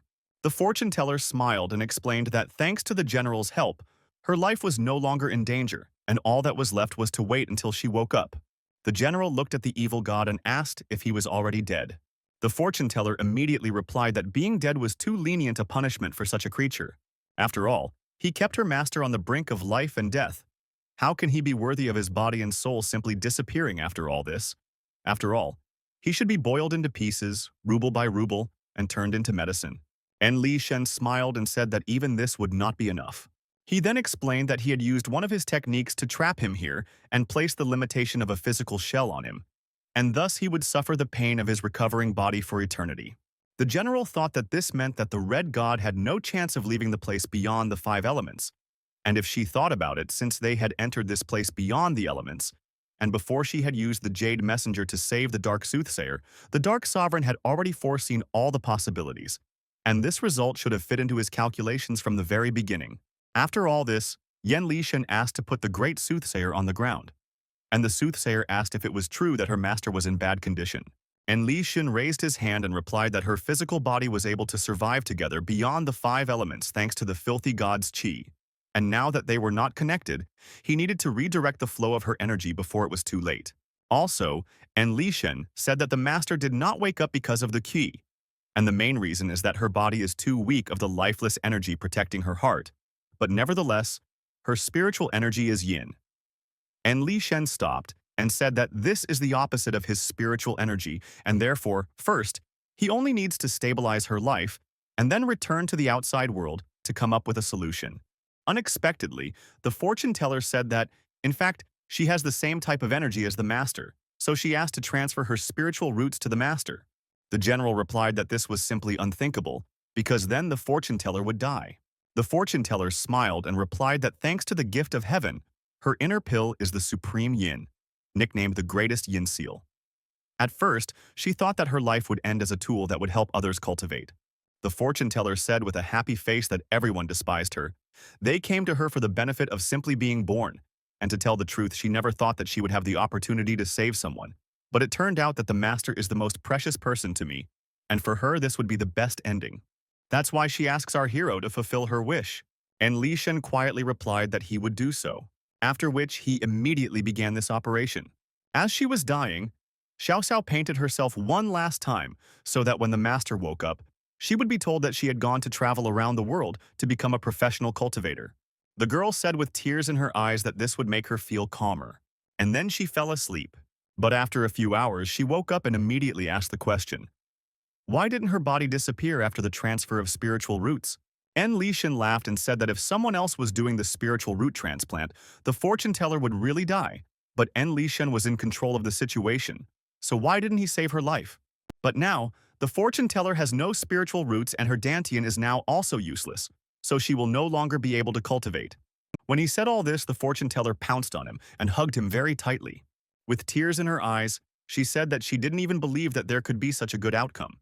The fortune teller smiled and explained that thanks to the general's help, her life was no longer in danger, and all that was left was to wait until she woke up. The general looked at the evil god and asked if he was already dead. The fortune teller immediately replied that being dead was too lenient a punishment for such a creature. After all, he kept her master on the brink of life and death. How can he be worthy of his body and soul simply disappearing after all this? After all, he should be boiled into pieces, ruble by ruble, and turned into medicine. En Li Shen smiled and said that even this would not be enough. He then explained that he had used one of his techniques to trap him here and place the limitation of a physical shell on him, and thus he would suffer the pain of his recovering body for eternity. The general thought that this meant that the red god had no chance of leaving the place beyond the 5 elements, and if she thought about it, since they had entered this place beyond the elements, and before she had used the Jade Messenger to save the Dark Soothsayer, the Dark Sovereign had already foreseen all the possibilities, and this result should have fit into his calculations from the very beginning. After all this, Yen Li Shen asked to put the Great Soothsayer on the ground, and the Soothsayer asked if it was true that her master was in bad condition. And Li Xin raised his hand and replied that her physical body was able to survive together beyond the five elements thanks to the filthy god's qi. And now that they were not connected, he needed to redirect the flow of her energy before it was too late. Also, En Li Xin said that the master did not wake up because of the qi, and the main reason is that her body is too weak of the lifeless energy protecting her heart. But nevertheless, her spiritual energy is yin. And Li Shen stopped and said that this is the opposite of his spiritual energy, and therefore, first, he only needs to stabilize her life and then return to the outside world to come up with a solution. Unexpectedly, the fortune teller said that, in fact, she has the same type of energy as the master, so she asked to transfer her spiritual roots to the master. The general replied that this was simply unthinkable, because then the fortune teller would die. The fortune teller smiled and replied that thanks to the gift of heaven, her inner pill is the supreme yin, nicknamed the greatest yin seal. At first, she thought that her life would end as a tool that would help others cultivate. The fortune teller said with a happy face that everyone despised her. They came to her for the benefit of simply being born, and to tell the truth, she never thought that she would have the opportunity to save someone. But it turned out that the master is the most precious person to me, and for her this would be the best ending. That's why she asks our hero to fulfill her wish. And Li Shen quietly replied that he would do so, after which he immediately began this operation. As she was dying, Xiao Xiao painted herself one last time so that when the master woke up, she would be told that she had gone to travel around the world to become a professional cultivator. The girl said with tears in her eyes that this would make her feel calmer, and then she fell asleep. But after a few hours, she woke up and immediately asked the question, why didn't her body disappear after the transfer of spiritual roots? En Li Shen laughed and said that if someone else was doing the spiritual root transplant, the fortune teller would really die. But En Li Shen was in control of the situation, so why didn't he save her life? But now, the fortune teller has no spiritual roots and her dantian is now also useless, so she will no longer be able to cultivate. When he said all this, the fortune teller pounced on him and hugged him very tightly. With tears in her eyes, she said that she didn't even believe that there could be such a good outcome.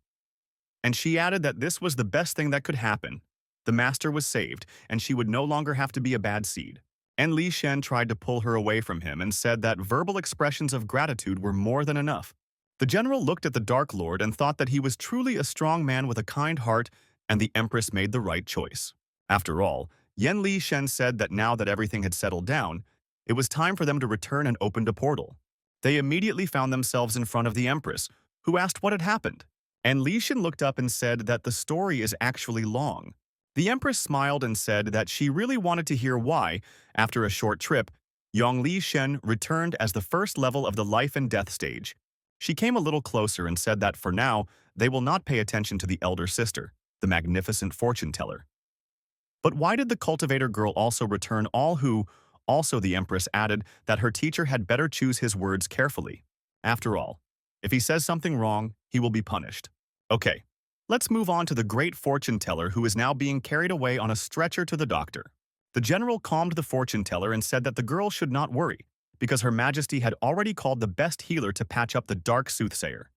And she added that this was the best thing that could happen. The master was saved, and she would no longer have to be a bad seed. And Li Shen tried to pull her away from him and said that verbal expressions of gratitude were more than enough. The general looked at the Dark Lord and thought that he was truly a strong man with a kind heart, and the Empress made the right choice. After all, Yen Li Shen said that now that everything had settled down, it was time for them to return and opened a portal. They immediately found themselves in front of the Empress, who asked what had happened. And Li Shen looked up and said that the story is actually long. The Empress smiled and said that she really wanted to hear why, after a short trip, Yong Li Shen returned as the first level of the life and death stage. She came a little closer and said that for now, they will not pay attention to the elder sister, the magnificent fortune teller. But why did the cultivator girl also return all who, also the Empress added that her teacher had better choose his words carefully. After all, if he says something wrong, he will be punished. Okay, let's move on to the great fortune teller who is now being carried away on a stretcher to the doctor. The general calmed the fortune teller and said that the girl should not worry, because Her Majesty had already called the best healer to patch up the dark soothsayer.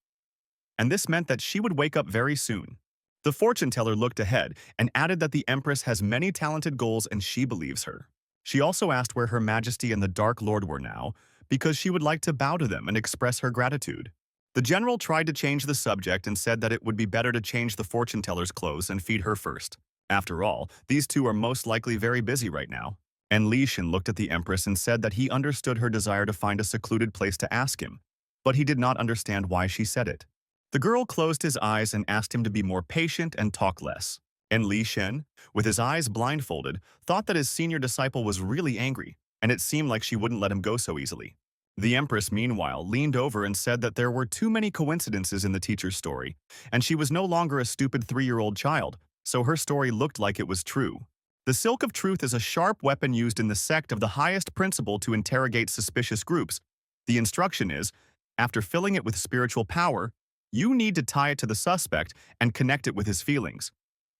And this meant that she would wake up very soon. The fortune teller looked ahead and added that the Empress has many talented goals and she believes her. She also asked where Her Majesty and the Dark Lord were now, because she would like to bow to them and express her gratitude. The general tried to change the subject and said that it would be better to change the fortune teller's clothes and feed her first. After all, these two are most likely very busy right now. And Li Shen looked at the Empress and said that he understood her desire to find a secluded place to ask him, but he did not understand why she said it. The girl closed his eyes and asked him to be more patient and talk less. And Li Shen, with his eyes blindfolded, thought that his senior disciple was really angry, and it seemed like she wouldn't let him go so easily. The Empress, meanwhile, leaned over and said that there were too many coincidences in the teacher's story, and she was no longer a stupid 3-year-old child, so her story looked like it was true. The Silk of Truth is a sharp weapon used in the sect of the highest principle to interrogate suspicious groups. The instruction is, after filling it with spiritual power, you need to tie it to the suspect and connect it with his feelings.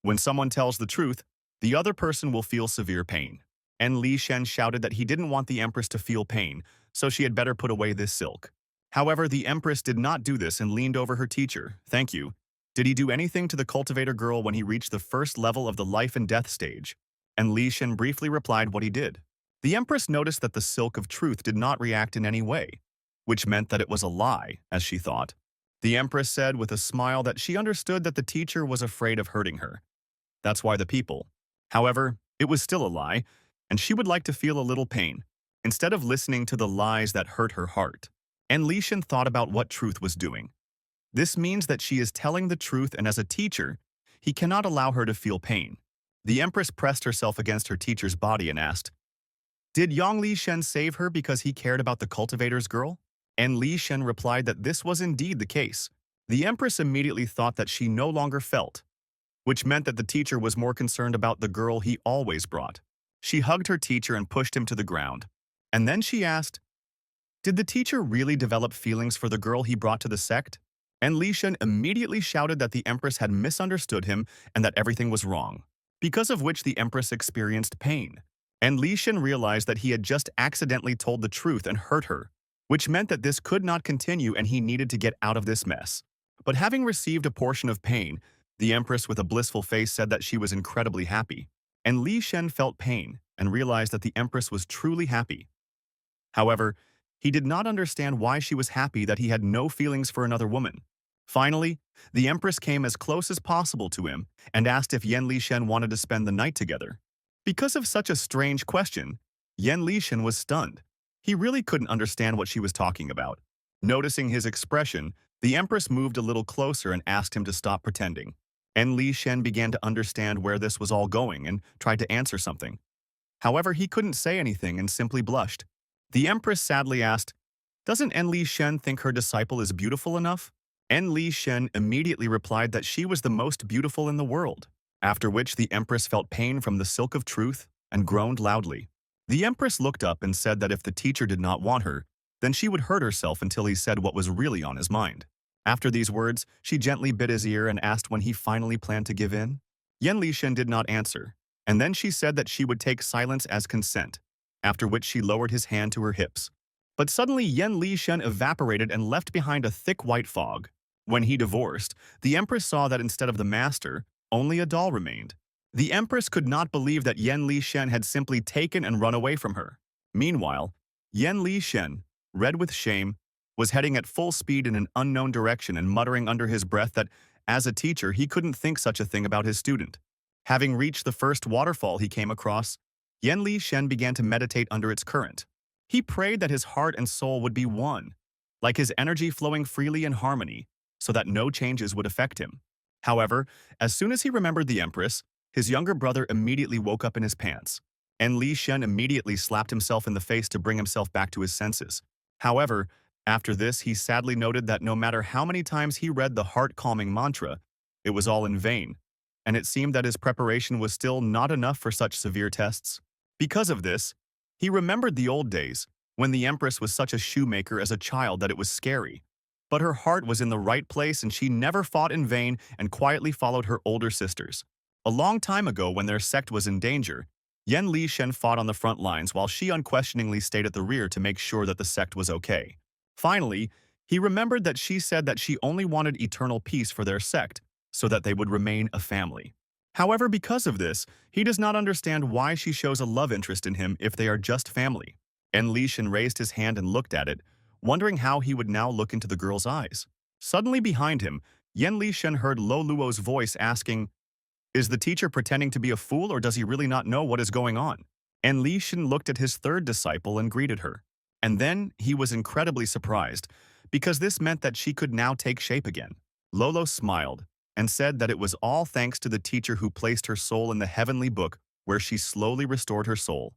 When someone tells the truth, the other person will feel severe pain. And Li Shen shouted that he didn't want the Empress to feel pain, so she had better put away this silk. However, the Empress did not do this and leaned over her teacher. Thank you. Did he do anything to the cultivator girl when he reached the first level of the life and death stage? And Li Shen briefly replied what he did. The Empress noticed that the Silk of Truth did not react in any way, which meant that it was a lie, as she thought. The Empress said with a smile that she understood that the teacher was afraid of hurting her. That's why the people. However, it was still a lie, and she would like to feel a little pain, instead of listening to the lies that hurt her heart. And Li Shen thought about what truth was doing. This means that she is telling the truth, and as a teacher, he cannot allow her to feel pain. The Empress pressed herself against her teacher's body and asked, "Did Yang Li Shen save her because he cared about the cultivator's girl?" And Li Shen replied that this was indeed the case. The Empress immediately thought that she no longer felt, which meant that the teacher was more concerned about the girl he always brought. She hugged her teacher and pushed him to the ground. And then she asked, "Did the teacher really develop feelings for the girl he brought to the sect?" And Li Shen immediately shouted that the Empress had misunderstood him and that everything was wrong, because of which the Empress experienced pain. And Li Shen realized that he had just accidentally told the truth and hurt her, which meant that this could not continue and he needed to get out of this mess. But having received a portion of pain, the Empress with a blissful face said that she was incredibly happy. And Li Shen felt pain and realized that the Empress was truly happy. However, he did not understand why she was happy that he had no feelings for another woman. Finally, the Empress came as close as possible to him and asked if Yan Li Shen wanted to spend the night together. Because of such a strange question, Yan Li Shen was stunned. He really couldn't understand what she was talking about. Noticing his expression, the Empress moved a little closer and asked him to stop pretending. And Li Shen began to understand where this was all going and tried to answer something. However, he couldn't say anything and simply blushed. The Empress sadly asked, "Doesn't En Li Shen think her disciple is beautiful enough?" En Li Shen immediately replied that she was the most beautiful in the world, after which the Empress felt pain from the silk of truth and groaned loudly. The Empress looked up and said that if the teacher did not want her, then she would hurt herself until he said what was really on his mind. After these words, she gently bit his ear and asked when he finally planned to give in. Yan Li Shen did not answer, and then she said that she would take silence as consent, after which she lowered his hand to her hips. But suddenly Yan Li Shen evaporated and left behind a thick white fog. When he divorced, the Empress saw that instead of the master, only a doll remained. The Empress could not believe that Yan Li Shen had simply taken and run away from her. Meanwhile, Yan Li Shen, red with shame, was heading at full speed in an unknown direction and muttering under his breath that, as a teacher, he couldn't think such a thing about his student. Having reached the first waterfall he came across, Yan Li Shen began to meditate under its current. He prayed that his heart and soul would be one, like his energy flowing freely in harmony, so that no changes would affect him. However, as soon as he remembered the Empress, his younger brother immediately woke up in his pants, and Li Shen immediately slapped himself in the face to bring himself back to his senses. However, after this, he sadly noted that no matter how many times he read the heart-calming mantra, it was all in vain, and it seemed that his preparation was still not enough for such severe tests. Because of this, he remembered the old days, when the Empress was such a shoemaker as a child that it was scary. But her heart was in the right place and she never fought in vain and quietly followed her older sisters. A long time ago, when their sect was in danger, Yan Li Shen fought on the front lines while she unquestioningly stayed at the rear to make sure that the sect was okay. Finally, he remembered that she said that she only wanted eternal peace for their sect, so that they would remain a family. However, because of this, he does not understand why she shows a love interest in him if they are just family. And Li Shen raised his hand and looked at it, wondering how he would now look into the girl's eyes. Suddenly behind him, Yan Li Shen heard Lo Luo's voice asking, "Is the teacher pretending to be a fool or does he really not know what is going on?" And Li Shen looked at his third disciple and greeted her. And then he was incredibly surprised, because this meant that she could now take shape again. Lolo smiled and said that it was all thanks to the teacher who placed her soul in the heavenly book where she slowly restored her soul.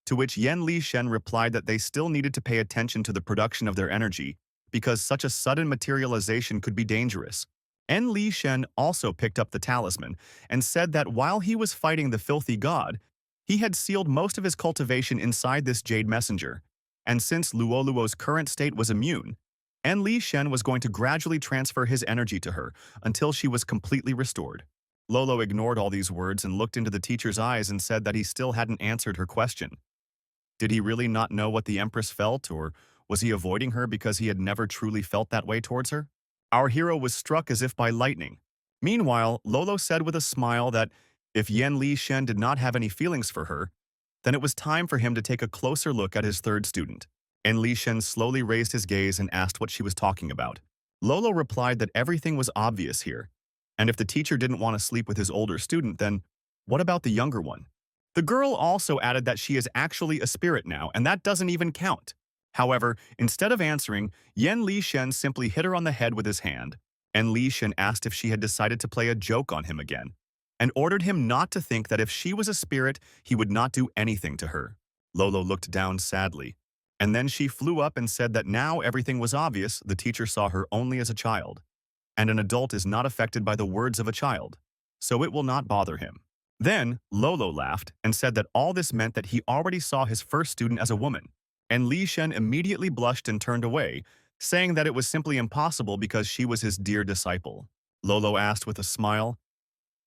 To which Yan Li Shen replied that they still needed to pay attention to the production of their energy because such a sudden materialization could be dangerous. En Li Shen also picked up the talisman and said that while he was fighting the filthy god, he had sealed most of his cultivation inside this jade messenger. And since Luo Luo's current state was immune, En Li Shen was going to gradually transfer his energy to her until she was completely restored. Lolo ignored all these words and looked into the teacher's eyes and said that he still hadn't answered her question. Did he really not know what the Empress felt, or was he avoiding her because he had never truly felt that way towards her? Our hero was struck as if by lightning. Meanwhile, Lolo said with a smile that if Yan Li Shen did not have any feelings for her, then it was time for him to take a closer look at his third student. En Li Shen slowly raised his gaze and asked what she was talking about. Lolo replied that everything was obvious here, and if the teacher didn't want to sleep with his older student, then what about the younger one? The girl also added that she is actually a spirit now, and that doesn't even count. However, instead of answering, Yen Li Shen simply hit her on the head with his hand, and Li Shen asked if she had decided to play a joke on him again, and ordered him not to think that if she was a spirit, he would not do anything to her. Lolo looked down sadly, and then she flew up and said that now everything was obvious. The teacher saw her only as a child, and an adult is not affected by the words of a child, so it will not bother him. Then, Lolo laughed and said that all this meant that he already saw his first student as a woman, and Li Shen immediately blushed and turned away, saying that it was simply impossible because she was his dear disciple. Lolo asked with a smile,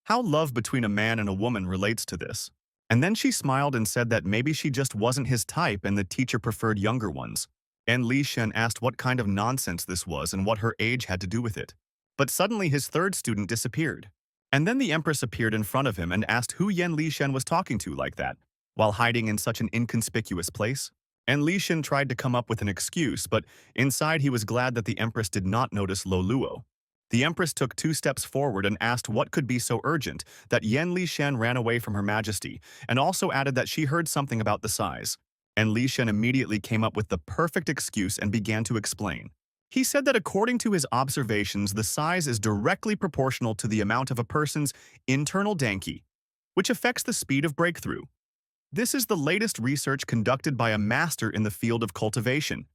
how love between a man and a woman relates to this. And then she smiled and said that maybe she just wasn't his type and the teacher preferred younger ones. And Li Shen asked what kind of nonsense this was and what her age had to do with it. But suddenly his third student disappeared. And then the Empress appeared in front of him and asked who Yen Li Shen was talking to like that, while hiding in such an inconspicuous place. And Li Shen tried to come up with an excuse, but inside he was glad that the Empress did not notice Lo Luo. The Empress took 2 steps forward and asked what could be so urgent that Yen Li Shen ran away from Her Majesty, and also added that she heard something about the size. And Li Shen immediately came up with the perfect excuse and began to explain. He said that according to his observations, the size is directly proportional to the amount of a person's internal danqi, which affects the speed of breakthrough. This is the latest research conducted by a master in the field of cultivation.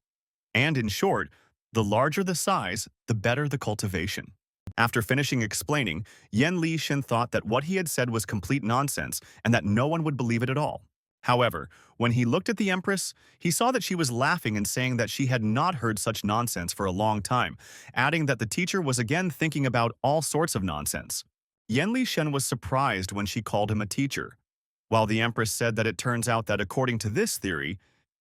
And in short, the larger the size, the better the cultivation. After finishing explaining, Yen Li Shen thought that what he had said was complete nonsense and that no one would believe it at all. However, when he looked at the Empress, he saw that she was laughing and saying that she had not heard such nonsense for a long time, adding that the teacher was again thinking about all sorts of nonsense. Yen Li Shen was surprised when she called him a teacher, while the Empress said that it turns out that according to this theory,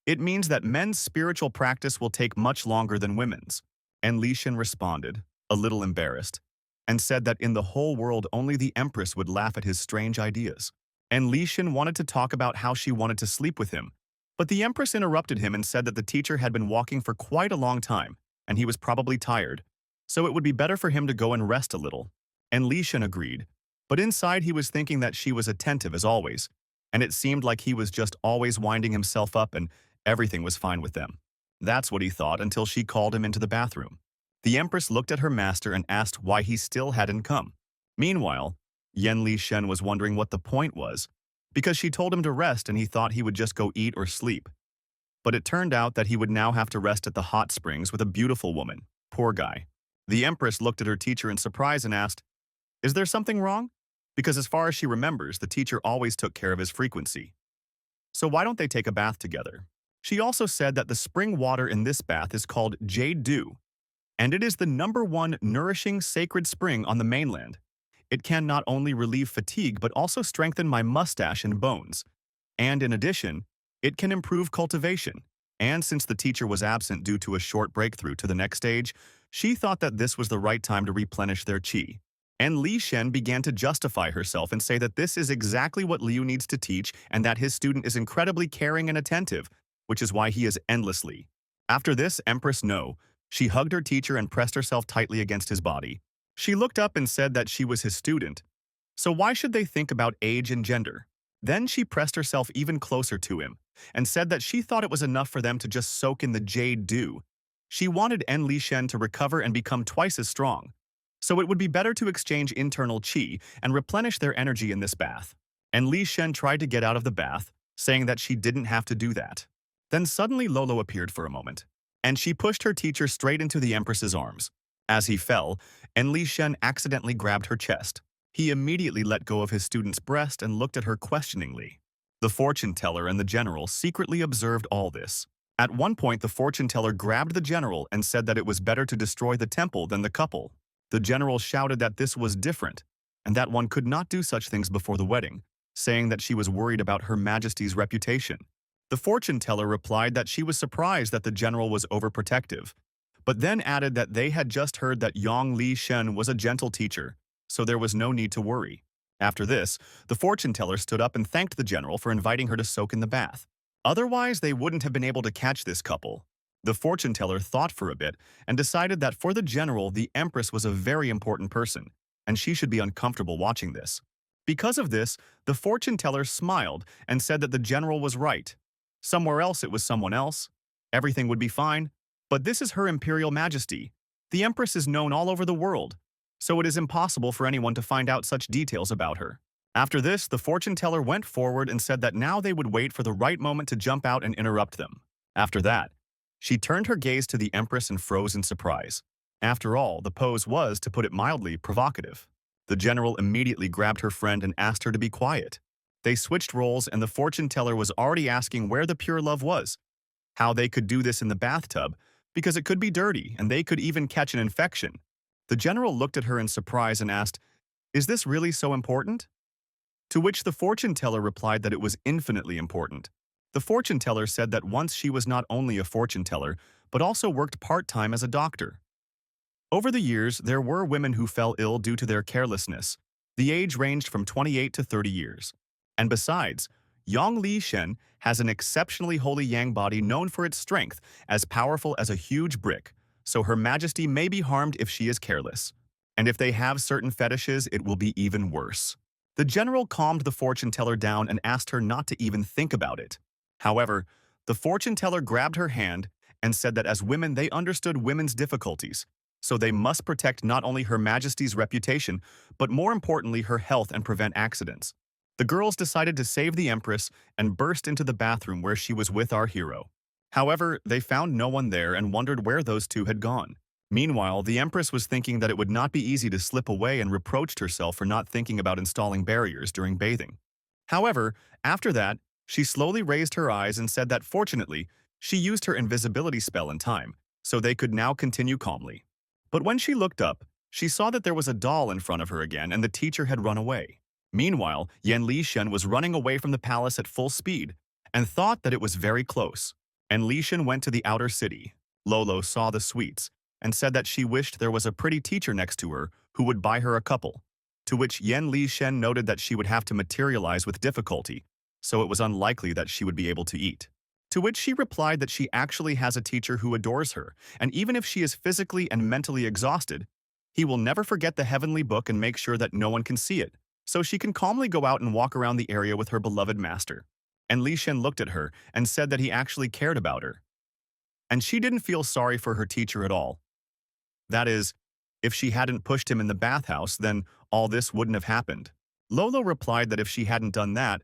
it means that men's spiritual practice will take much longer than women's. And Li Shen responded, a little embarrassed, and said that in the whole world only the Empress would laugh at his strange ideas. And Li Shen wanted to talk about how she wanted to sleep with him, but the Empress interrupted him and said that the teacher had been walking for quite a long time, and he was probably tired, so it would be better for him to go and rest a little. And Li Shen agreed, but inside he was thinking that she was attentive as always, and it seemed like he was just always winding himself up and everything was fine with them. That's what he thought until she called him into the bathroom. The Empress looked at her master and asked why he still hadn't come. Meanwhile, Yen Li Shen was wondering what the point was, because she told him to rest and he thought he would just go eat or sleep. But it turned out that he would now have to rest at the hot springs with a beautiful woman. Poor guy. The Empress looked at her teacher in surprise and asked, is there something wrong? Because as far as she remembers, the teacher always took care of his frequency. So why don't they take a bath together? She also said that the spring water in this bath is called Jade Dew, and it is the #1 nourishing sacred spring on the mainland. It can not only relieve fatigue but also strengthen my mustache and bones. And in addition, it can improve cultivation. And since the teacher was absent due to a short breakthrough to the next stage, she thought that this was the right time to replenish their qi. And Li Shen began to justify herself and say that this is exactly what Liu needs to teach and that his student is incredibly caring and attentive, which is why he is endlessly. After this, Empress No, she hugged her teacher and pressed herself tightly against his body. She looked up and said that she was his student. So why should they think about age and gender? Then she pressed herself even closer to him and said that she thought it was enough for them to just soak in the jade dew. She wanted En Li Shen to recover and become twice as strong. So it would be better to exchange internal qi and replenish their energy in this bath. And Li Shen tried to get out of the bath, saying that she didn't have to do that. Then suddenly Lolo appeared for a moment, and she pushed her teacher straight into the Empress's arms. As he fell, En Li Shen accidentally grabbed her chest. He immediately let go of his student's breast and looked at her questioningly. The fortune teller and the general secretly observed all this. At one point, the fortune teller grabbed the general and said that it was better to destroy the temple than the couple. The general shouted that this was different, and that one could not do such things before the wedding, saying that she was worried about Her Majesty's reputation. The fortune teller replied that she was surprised that the general was overprotective, but then added that they had just heard that Yang Li Shen was a gentle teacher, so there was no need to worry. After this, the fortune teller stood up and thanked the general for inviting her to soak in the bath. Otherwise, they wouldn't have been able to catch this couple. The fortune teller thought for a bit and decided that for the general, the empress was a very important person, and she should be uncomfortable watching this. Because of this, the fortune teller smiled and said that the general was right. Somewhere else it was someone else. Everything would be fine. But this is Her Imperial Majesty. The empress is known all over the world, so it is impossible for anyone to find out such details about her. After this, the fortune teller went forward and said that now they would wait for the right moment to jump out and interrupt them. After that, she turned her gaze to the empress and froze in surprise. After all, the pose was, to put it mildly, provocative. The general immediately grabbed her friend and asked her to be quiet. They switched roles and the fortune teller was already asking where the pure love was, how they could do this in the bathtub, because it could be dirty and they could even catch an infection. The general looked at her in surprise and asked, "Is this really so important?" To which the fortune teller replied that it was infinitely important. The fortune teller said that once she was not only a fortune teller, but also worked part-time as a doctor. Over the years, there were women who fell ill due to their carelessness. The age ranged from 28 to 30 years. And besides, Yang Li Shen has an exceptionally holy yang body known for its strength, as powerful as a huge brick, so Her Majesty may be harmed if she is careless. And if they have certain fetishes, it will be even worse. The general calmed the fortune teller down and asked her not to even think about it. However, the fortune teller grabbed her hand and said that as women they understood women's difficulties, so they must protect not only Her Majesty's reputation, but more importantly her health and prevent accidents. The girls decided to save the empress and burst into the bathroom where she was with our hero. However, they found no one there and wondered where those two had gone. Meanwhile, the empress was thinking that it would not be easy to slip away and reproached herself for not thinking about installing barriers during bathing. However, after that, she slowly raised her eyes and said that fortunately, she used her invisibility spell in time, so they could now continue calmly. But when she looked up, she saw that there was a doll in front of her again and the teacher had run away. Meanwhile, Yan Li Shen was running away from the palace at full speed and thought that it was very close. And Li Shen went to the outer city. Lolo saw the sweets and said that she wished there was a pretty teacher next to her who would buy her a couple, to which Yan Li Shen noted that she would have to materialize with difficulty, so it was unlikely that she would be able to eat. To which she replied that she actually has a teacher who adores her, and even if she is physically and mentally exhausted, he will never forget the heavenly book and make sure that no one can see it, so she can calmly go out and walk around the area with her beloved master. And Li Shen looked at her and said that he actually cared about her. And she didn't feel sorry for her teacher at all. That is, if she hadn't pushed him in the bathhouse, then all this wouldn't have happened. Lolo replied that if she hadn't done that,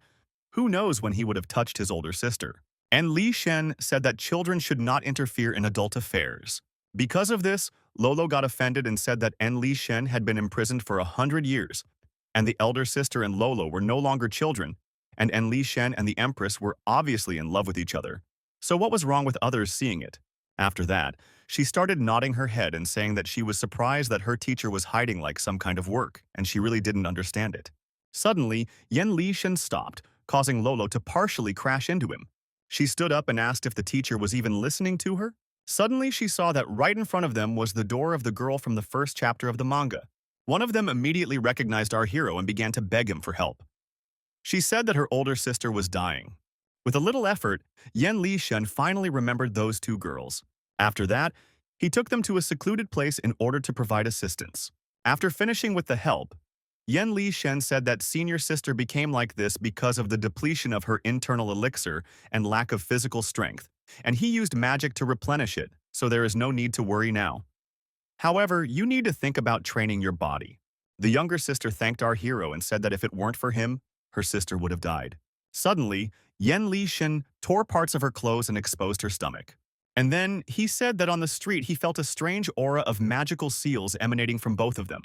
who knows when he would have touched his older sister. And Li Shen said that children should not interfere in adult affairs. Because of this, Lolo got offended and said that En Li Shen had been imprisoned for 100 years, and the elder sister and Lolo were no longer children, and En Li Shen and the Empress were obviously in love with each other. So what was wrong with others seeing it? After that, she started nodding her head and saying that she was surprised that her teacher was hiding like some kind of work, and she really didn't understand it. Suddenly, Yan Li Shen stopped, causing Lolo to partially crash into him. She stood up and asked if the teacher was even listening to her. Suddenly, she saw that right in front of them was the door of the girl from the first chapter of the manga. One of them immediately recognized our hero and began to beg him for help. She said that her older sister was dying. With a little effort, Yan Li Shen finally remembered those two girls. After that, he took them to a secluded place in order to provide assistance. After finishing with the help, Yan Li Shen said that senior sister became like this because of the depletion of her internal elixir and lack of physical strength, and he used magic to replenish it, so there is no need to worry now. However, you need to think about training your body. The younger sister thanked our hero and said that if it weren't for him, her sister would have died. Suddenly, Yan Li Shen tore parts of her clothes and exposed her stomach. And then, he said that on the street he felt a strange aura of magical seals emanating from both of them.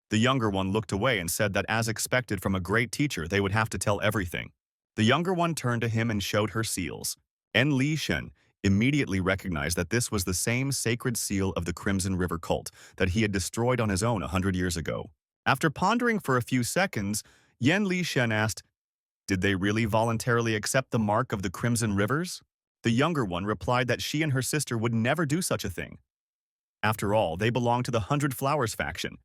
The younger one looked away and said that as expected from a great teacher, they would have to tell everything. The younger one turned to him and showed her seals. En Li Shen immediately recognized that this was the same sacred seal of the Crimson River cult that he had destroyed on his own 100 years ago. After pondering for a few seconds, Yan Li Shen asked, "Did they really voluntarily accept the mark of the Crimson Rivers?" The younger one replied that she and her sister would never do such a thing. After all, they belonged to the 100 Flowers faction,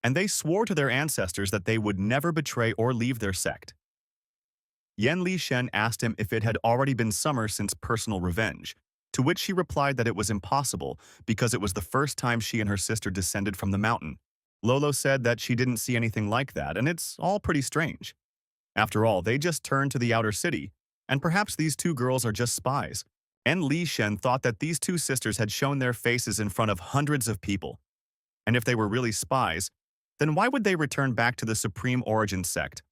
and they swore to their ancestors that they would never betray or leave their sect. Yan Li Shen asked him if it had already been summer since personal revenge, to which she replied that it was impossible because it was the first time she and her sister descended from the mountain. Lolo said that she didn't see anything like that, and it's all pretty strange. After all, they just turned to the outer city, and perhaps these two girls are just spies. And Li Shen thought that these two sisters had shown their faces in front of hundreds of people. And if they were really spies, then why would they return back to the Supreme Origin sect?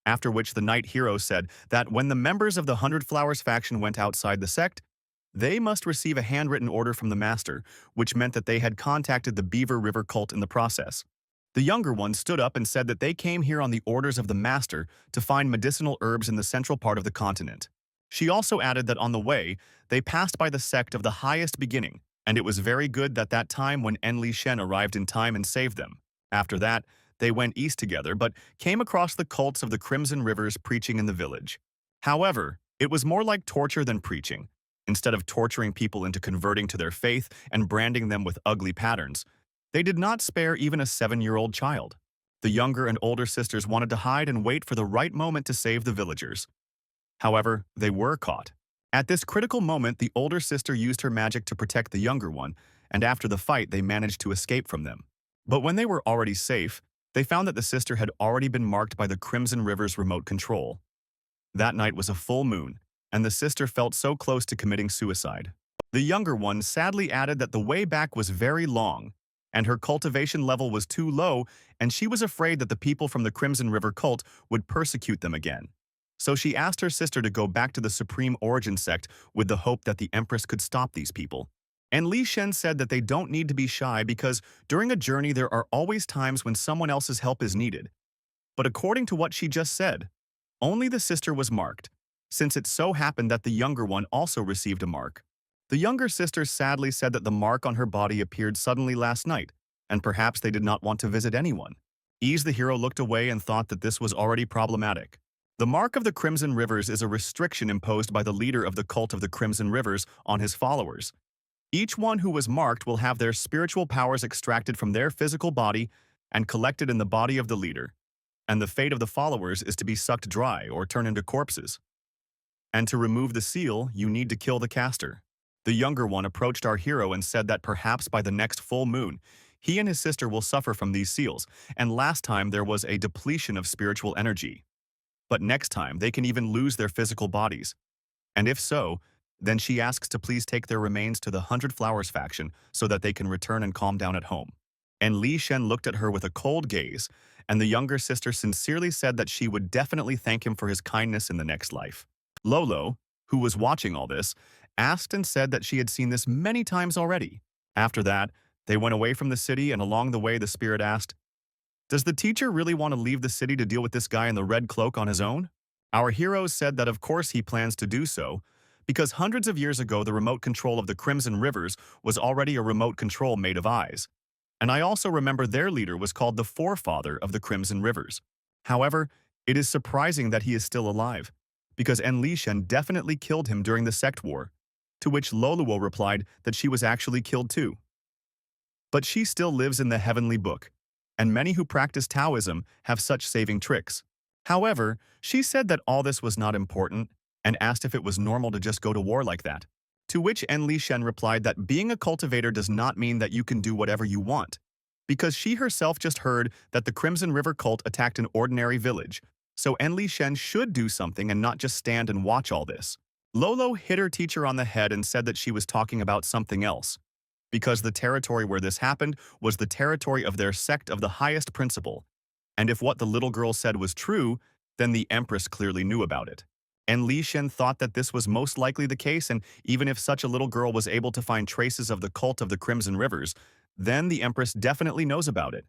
After which the knight hero said that when the members of the Hundred Flowers faction went outside the sect, they must receive a handwritten order from the master, which meant that they had contacted the Beaver River cult in the process. The younger one stood up and said that they came here on the orders of the master to find medicinal herbs in the central part of the continent. She also added that on the way, they passed by the sect of the highest beginning, and it was very good that time when Enli Shen arrived in time and saved them. After that, they went east together but came across the cults of the Crimson Rivers preaching in the village. However, it was more like torture than preaching. Instead of torturing people into converting to their faith and branding them with ugly patterns, they did not spare even a 7-year-old child. The younger and older sisters wanted to hide and wait for the right moment to save the villagers. However, they were caught. At this critical moment, the older sister used her magic to protect the younger one, and after the fight, they managed to escape from them. But when they were already safe, they found that the sister had already been marked by the Crimson River's remote control. That night was a full moon, and the sister felt so close to committing suicide. The younger one sadly added that the way back was very long, and her cultivation level was too low, and she was afraid that the people from the Crimson River cult would persecute them again. So she asked her sister to go back to the Supreme Origin sect with the hope that the Empress could stop these people. And Li Shen said that they don't need to be shy because during a journey there are always times when someone else's help is needed. But according to what she just said, only the sister was marked, since it so happened that the younger one also received a mark. The younger sister sadly said that the mark on her body appeared suddenly last night, and perhaps they did not want to visit anyone. Ease the hero looked away and thought that this was already problematic. The mark of the Crimson Rivers is a restriction imposed by the leader of the cult of the Crimson Rivers on his followers. Each one who was marked will have their spiritual powers extracted from their physical body and collected in the body of the leader, and the fate of the followers is to be sucked dry or turn into corpses. And to remove the seal, you need to kill the caster. The younger one approached our hero and said that perhaps by the next full moon, he and his sister will suffer from these seals, and last time there was a depletion of spiritual energy. But next time, they can even lose their physical bodies. And if so, then she asks to please take their remains to the Hundred Flowers faction so that they can return and calm down at home. And Li Shen looked at her with a cold gaze, and the younger sister sincerely said that she would definitely thank him for his kindness in the next life. Lolo, who was watching all this, asked and said that she had seen this many times already. After that, they went away from the city, and along the way the spirit asked, "Does the teacher really want to leave the city to deal with this guy in the red cloak on his own?" Our hero said that of course he plans to do so, because hundreds of years ago the remote control of the Crimson Rivers was already a remote control made of eyes. And I also remember their leader was called the forefather of the Crimson Rivers. However, it is surprising that he is still alive, because Enli Shen definitely killed him during the sect war, to which Loluo replied that she was actually killed too. But she still lives in the heavenly book, and many who practice Taoism have such saving tricks. However, she said that all this was not important and asked if it was normal to just go to war like that. To which Enli Shen replied that being a cultivator does not mean that you can do whatever you want, because she herself just heard that the Crimson River cult attacked an ordinary village, so Enli Shen should do something and not just stand and watch all this. Lolo hit her teacher on the head and said that she was talking about something else, because the territory where this happened was the territory of their sect of the highest principle, and if what the little girl said was true, then the Empress clearly knew about it. And Li Shen thought that this was most likely the case, and even if such a little girl was able to find traces of the cult of the Crimson Rivers, then the Empress definitely knows about it.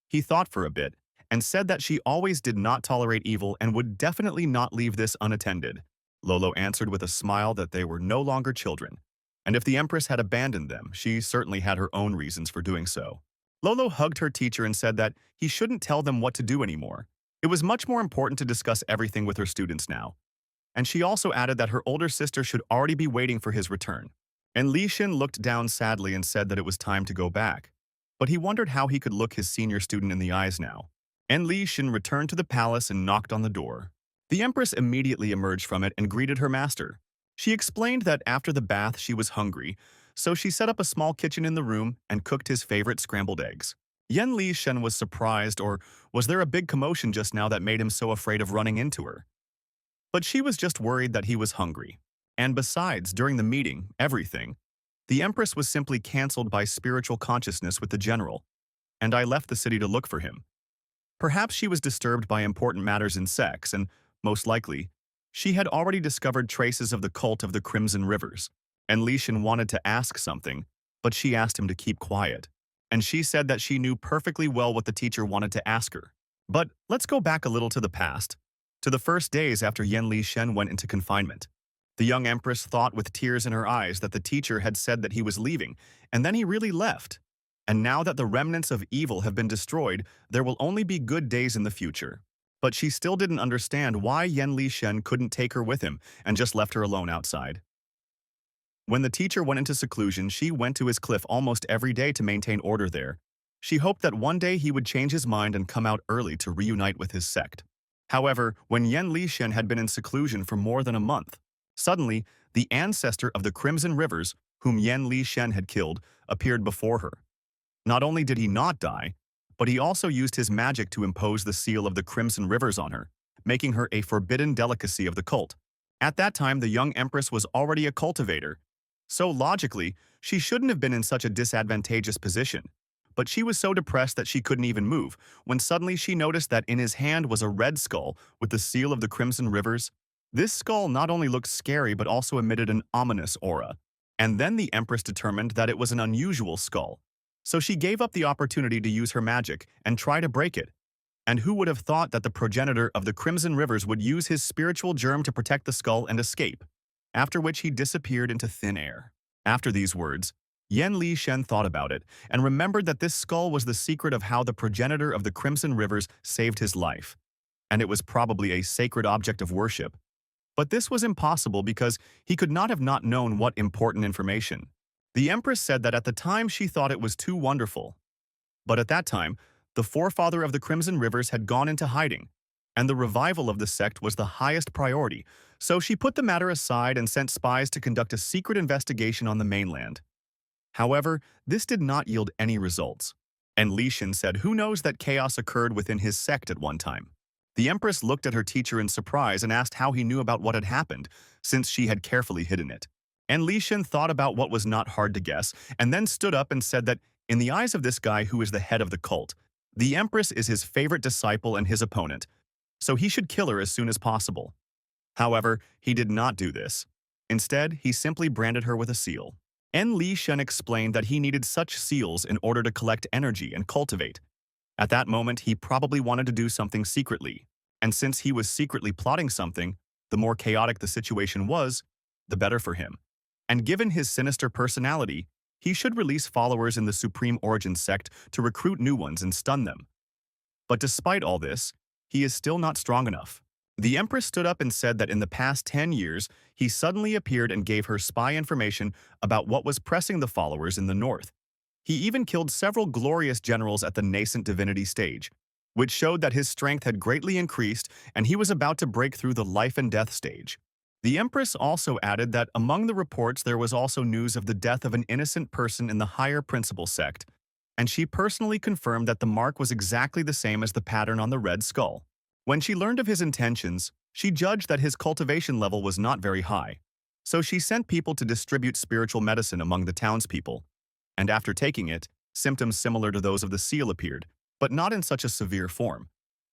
He thought for a bit, and said that she always did not tolerate evil and would definitely not leave this unattended. Lolo answered with a smile that they were no longer children, and if the Empress had abandoned them, she certainly had her own reasons for doing so. Lolo hugged her teacher and said that he shouldn't tell them what to do anymore. It was much more important to discuss everything with her students now. And she also added that her older sister should already be waiting for his return. And Li Shen looked down sadly and said that it was time to go back. But he wondered how he could look his senior student in the eyes now. And Li Shen returned to the palace and knocked on the door. The Empress immediately emerged from it and greeted her master. She explained that after the bath she was hungry, so she set up a small kitchen in the room and cooked his favorite scrambled eggs. Yen Li Shen was surprised, or was there a big commotion just now that made him so afraid of running into her? But she was just worried that he was hungry. And besides, during the meeting, the Empress was simply cancelled by spiritual consciousness with the general, and I left the city to look for him. Perhaps she was disturbed by important matters in sex, and, most likely, she had already discovered traces of the cult of the Crimson Rivers. And Li Shen wanted to ask something, but she asked him to keep quiet. And she said that she knew perfectly well what the teacher wanted to ask her. But let's go back a little to the past, to the first days after Yen Li Shen went into confinement. The young empress thought with tears in her eyes that the teacher had said that he was leaving, and then he really left. And now that the remnants of evil have been destroyed, there will only be good days in the future. But she still didn't understand why Yen Li Shen couldn't take her with him and just left her alone outside. When the teacher went into seclusion, she went to his cliff almost every day to maintain order there. She hoped that one day he would change his mind and come out early to reunite with his sect. However, when Yen Li Shen had been in seclusion for more than a month, suddenly, the ancestor of the Crimson Rivers, whom Yen Li Shen had killed, appeared before her. Not only did he not die, but he also used his magic to impose the seal of the Crimson Rivers on her, making her a forbidden delicacy of the cult. At that time, the young empress was already a cultivator, so logically, she shouldn't have been in such a disadvantageous position. But she was so depressed that she couldn't even move, when suddenly she noticed that in his hand was a red skull with the seal of the Crimson Rivers. This skull not only looked scary but also emitted an ominous aura. And then the empress determined that it was an unusual skull. So she gave up the opportunity to use her magic and try to break it. And who would have thought that the progenitor of the Crimson Rivers would use his spiritual germ to protect the skull and escape? After which he disappeared into thin air. After these words, Yen Li Shen thought about it and remembered that this skull was the secret of how the progenitor of the Crimson Rivers saved his life. And it was probably a sacred object of worship. But this was impossible because he could not have not known what important information. The Empress said that at the time she thought it was too wonderful. But at that time, the forefather of the Crimson Rivers had gone into hiding, and the revival of the sect was the highest priority, so she put the matter aside and sent spies to conduct a secret investigation on the mainland. However, this did not yield any results, and Li Shen said who knows that chaos occurred within his sect at one time. The Empress looked at her teacher in surprise and asked how he knew about what had happened, since she had carefully hidden it. And Li Shen thought about what was not hard to guess, and then stood up and said that, in the eyes of this guy who is the head of the cult, the Empress is his favorite disciple and his opponent, so he should kill her as soon as possible. However, he did not do this. Instead, he simply branded her with a seal. And Li Shen explained that he needed such seals in order to collect energy and cultivate. At that moment, he probably wanted to do something secretly, and since he was secretly plotting something, the more chaotic the situation was, the better for him. And given his sinister personality, he should release followers in the Supreme Origin sect to recruit new ones and stun them. But despite all this, he is still not strong enough. The Empress stood up and said that in the past 10 years, he suddenly appeared and gave her spy information about what was pressing the followers in the north. He even killed several glorious generals at the nascent divinity stage, which showed that his strength had greatly increased and he was about to break through the life and death stage. The Empress also added that among the reports there was also news of the death of an innocent person in the higher principal sect, and she personally confirmed that the mark was exactly the same as the pattern on the red skull. When she learned of his intentions, she judged that his cultivation level was not very high, so she sent people to distribute spiritual medicine among the townspeople. And after taking it, symptoms similar to those of the seal appeared, but not in such a severe form.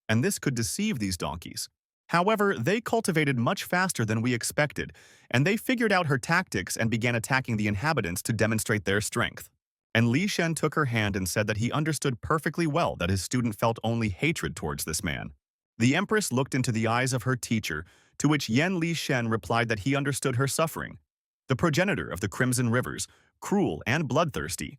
And this could deceive these donkeys. However, they cultivated much faster than we expected, and they figured out her tactics and began attacking the inhabitants to demonstrate their strength. And Li Shen took her hand and said that he understood perfectly well that his student felt only hatred towards this man. The Empress looked into the eyes of her teacher, to which Yen Li Shen replied that he understood her suffering. The progenitor of the Crimson Rivers, cruel and bloodthirsty,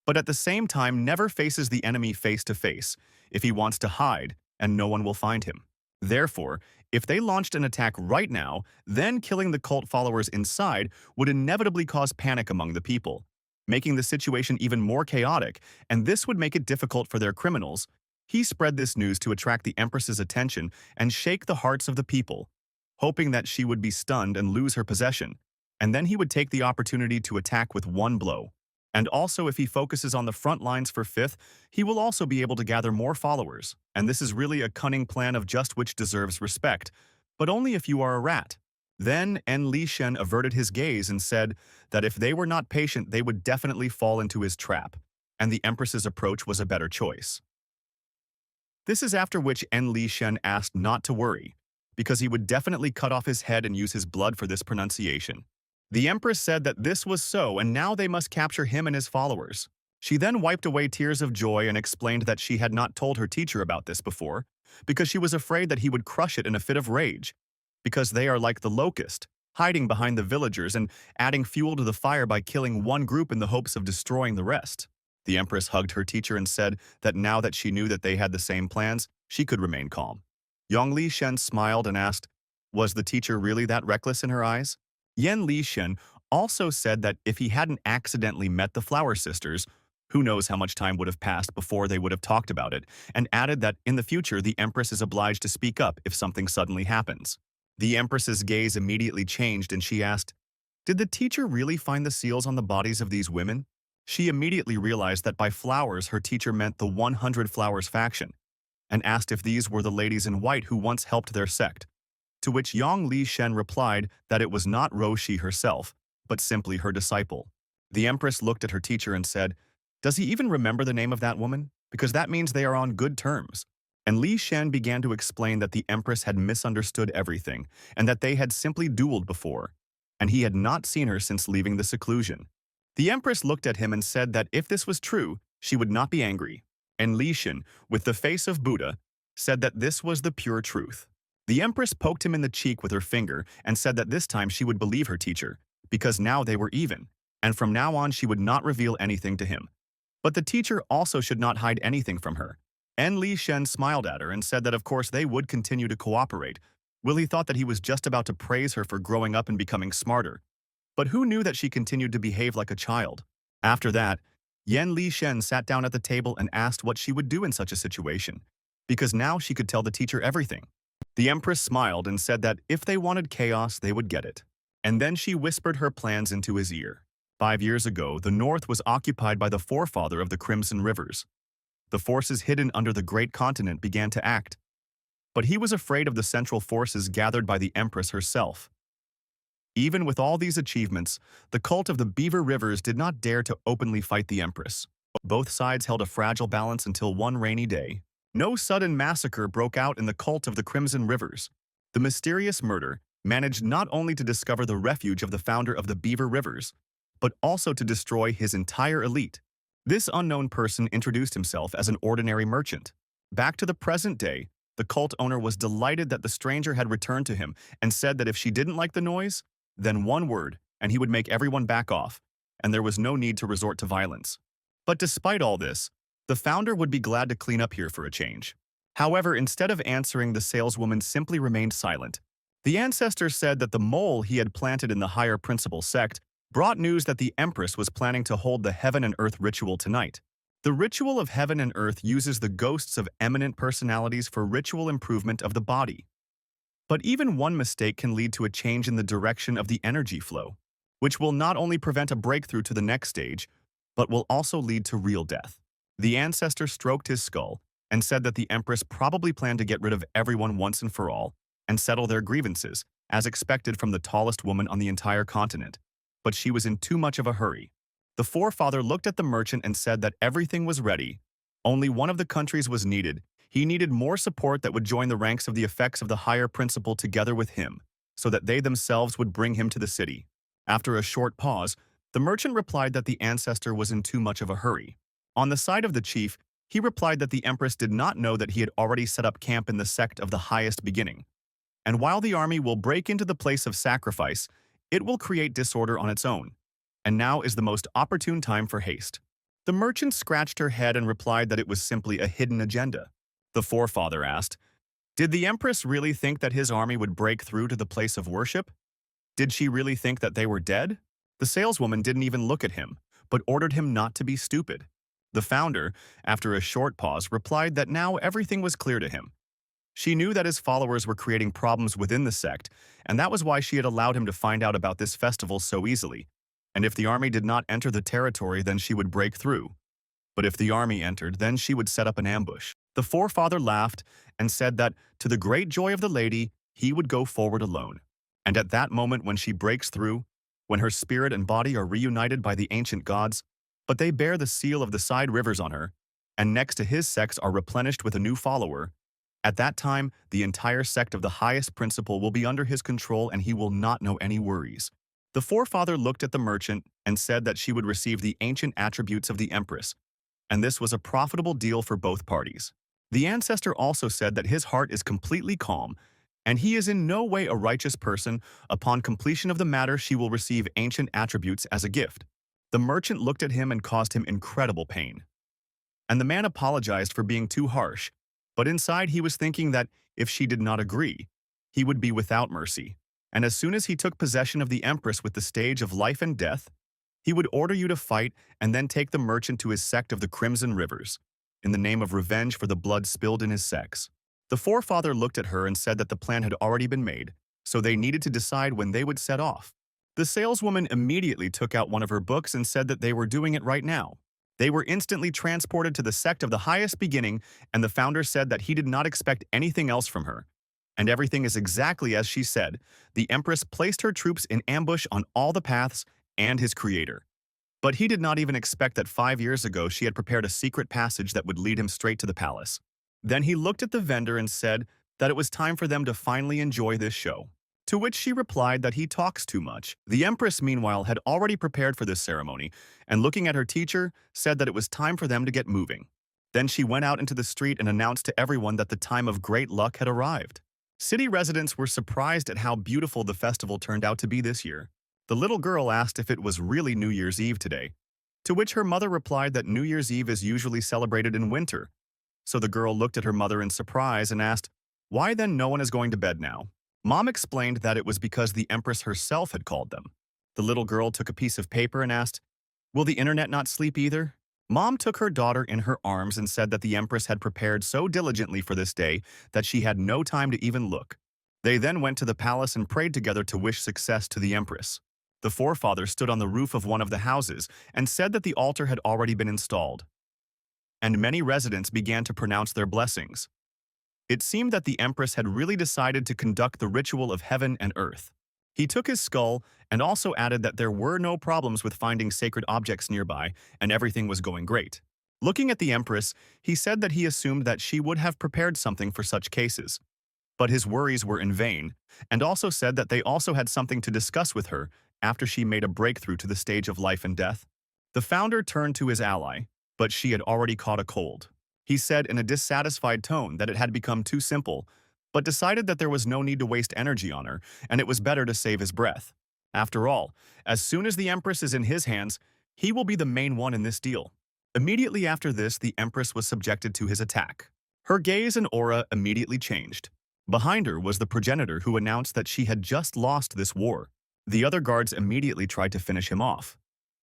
but at the same time never faces the enemy face to face if he wants to hide, and no one will find him. Therefore, if they launched an attack right now, then killing the cult followers inside would inevitably cause panic among the people, making the situation even more chaotic, and this would make it difficult for their criminals. He spread this news to attract the Empress's attention and shake the hearts of the people, hoping that she would be stunned and lose her possession. and then he would take the opportunity to attack with one blow. And also, if he focuses on the front lines for fifth, he will also be able to gather more followers. And this is really a cunning plan of just which deserves respect, but only if you are a rat. Then Li Shen averted his gaze and said that if they were not patient, they would definitely fall into his trap, and the Empress's approach was a better choice. This is after which Li Shen asked not to worry, because he would definitely cut off his head and use his blood for this pronunciation. The Empress said that this was so, and now they must capture him and his followers. She then wiped away tears of joy and explained that she had not told her teacher about this before, because she was afraid that he would crush it in a fit of rage, because they are like the locust, hiding behind the villagers and adding fuel to the fire by killing one group in the hopes of destroying the rest. The Empress hugged her teacher and said that now that she knew that they had the same plans, she could remain calm. Li Shen smiled and asked, was the teacher really that reckless in her eyes? Li Shen also said that if he hadn't accidentally met the Flower Sisters, who knows how much time would have passed before they would have talked about it, and added that in the future the Empress is obliged to speak up if something suddenly happens. The Empress's gaze immediately changed and she asked, did the teacher really find the seals on the bodies of these women? She immediately realized that by flowers her teacher meant the 100 Flowers faction, and asked if these were the ladies in white who once helped their sect. To which Li Shen replied that it was not Roshi herself, but simply her disciple. The Empress looked at her teacher and said, does he even remember the name of that woman? Because that means they are on good terms. And Li Shen began to explain that the Empress had misunderstood everything, and that they had simply dueled before, and he had not seen her since leaving the seclusion. The Empress looked at him and said that if this was true, she would not be angry. And Li Shen, with the face of Buddha, said that this was the pure truth. The Empress poked him in the cheek with her finger and said that this time she would believe her teacher, because now they were even, and from now on she would not reveal anything to him. But the teacher also should not hide anything from her. Li Shen smiled at her and said that of course they would continue to cooperate. Willie thought that he was just about to praise her for growing up and becoming smarter. But who knew that she continued to behave like a child? After that, Li Shen sat down at the table and asked what she would do in such a situation, because now she could tell the teacher everything. The Empress smiled and said that if they wanted chaos, they would get it. And then she whispered her plans into his ear. 5 years ago, the North was occupied by the forefather of the Crimson Rivers. The forces hidden under the great continent began to act. But he was afraid of the central forces gathered by the Empress herself. Even with all these achievements, the cult of the Beaver Rivers did not dare to openly fight the Empress. Both sides held a fragile balance until one rainy day. No sudden massacre broke out in the cult of the Crimson Rivers. The mysterious murder managed not only to discover the refuge of the founder of the Beaver Rivers, but also to destroy his entire elite. This unknown person introduced himself as an ordinary merchant. Back to the present day, the cult owner was delighted that the stranger had returned to him and said that if she didn't like the noise, then one word, and he would make everyone back off, and there was no need to resort to violence. But despite all this, the founder would be glad to clean up here for a change. However, instead of answering, the saleswoman simply remained silent. The ancestor said that the mole he had planted in the higher principal sect brought news that the Empress was planning to hold the Heaven and Earth ritual tonight. The ritual of Heaven and Earth uses the ghosts of eminent personalities for ritual improvement of the body. But even one mistake can lead to a change in the direction of the energy flow, which will not only prevent a breakthrough to the next stage, but will also lead to real death. The ancestor stroked his skull and said that the Empress probably planned to get rid of everyone once and for all and settle their grievances, as expected from the tallest woman on the entire continent. But she was in too much of a hurry. The forefather looked at the merchant and said that everything was ready. Only one of the countries was needed. He needed more support that would join the ranks of the effects of the higher principle together with him, so that they themselves would bring him to the city. After a short pause, the merchant replied that the ancestor was in too much of a hurry. On the side of the chief, he replied that the Empress did not know that he had already set up camp in the sect of the highest beginning. And while the army will break into the place of sacrifice, it will create disorder on its own. And now is the most opportune time for haste. The merchant scratched her head and replied that it was simply a hidden agenda. The forefather asked, did the Empress really think that his army would break through to the place of worship? Did she really think that they were dead? The saleswoman didn't even look at him, but ordered him not to be stupid. The founder, after a short pause, replied that now everything was clear to him. She knew that his followers were creating problems within the sect, and that was why she had allowed him to find out about this festival so easily. And if the army did not enter the territory, then she would break through. But if the army entered, then she would set up an ambush. The forefather laughed and said that, to the great joy of the lady, he would go forward alone. And at that moment when she breaks through, when her spirit and body are reunited by the ancient gods, but they bear the seal of the side rivers on her, and next to his sects are replenished with a new follower, at that time the entire sect of the highest principle will be under his control and he will not know any worries. The forefather looked at the merchant and said that she would receive the ancient attributes of the empress, and this was a profitable deal for both parties. The ancestor also said that his heart is completely calm, and he is in no way a righteous person. Upon completion of the matter, she will receive ancient attributes as a gift. The merchant looked at him and caused him incredible pain. And the man apologized for being too harsh, but inside he was thinking that if she did not agree, he would be without mercy. And as soon as he took possession of the empress with the stage of life and death, he would order you to fight and then take the merchant to his sect of the Crimson Rivers, in the name of revenge for the blood spilled in his sects. The forefather looked at her and said that the plan had already been made, so they needed to decide when they would set off. The saleswoman immediately took out one of her books and said that they were doing it right now. They were instantly transported to the sect of the highest beginning, and the founder said that he did not expect anything else from her. And everything is exactly as she said. The empress placed her troops in ambush on all the paths and his creator. But he did not even expect that 5 years ago she had prepared a secret passage that would lead him straight to the palace. Then he looked at the vendor and said that it was time for them to finally enjoy this show. To which she replied that he talks too much. The empress, meanwhile, had already prepared for this ceremony, and looking at her teacher, said that it was time for them to get moving. Then she went out into the street and announced to everyone that the time of great luck had arrived. City residents were surprised at how beautiful the festival turned out to be this year. The little girl asked if it was really New Year's Eve today, to which her mother replied that New Year's Eve is usually celebrated in winter. So the girl looked at her mother in surprise and asked, "Why then no one is going to bed now?" Mom explained that it was because the empress herself had called them. The little girl took a piece of paper and asked, "Will the internet not sleep either?" Mom took her daughter in her arms and said that the empress had prepared so diligently for this day that she had no time to even look. They then went to the palace and prayed together to wish success to the empress. The forefather stood on the roof of one of the houses and said that the altar had already been installed, and many residents began to pronounce their blessings. It seemed that the empress had really decided to conduct the ritual of heaven and earth. He took his skull and also added that there were no problems with finding sacred objects nearby and everything was going great. Looking at the empress, he said that he assumed that she would have prepared something for such cases. But his worries were in vain, and also said that they also had something to discuss with her after she made a breakthrough to the stage of life and death. The founder turned to his ally, but she had already caught a cold. He said in a dissatisfied tone that it had become too simple, but decided that there was no need to waste energy on her, and it was better to save his breath. After all, as soon as the empress is in his hands, he will be the main one in this deal. Immediately after this, the empress was subjected to his attack. Her gaze and aura immediately changed. Behind her was the progenitor who announced that she had just lost this war. The other guards immediately tried to finish him off.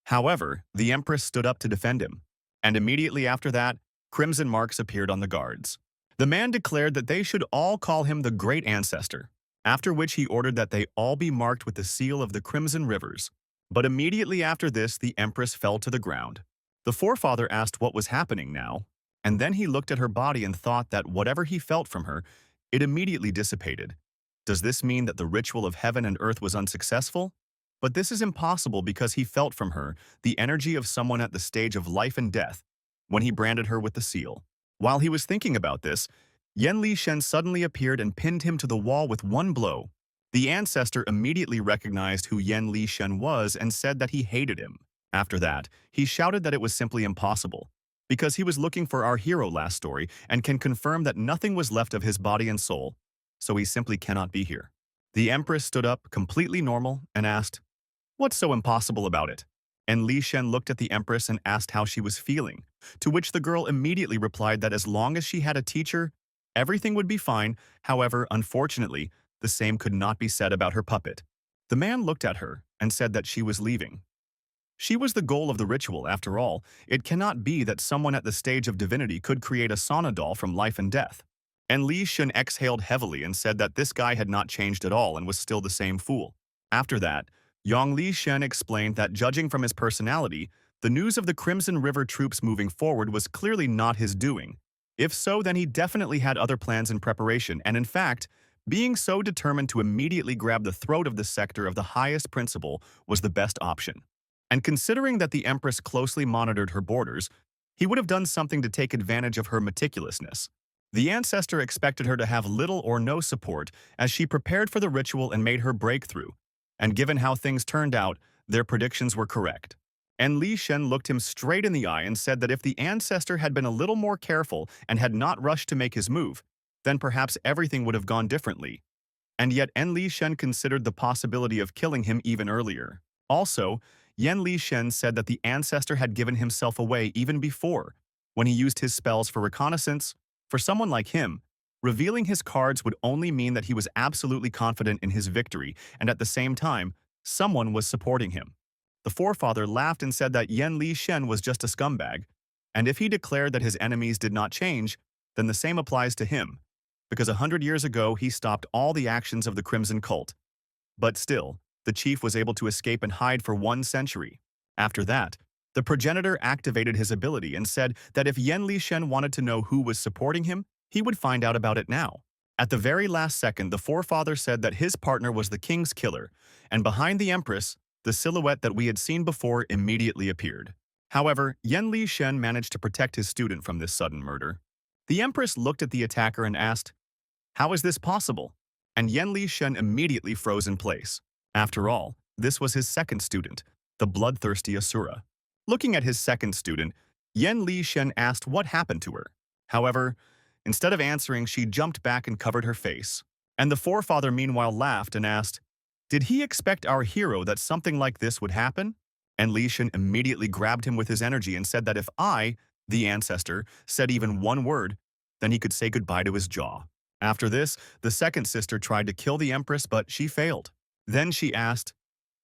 However, the empress stood up to defend him, and immediately after that, crimson marks appeared on the guards. The man declared that they should all call him the Great Ancestor, after which he ordered that they all be marked with the seal of the Crimson Rivers. But immediately after this, the empress fell to the ground. The forefather asked what was happening now, and then he looked at her body and thought that whatever he felt from her, it immediately dissipated. Does this mean that the ritual of heaven and earth was unsuccessful? But this is impossible because he felt from her the energy of someone at the stage of life and death when he branded her with the seal. While he was thinking about this, Yan Li Shen suddenly appeared and pinned him to the wall with one blow. The ancestor immediately recognized who Yan Li Shen was and said that he hated him. After that, he shouted that it was simply impossible, because he was looking for our hero last story and can confirm that nothing was left of his body and soul, so he simply cannot be here. The empress stood up, completely normal, and asked, "What's so impossible about it?" And Li Shen looked at the empress and asked how she was feeling, to which the girl immediately replied that as long as she had a teacher, everything would be fine. However, unfortunately, the same could not be said about her puppet. The man looked at her and said that she was leaving. She was the goal of the ritual, after all. It cannot be that someone at the stage of divinity could create a sauna doll from life and death. And Li Shun exhaled heavily and said that this guy had not changed at all and was still the same fool. After that, Yang Li Shen explained that judging from his personality, the news of the Crimson River troops moving forward was clearly not his doing. If so, then he definitely had other plans in preparation, and in fact, being so determined to immediately grab the throat of the sector of the highest principal was the best option. And considering that the Empress closely monitored her borders, he would have done something to take advantage of her meticulousness. The ancestor expected her to have little or no support as she prepared for the ritual and made her breakthrough, and given how things turned out, their predictions were correct. And Li Shen looked him straight in the eye and said that if the ancestor had been a little more careful and had not rushed to make his move, then perhaps everything would have gone differently. And yet En Li Shen considered the possibility of killing him even earlier. Also, Yen Li Shen said that the ancestor had given himself away even before, when he used his spells for reconnaissance. For someone like him, revealing his cards would only mean that he was absolutely confident in his victory, and at the same time, someone was supporting him. The forefather laughed and said that Yen Li Shen was just a scumbag, and if he declared that his enemies did not change, then the same applies to him, because 100 years ago he stopped all the actions of the Crimson Cult. But still, the chief was able to escape and hide for 1 century. After that, the progenitor activated his ability and said that if Yen Li Shen wanted to know who was supporting him, he would find out about it now. At the very last second, the forefather said that his partner was the king's killer, and behind the empress, the silhouette that we had seen before immediately appeared. However, Yen Li Shen managed to protect his student from this sudden murder. The empress looked at the attacker and asked, "How is this possible?" And Yen Li Shen immediately froze in place. After all, this was his second student, the bloodthirsty Asura. Looking at his second student, Yen Li Shen asked what happened to her. However, instead of answering, she jumped back and covered her face. And the forefather meanwhile laughed and asked, "Did he expect our hero that something like this would happen?" And Li Shen immediately grabbed him with his energy and said that if I, the ancestor, said even one word, then he could say goodbye to his jaw. After this, the second sister tried to kill the empress, but she failed. Then she asked,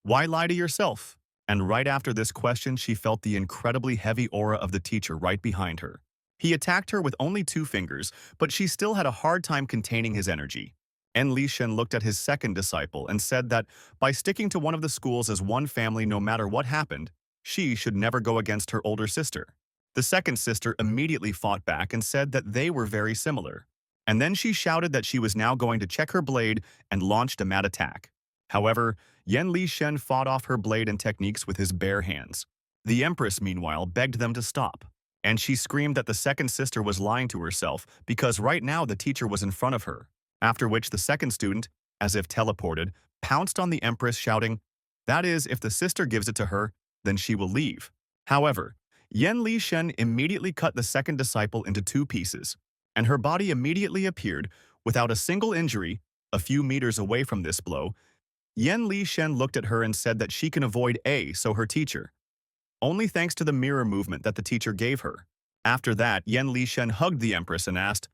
"Why lie to yourself?" And right after this question, she felt the incredibly heavy aura of the teacher right behind her. He attacked her with only 2 fingers, but she still had a hard time containing his energy. En Li Shen looked at his second disciple and said that by sticking to one of the schools as one family no matter what happened, she should never go against her older sister. The second sister immediately fought back and said that they were very similar. And then she shouted that she was now going to check her blade and launched a mad attack. However, Yen Li Shen fought off her blade and techniques with his bare hands. The empress, meanwhile, begged them to stop, and she screamed that the second sister was lying to herself because right now the teacher was in front of her, after which the second student, as if teleported, pounced on the empress shouting, "That is, if the sister gives it to her, then she will leave." However, Yen Li Shen immediately cut the second disciple into 2 pieces, and her body immediately appeared without a single injury. A few meters away from this blow, Yen Li Shen looked at her and said that she can avoid so her teacher, only thanks to the mirror movement that the teacher gave her. After that, Yen Li Shen hugged the empress and asked,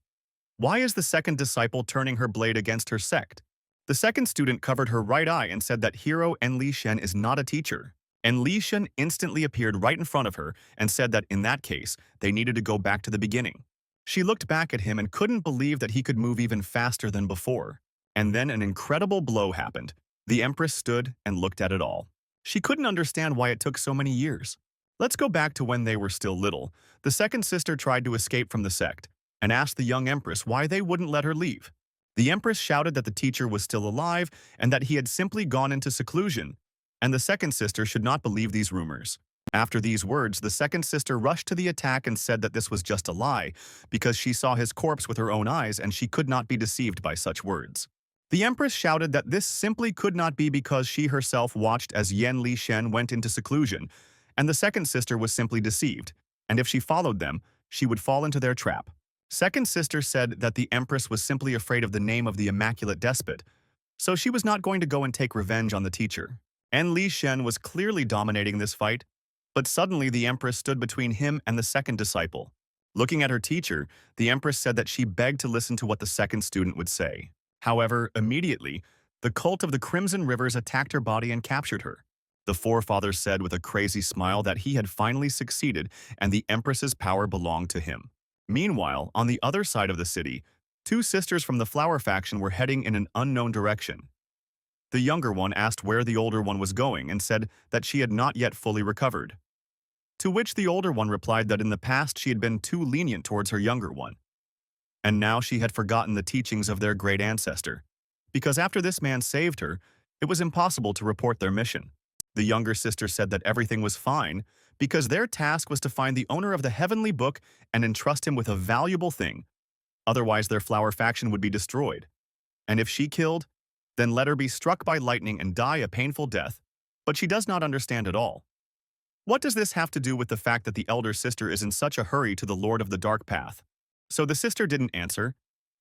"Why is the second disciple turning her blade against her sect?" The second student covered her right eye and said that hero En Li Shen is not a teacher. En Li Shen instantly appeared right in front of her and said that in that case, they needed to go back to the beginning. She looked back at him and couldn't believe that he could move even faster than before. And then an incredible blow happened. The empress stood and looked at it all. She couldn't understand why it took so many years. Let's go back to when they were still little. The second sister tried to escape from the sect and asked the young empress why they wouldn't let her leave. The empress shouted that the teacher was still alive and that he had simply gone into seclusion, and the second sister should not believe these rumors. After these words, the second sister rushed to the attack and said that this was just a lie because she saw his corpse with her own eyes and she could not be deceived by such words. The empress shouted that this simply could not be because she herself watched as Yen Li Shen went into seclusion, and the second sister was simply deceived, and if she followed them, she would fall into their trap. Second sister said that the empress was simply afraid of the name of the immaculate despot, so she was not going to go and take revenge on the teacher. En Li Shen was clearly dominating this fight, but suddenly the empress stood between him and the second disciple. Looking at her teacher, the empress said that she begged to listen to what the second student would say. However, immediately, the cult of the Crimson Rivers attacked her body and captured her. The forefather said with a crazy smile that he had finally succeeded and the empress's power belonged to him. Meanwhile, on the other side of the city, Two sisters from the flower faction were heading in an unknown direction. The younger one asked where the older one was going and said that she had not yet fully recovered. To which the older one replied that in the past she had been too lenient towards her younger one, and now she had forgotten the teachings of their great ancestor. Because after this man saved her, it was impossible to report their mission. The younger sister said that everything was fine because their task was to find the owner of the heavenly book and entrust him with a valuable thing. Otherwise, their flower faction would be destroyed. And if she killed, then let her be struck by lightning and die a painful death. But she does not understand at all. What does this have to do with the fact that the elder sister is in such a hurry to the Lord of the Dark Path? So the sister didn't answer,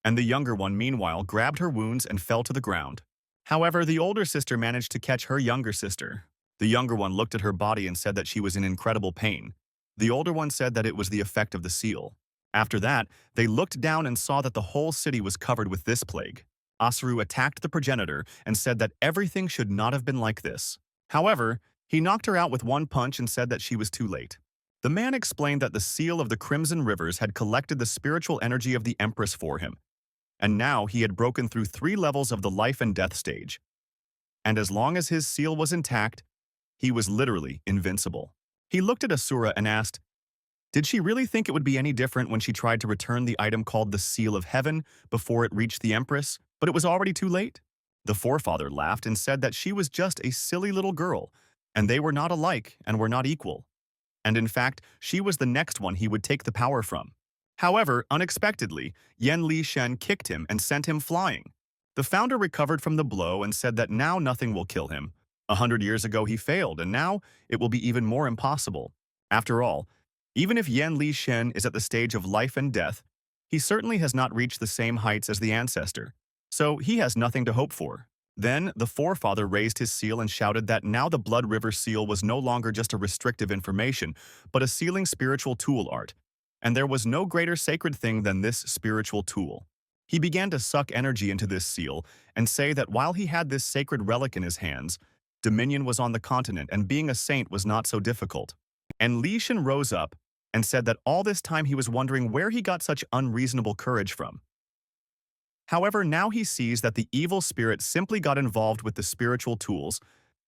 and the younger one meanwhile grabbed her wounds and fell to the ground. However, the older sister managed to catch her younger sister. The younger one looked at her body and said that she was in incredible pain. The older one said that it was the effect of the seal. After that, they looked down and saw that the whole city was covered with this plague. Asuru attacked the progenitor and said that everything should not have been like this. However, he knocked her out with one punch and said that she was too late. The man explained that the seal of the Crimson Rivers had collected the spiritual energy of the Empress for him, and now he had broken through 3 levels of the life and death stage. And as long as his seal was intact, he was literally invincible. He looked at Asura and asked, did she really think it would be any different when she tried to return the item called the Seal of Heaven before it reached the Empress, but it was already too late? The forefather laughed and said that she was just a silly little girl, and they were not alike and were not equal. And in fact, she was the next one he would take the power from. However, unexpectedly, Yen Li Shen kicked him and sent him flying. The founder recovered from the blow and said that now nothing will kill him. 100 years ago he failed, and now it will be even more impossible. After all, even if Yen Li Shen is at the stage of life and death, he certainly has not reached the same heights as the ancestor, so he has nothing to hope for. Then the forefather raised his seal and shouted that now the Blood River seal was no longer just a restrictive information, but a sealing spiritual tool art, and there was no greater sacred thing than this spiritual tool. He began to suck energy into this seal and say that while he had this sacred relic in his hands, dominion was on the continent and being a saint was not so difficult. And Li Shen rose up and said that all this time he was wondering where he got such unreasonable courage from. However, now he sees that the evil spirit simply got involved with the spiritual tools.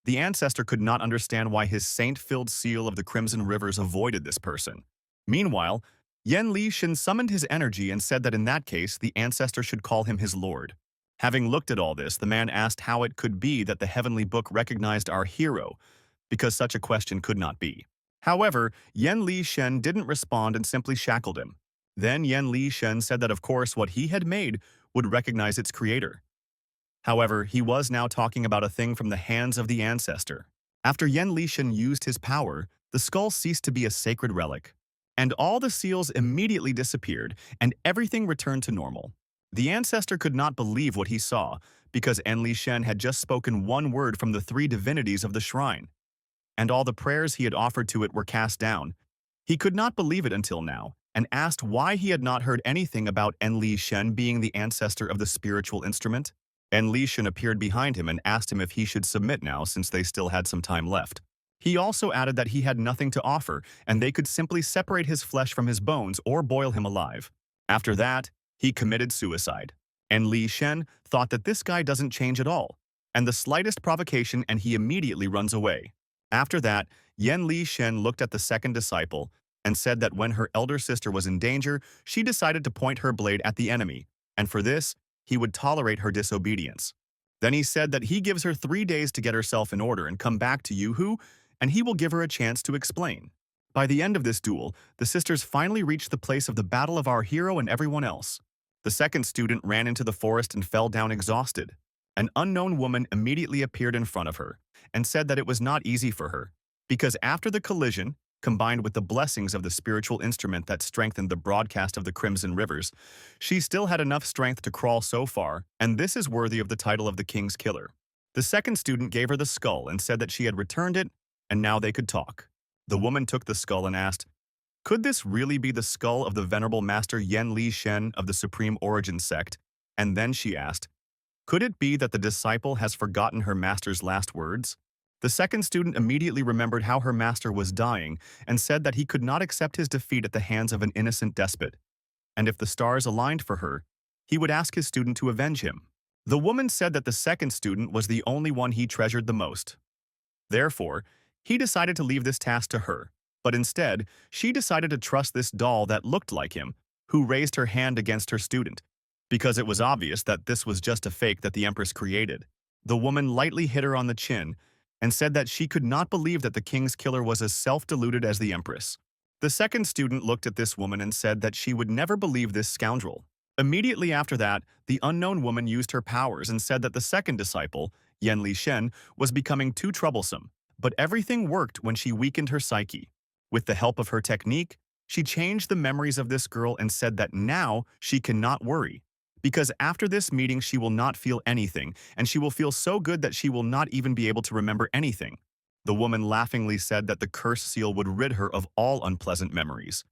The ancestor could not understand why his saint-filled seal of the Crimson Rivers avoided this person. Meanwhile, Yen Li Shen summoned his energy and said that in that case, the ancestor should call him his lord. Having looked at all this, the man asked how it could be that the heavenly book recognized our hero, because such a question could not be. However, Yen Li Shen didn't respond and simply shackled him. Then Yen Li Shen said that of course what he had made would recognize its creator. However, he was now talking about a thing from the hands of the ancestor. After Yen Li Shen used his power, the skull ceased to be a sacred relic, and all the seals immediately disappeared and everything returned to normal. The ancestor could not believe what he saw because Yen Li Shen had just spoken one word from the 3 divinities of the shrine, and all the prayers he had offered to it were cast down. He could not believe it until now, and asked why he had not heard anything about Yen Li Shen being the ancestor of the spiritual instrument. Yen Li Shen appeared behind him and asked him if he should submit now since they still had some time left. He also added that he had nothing to offer, and they could simply separate his flesh from his bones or boil him alive. After that, he committed suicide. Yen Li Shen thought that this guy doesn't change at all, and the slightest provocation and he immediately runs away. After that, Yen Li Shen looked at the second disciple and said that when her elder sister was in danger, she decided to point her blade at the enemy, and for this, he would tolerate her disobedience. Then he said that he gives her 3 days to get herself in order and come back to Yuhu, and he will give her a chance to explain. By the end of this duel, the sisters finally reached the place of the battle of our hero and everyone else. The second student ran into the forest and fell down exhausted. An unknown woman immediately appeared in front of her and said that it was not easy for her, because after the collision, combined with the blessings of the spiritual instrument that strengthened the broadcast of the Crimson Rivers, she still had enough strength to crawl so far, and this is worthy of the title of the King's Killer. The second student gave her the skull and said that she had returned it, and now they could talk. The woman took the skull and asked, could this really be the skull of the venerable master Yen Li Shen of the Supreme Origin sect? And then she asked, could it be that the disciple has forgotten her master's last words? The second student immediately remembered how her master was dying and said that he could not accept his defeat at the hands of an innocent despot. And if the stars aligned for her, he would ask his student to avenge him. The woman said that the second student was the only one he treasured the most. Therefore, he decided to leave this task to her, but instead, she decided to trust this doll that looked like him, who raised her hand against her student, because it was obvious that this was just a fake that the Empress created. The woman lightly hit her on the chin and said that she could not believe that the king's killer was as self-deluded as the Empress. The second student looked at this woman and said that she would never believe this scoundrel. Immediately after that, the unknown woman used her powers and said that the second disciple, Yan Li Shen, was becoming too troublesome, but everything worked when she weakened her psyche. With the help of her technique, she changed the memories of this girl and said that now she cannot worry, because after this meeting she will not feel anything, and she will feel so good that she will not even be able to remember anything. The woman laughingly said that the curse seal would rid her of all unpleasant memories.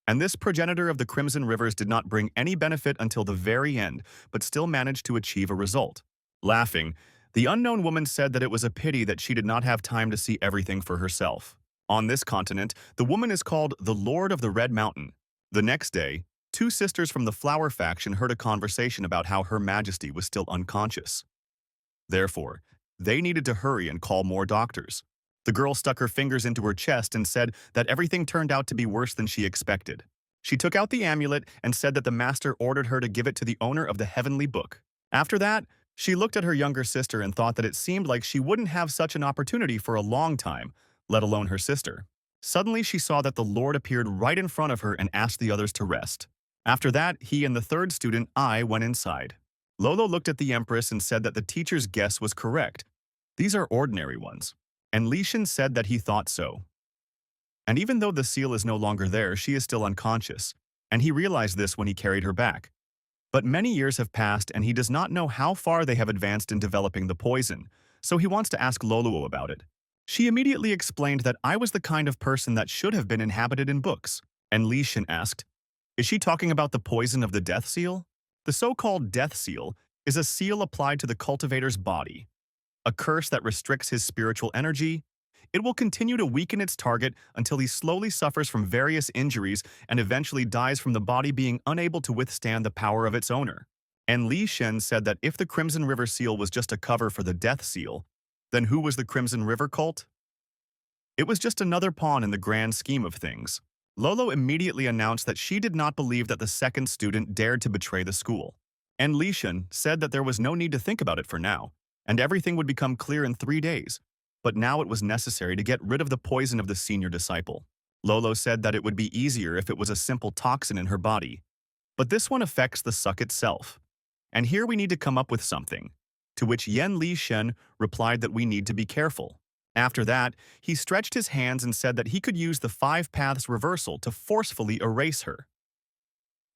And this progenitor of the Crimson Rivers did not bring any benefit until the very end, but still managed to achieve a result. Laughing, the unknown woman said that it was a pity that she did not have time to see everything for herself. On this continent, the woman is called the Lord of the Red Mountain. The next day, two sisters from the Flower faction heard a conversation about how Her Majesty was still unconscious. Therefore, they needed to hurry and call more doctors. The girl stuck her fingers into her chest and said that everything turned out to be worse than she expected. She took out the amulet and said that the master ordered her to give it to the owner of the heavenly book. After that, she looked at her younger sister and thought that it seemed like she wouldn't have such an opportunity for a long time, let alone her sister. Suddenly, she saw that the Lord appeared right in front of her and asked the others to rest. After that, he and the third student, I, went inside. Lolo looked at the Empress and said that the teacher's guess was correct. These are ordinary ones. And Li Shen said that he thought so. And even though the seal is no longer there, she is still unconscious, and he realized this when he carried her back. But many years have passed and he does not know how far they have advanced in developing the poison, so he wants to ask Loluo about it. She immediately explained that I was the kind of person that should have been inhabited in books, and Li Shen asked, is she talking about the poison of the death seal? The so-called death seal is a seal applied to the cultivator's body, a curse that restricts his spiritual energy. It will continue to weaken its target until he slowly suffers from various injuries and eventually dies from the body being unable to withstand the power of its owner. And Li Shen said that if the Crimson River seal was just a cover for the death seal, then who was the Crimson River cult? It was just another pawn in the grand scheme of things. Lolo immediately announced that she did not believe that the second student dared to betray the school. And Li Shen said that there was no need to think about it for now, and everything would become clear in 3 days. But now it was necessary to get rid of the poison of the senior disciple. Lolo said that it would be easier if it was a simple toxin in her body. But this one affects the suck itself. And here we need to come up with something. To which Yan Li Shen replied that we need to be careful. After that, he stretched his hands and said that he could use the 5 paths reversal to forcefully erase her.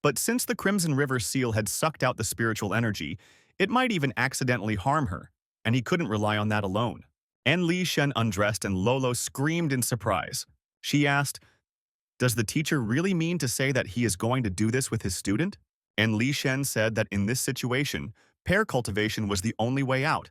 But since the Crimson River seal had sucked out the spiritual energy, it might even accidentally harm her, and he couldn't rely on that alone. And Li Shen undressed and Lolo screamed in surprise. She asked, does the teacher really mean to say that he is going to do this with his student? And Li Shen said that in this situation, pair cultivation was the only way out,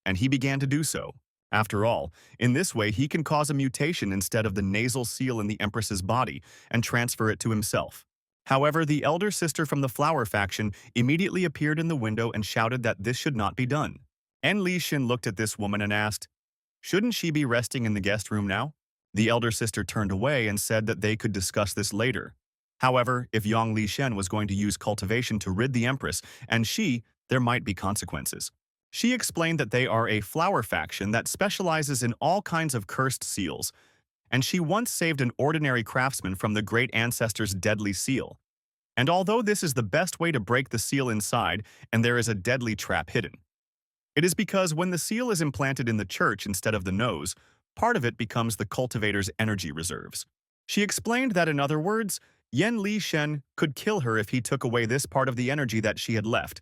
and he began to do so. After all, in this way he can cause a mutation instead of the nasal seal in the Empress's body and transfer it to himself. However, the elder sister from the Flower faction immediately appeared in the window and shouted that this should not be done. And Li Shen looked at this woman and asked, shouldn't she be resting in the guest room now? The elder sister turned away and said that they could discuss this later. However, if Yang Li Shen was going to use cultivation to rid the Empress, and there might be consequences. She explained that they are a Flower faction that specializes in all kinds of cursed seals, and she once saved an ordinary craftsman from the great ancestor's deadly seal. And although this is the best way to break the seal inside, and there is a deadly trap hidden. It is because when the seal is implanted in the church instead of the nose, part of it becomes the cultivator's energy reserves. She explained that in other words, Yan Li Shen could kill her if he took away this part of the energy that she had left,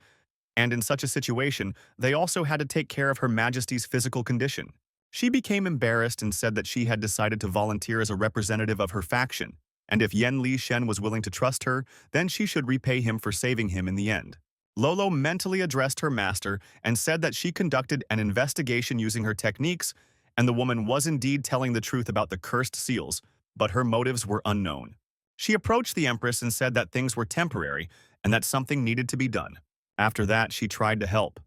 and in such a situation, they also had to take care of Her Majesty's physical condition. She became embarrassed and said that she had decided to volunteer as a representative of her faction, and if Yan Li Shen was willing to trust her, then she should repay him for saving him in the end. Lolo mentally addressed her master and said that she conducted an investigation using her techniques, and the woman was indeed telling the truth about the cursed seals, but her motives were unknown. She approached the Empress and said that things were temporary and that something needed to be done. After that, she tried to help.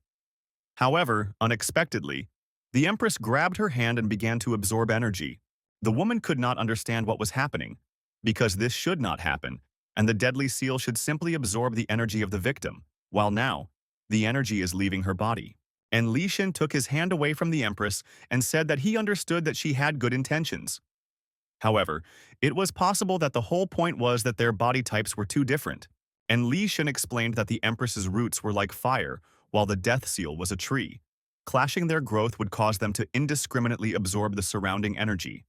However, unexpectedly, the Empress grabbed her hand and began to absorb energy. The woman could not understand what was happening, because this should not happen, and the deadly seal should simply absorb the energy of the victim, while now, the energy is leaving her body. And Li Shen took his hand away from the Empress and said that he understood that she had good intentions. However, it was possible that the whole point was that their body types were too different, and Li Shen explained that the Empress's roots were like fire, while the death seal was a tree. Clashing their growth would cause them to indiscriminately absorb the surrounding energy.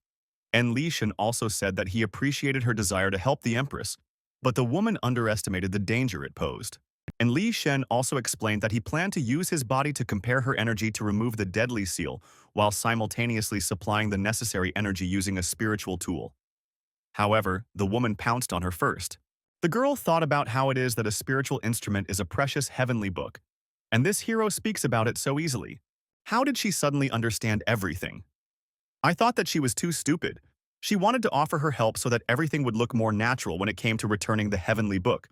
And Li Shen also said that he appreciated her desire to help the Empress, but the woman underestimated the danger it posed. And Li Shen also explained that he planned to use his body to compare her energy to remove the deadly seal, while simultaneously supplying the necessary energy using a spiritual tool. However, the woman pounced on her first. The girl thought about how it is that a spiritual instrument is a precious heavenly book, and this hero speaks about it so easily. How did she suddenly understand everything? I thought that she was too stupid. She wanted to offer her help so that everything would look more natural when it came to returning the heavenly book.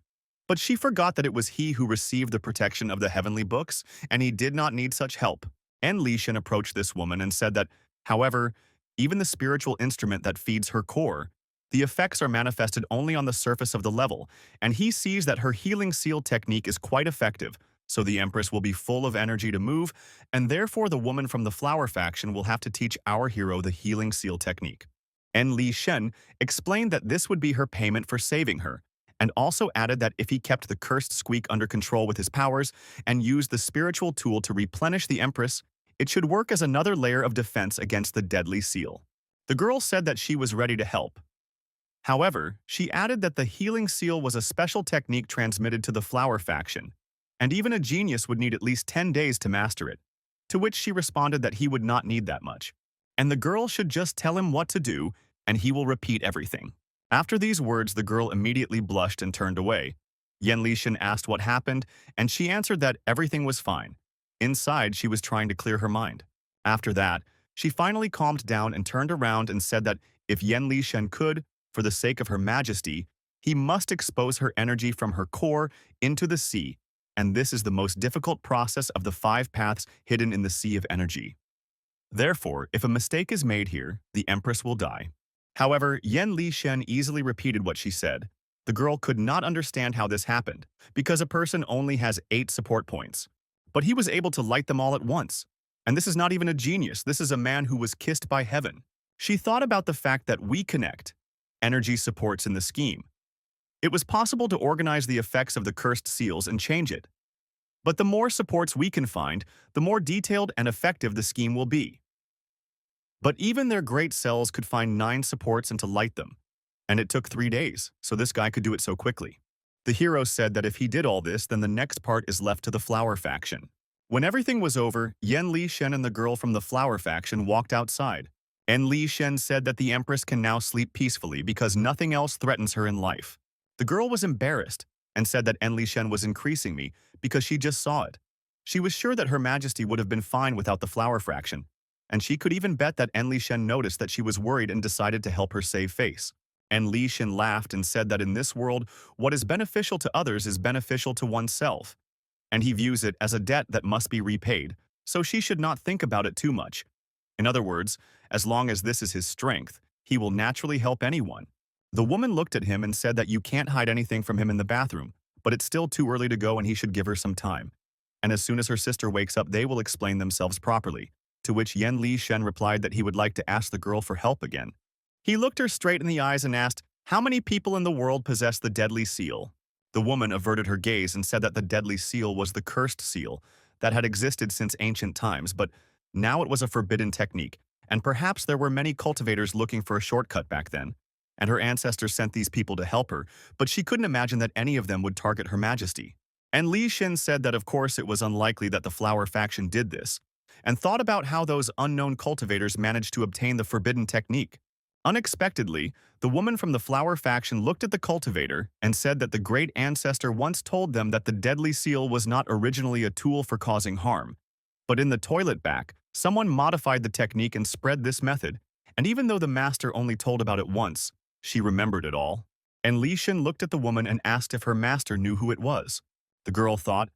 But she forgot that it was he who received the protection of the heavenly books, and he did not need such help. And Li Shen approached this woman and said that, however, even the spiritual instrument that feeds her core, the effects are manifested only on the surface of the level, and he sees that her healing seal technique is quite effective, so the Empress will be full of energy to move, and therefore the woman from the flower faction will have to teach our hero the healing seal technique. And Li Shen explained that this would be her payment for saving her, and also added that if he kept the cursed squeak under control with his powers and used the spiritual tool to replenish the Empress, it should work as another layer of defense against the deadly seal. The girl said that she was ready to help. However, she added that the healing seal was a special technique transmitted to the flower faction, and even a genius would need at least 10 days to master it, to which she responded that he would not need that much, and the girl should just tell him what to do, and he will repeat everything. After these words, the girl immediately blushed and turned away. Yan Lishan asked what happened, and she answered that everything was fine. Inside, she was trying to clear her mind. After that, she finally calmed down and turned around and said that if Yan Lishan could, for the sake of her majesty, he must expose her energy from her core into the sea, and this is the most difficult process of the 5 paths hidden in the sea of energy. Therefore, if a mistake is made here, the Empress will die. However, Yan Lishan easily repeated what she said. The girl could not understand how this happened, because a person only has 8 support points. But he was able to light them all at once. And this is not even a genius, this is a man who was kissed by heaven. She thought about the fact that we connect energy supports in the scheme. It was possible to organize the effects of the cursed seals and change it. But the more supports we can find, the more detailed and effective the scheme will be. But even their great cells could find 9 supports and to light them. And it took 3 days, so this guy could do it so quickly. The hero said that if he did all this, then the next part is left to the flower faction. When everything was over, Yan Lishan and the girl from the flower faction walked outside. And Li Shen said that the Empress can now sleep peacefully because nothing else threatens her in life. The girl was embarrassed and said that En Li Shen was increasing me because she just saw it. She was sure that Her Majesty would have been fine without the flower fraction, and she could even bet that En Li Shen noticed that she was worried and decided to help her save face. En Li Shen laughed and said that in this world, what is beneficial to others is beneficial to oneself, and he views it as a debt that must be repaid, so she should not think about it too much. In other words, as long as this is his strength, he will naturally help anyone. The woman looked at him and said that you can't hide anything from him in the bathroom, but it's still too early to go and he should give her some time. And as soon as her sister wakes up, they will explain themselves properly, to which Yan Li Shen replied that he would like to ask the girl for help again. He looked her straight in the eyes and asked, how many people in the world possess the deadly seal? The woman averted her gaze and said that the deadly seal was the cursed seal that had existed since ancient times, but now it was a forbidden technique, and perhaps there were many cultivators looking for a shortcut back then, and her ancestors sent these people to help her, but she couldn't imagine that any of them would target Her Majesty. And Li Shen said that of course it was unlikely that the flower faction did this, and thought about how those unknown cultivators managed to obtain the forbidden technique. Unexpectedly, the woman from the flower faction looked at the cultivator and said that the great ancestor once told them that the deadly seal was not originally a tool for causing harm, but in the toilet back, someone modified the technique and spread this method, and even though the master only told about it once, she remembered it all. And Li Shen looked at the woman and asked if her master knew who it was. The girl thought,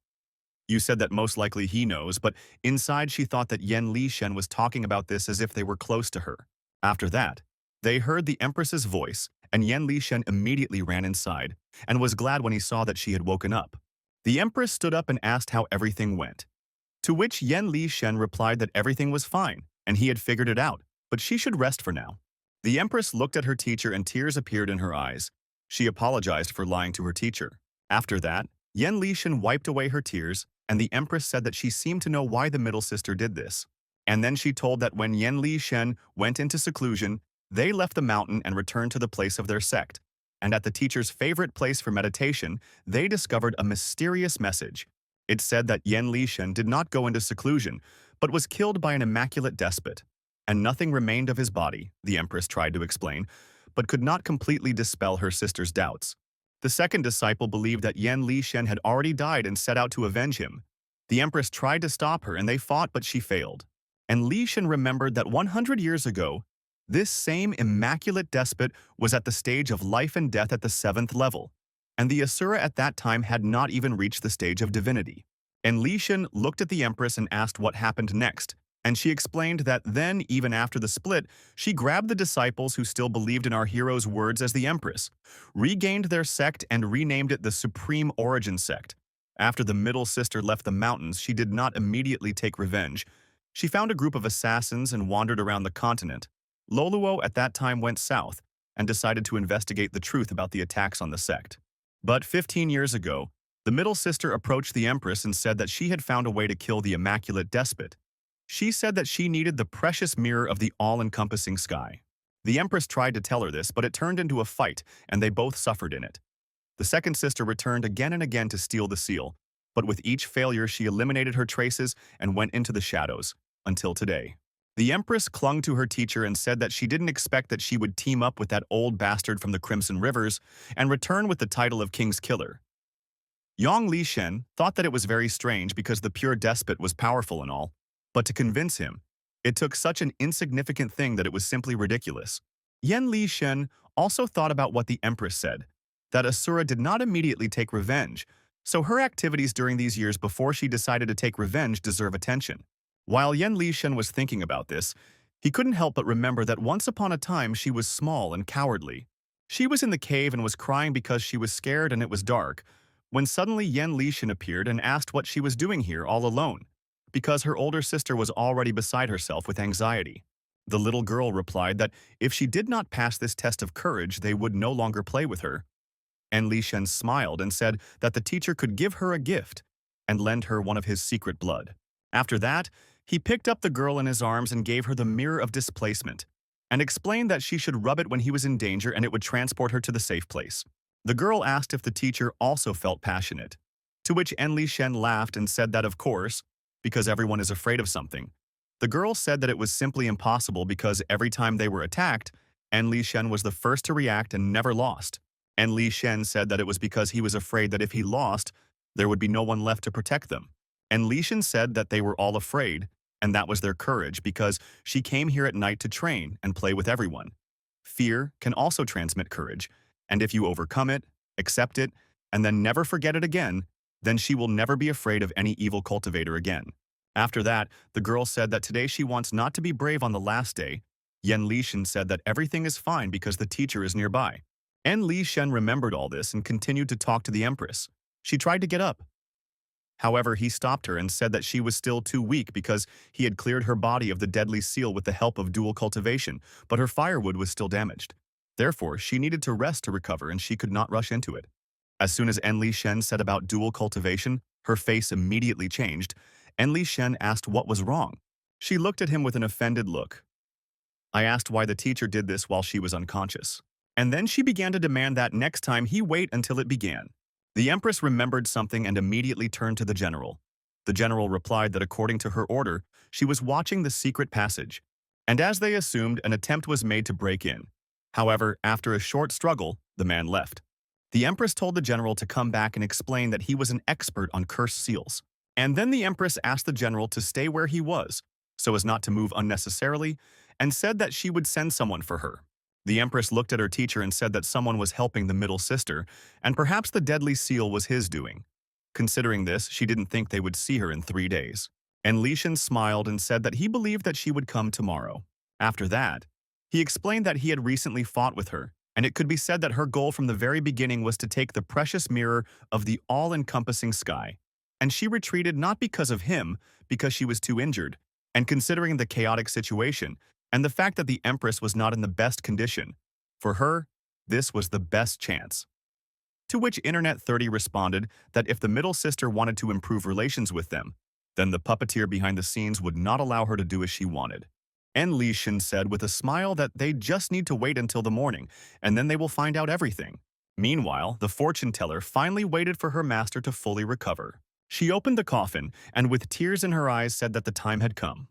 You said that most likely he knows, but inside she thought that Yen Lishen was talking about this as if they were close to her. After that, they heard the Empress's voice, and Yen Lishen immediately ran inside, and was glad when he saw that she had woken up. The Empress stood up and asked how everything went. To which Yen Lishen replied that everything was fine, and he had figured it out, but she should rest for now. The Empress looked at her teacher and tears appeared in her eyes. She apologized for lying to her teacher. After that, Yen Lishen wiped away her tears, and the Empress said that she seemed to know why the middle sister did this. And then she told that when Yen Lishen went into seclusion, they left the mountain and returned to the place of their sect. And at the teacher's favorite place for meditation, they discovered a mysterious message. It said that Yen Lishen did not go into seclusion, but was killed by an immaculate despot. And nothing remained of his body, the Empress tried to explain, but could not completely dispel her sister's doubts. The second disciple believed that Yen Lishen had already died and set out to avenge him. The Empress tried to stop her and they fought, but she failed. And Lishen remembered that 100 years ago, this same immaculate despot was at the stage of life and death at the 7th level, and the Asura at that time had not even reached the stage of divinity. And Lishen looked at the Empress and asked what happened next, and she explained that then, even after the split, she grabbed the disciples who still believed in our hero's words as the Empress, regained their sect and renamed it the Supreme Origin Sect. After the middle sister left the mountains, she did not immediately take revenge. She found a group of assassins and wandered around the continent. Loluo at that time went south and decided to investigate the truth about the attacks on the sect. But 15 years ago, the middle sister approached the Empress and said that she had found a way to kill the immaculate despot. She said that she needed the precious mirror of the all-encompassing sky. The Empress tried to tell her this, but it turned into a fight, and they both suffered in it. The second sister returned again and again to steal the seal, but with each failure she eliminated her traces and went into the shadows, until today. The Empress clung to her teacher and said that she didn't expect that she would team up with that old bastard from the Crimson Rivers and return with the title of King's Killer. Yang Lishen thought that it was very strange because the pure despot was powerful and all, but to convince him, it took such an insignificant thing that it was simply ridiculous. Yen Lishen also thought about what the Empress said, that Asura did not immediately take revenge, so her activities during these years before she decided to take revenge deserve attention. While Yen Lishen was thinking about this, he couldn't help but remember that once upon a time she was small and cowardly. She was in the cave and was crying because she was scared and it was dark, when suddenly Yen Lishen appeared and asked what she was doing here all alone, because her older sister was already beside herself with anxiety. The little girl replied that if she did not pass this test of courage, they would no longer play with her. And Lishen smiled and said that the teacher could give her a gift and lend her one of his secret blood. After that, he picked up the girl in his arms and gave her the mirror of displacement, and explained that she should rub it when he was in danger and it would transport her to the safe place. The girl asked if the teacher also felt passionate, to which Lishen laughed and said that of course, because everyone is afraid of something. The girl said that it was simply impossible because every time they were attacked, Lishen was the first to react and never lost. Lishen said that it was because he was afraid that if he lost, there would be no one left to protect them. Lishen said that they were all afraid, and that was their courage because she came here at night to train and play with everyone. Fear can also transmit courage, and if you overcome it, accept it, and then never forget it again, then she will never be afraid of any evil cultivator again. After that, the girl said that today she wants not to be brave on the last day. Yen Lishen said that everything is fine because the teacher is nearby. Lishen remembered all this and continued to talk to the Empress. She tried to get up. However, he stopped her and said that she was still too weak because he had cleared her body of the deadly seal with the help of dual cultivation, but her firewood was still damaged. Therefore, she needed to rest to recover and she could not rush into it. As soon as Lishen said about dual cultivation, her face immediately changed. Lishen asked what was wrong. She looked at him with an offended look. I asked why the teacher did this while she was unconscious. And then she began to demand that next time he wait until it began. The Empress remembered something and immediately turned to the general. The general replied that according to her order, she was watching the secret passage, and as they assumed, an attempt was made to break in. However, after a short struggle, the man left. The Empress told the general to come back and explain that he was an expert on cursed seals. And then the Empress asked the general to stay where he was, so as not to move unnecessarily, and said that she would send someone for her. The Empress looked at her teacher and said that someone was helping the middle sister, and perhaps the deadly seal was his doing. Considering this, she didn't think they would see her in 3 days. And Li Shan smiled and said that he believed that she would come tomorrow. After that, he explained that he had recently fought with her, and it could be said that her goal from the very beginning was to take the precious mirror of the all-encompassing sky. And she retreated not because of him, because she was too injured. And considering the chaotic situation, and the fact that the Empress was not in the best condition, for her, this was the best chance. To which Internet 30 responded that if the middle sister wanted to improve relations with them, then the puppeteer behind the scenes would not allow her to do as she wanted. And Li Shin said with a smile that they just need to wait until the morning, and then they will find out everything. Meanwhile, the fortune teller finally waited for her master to fully recover. She opened the coffin and with tears in her eyes said that the time had come.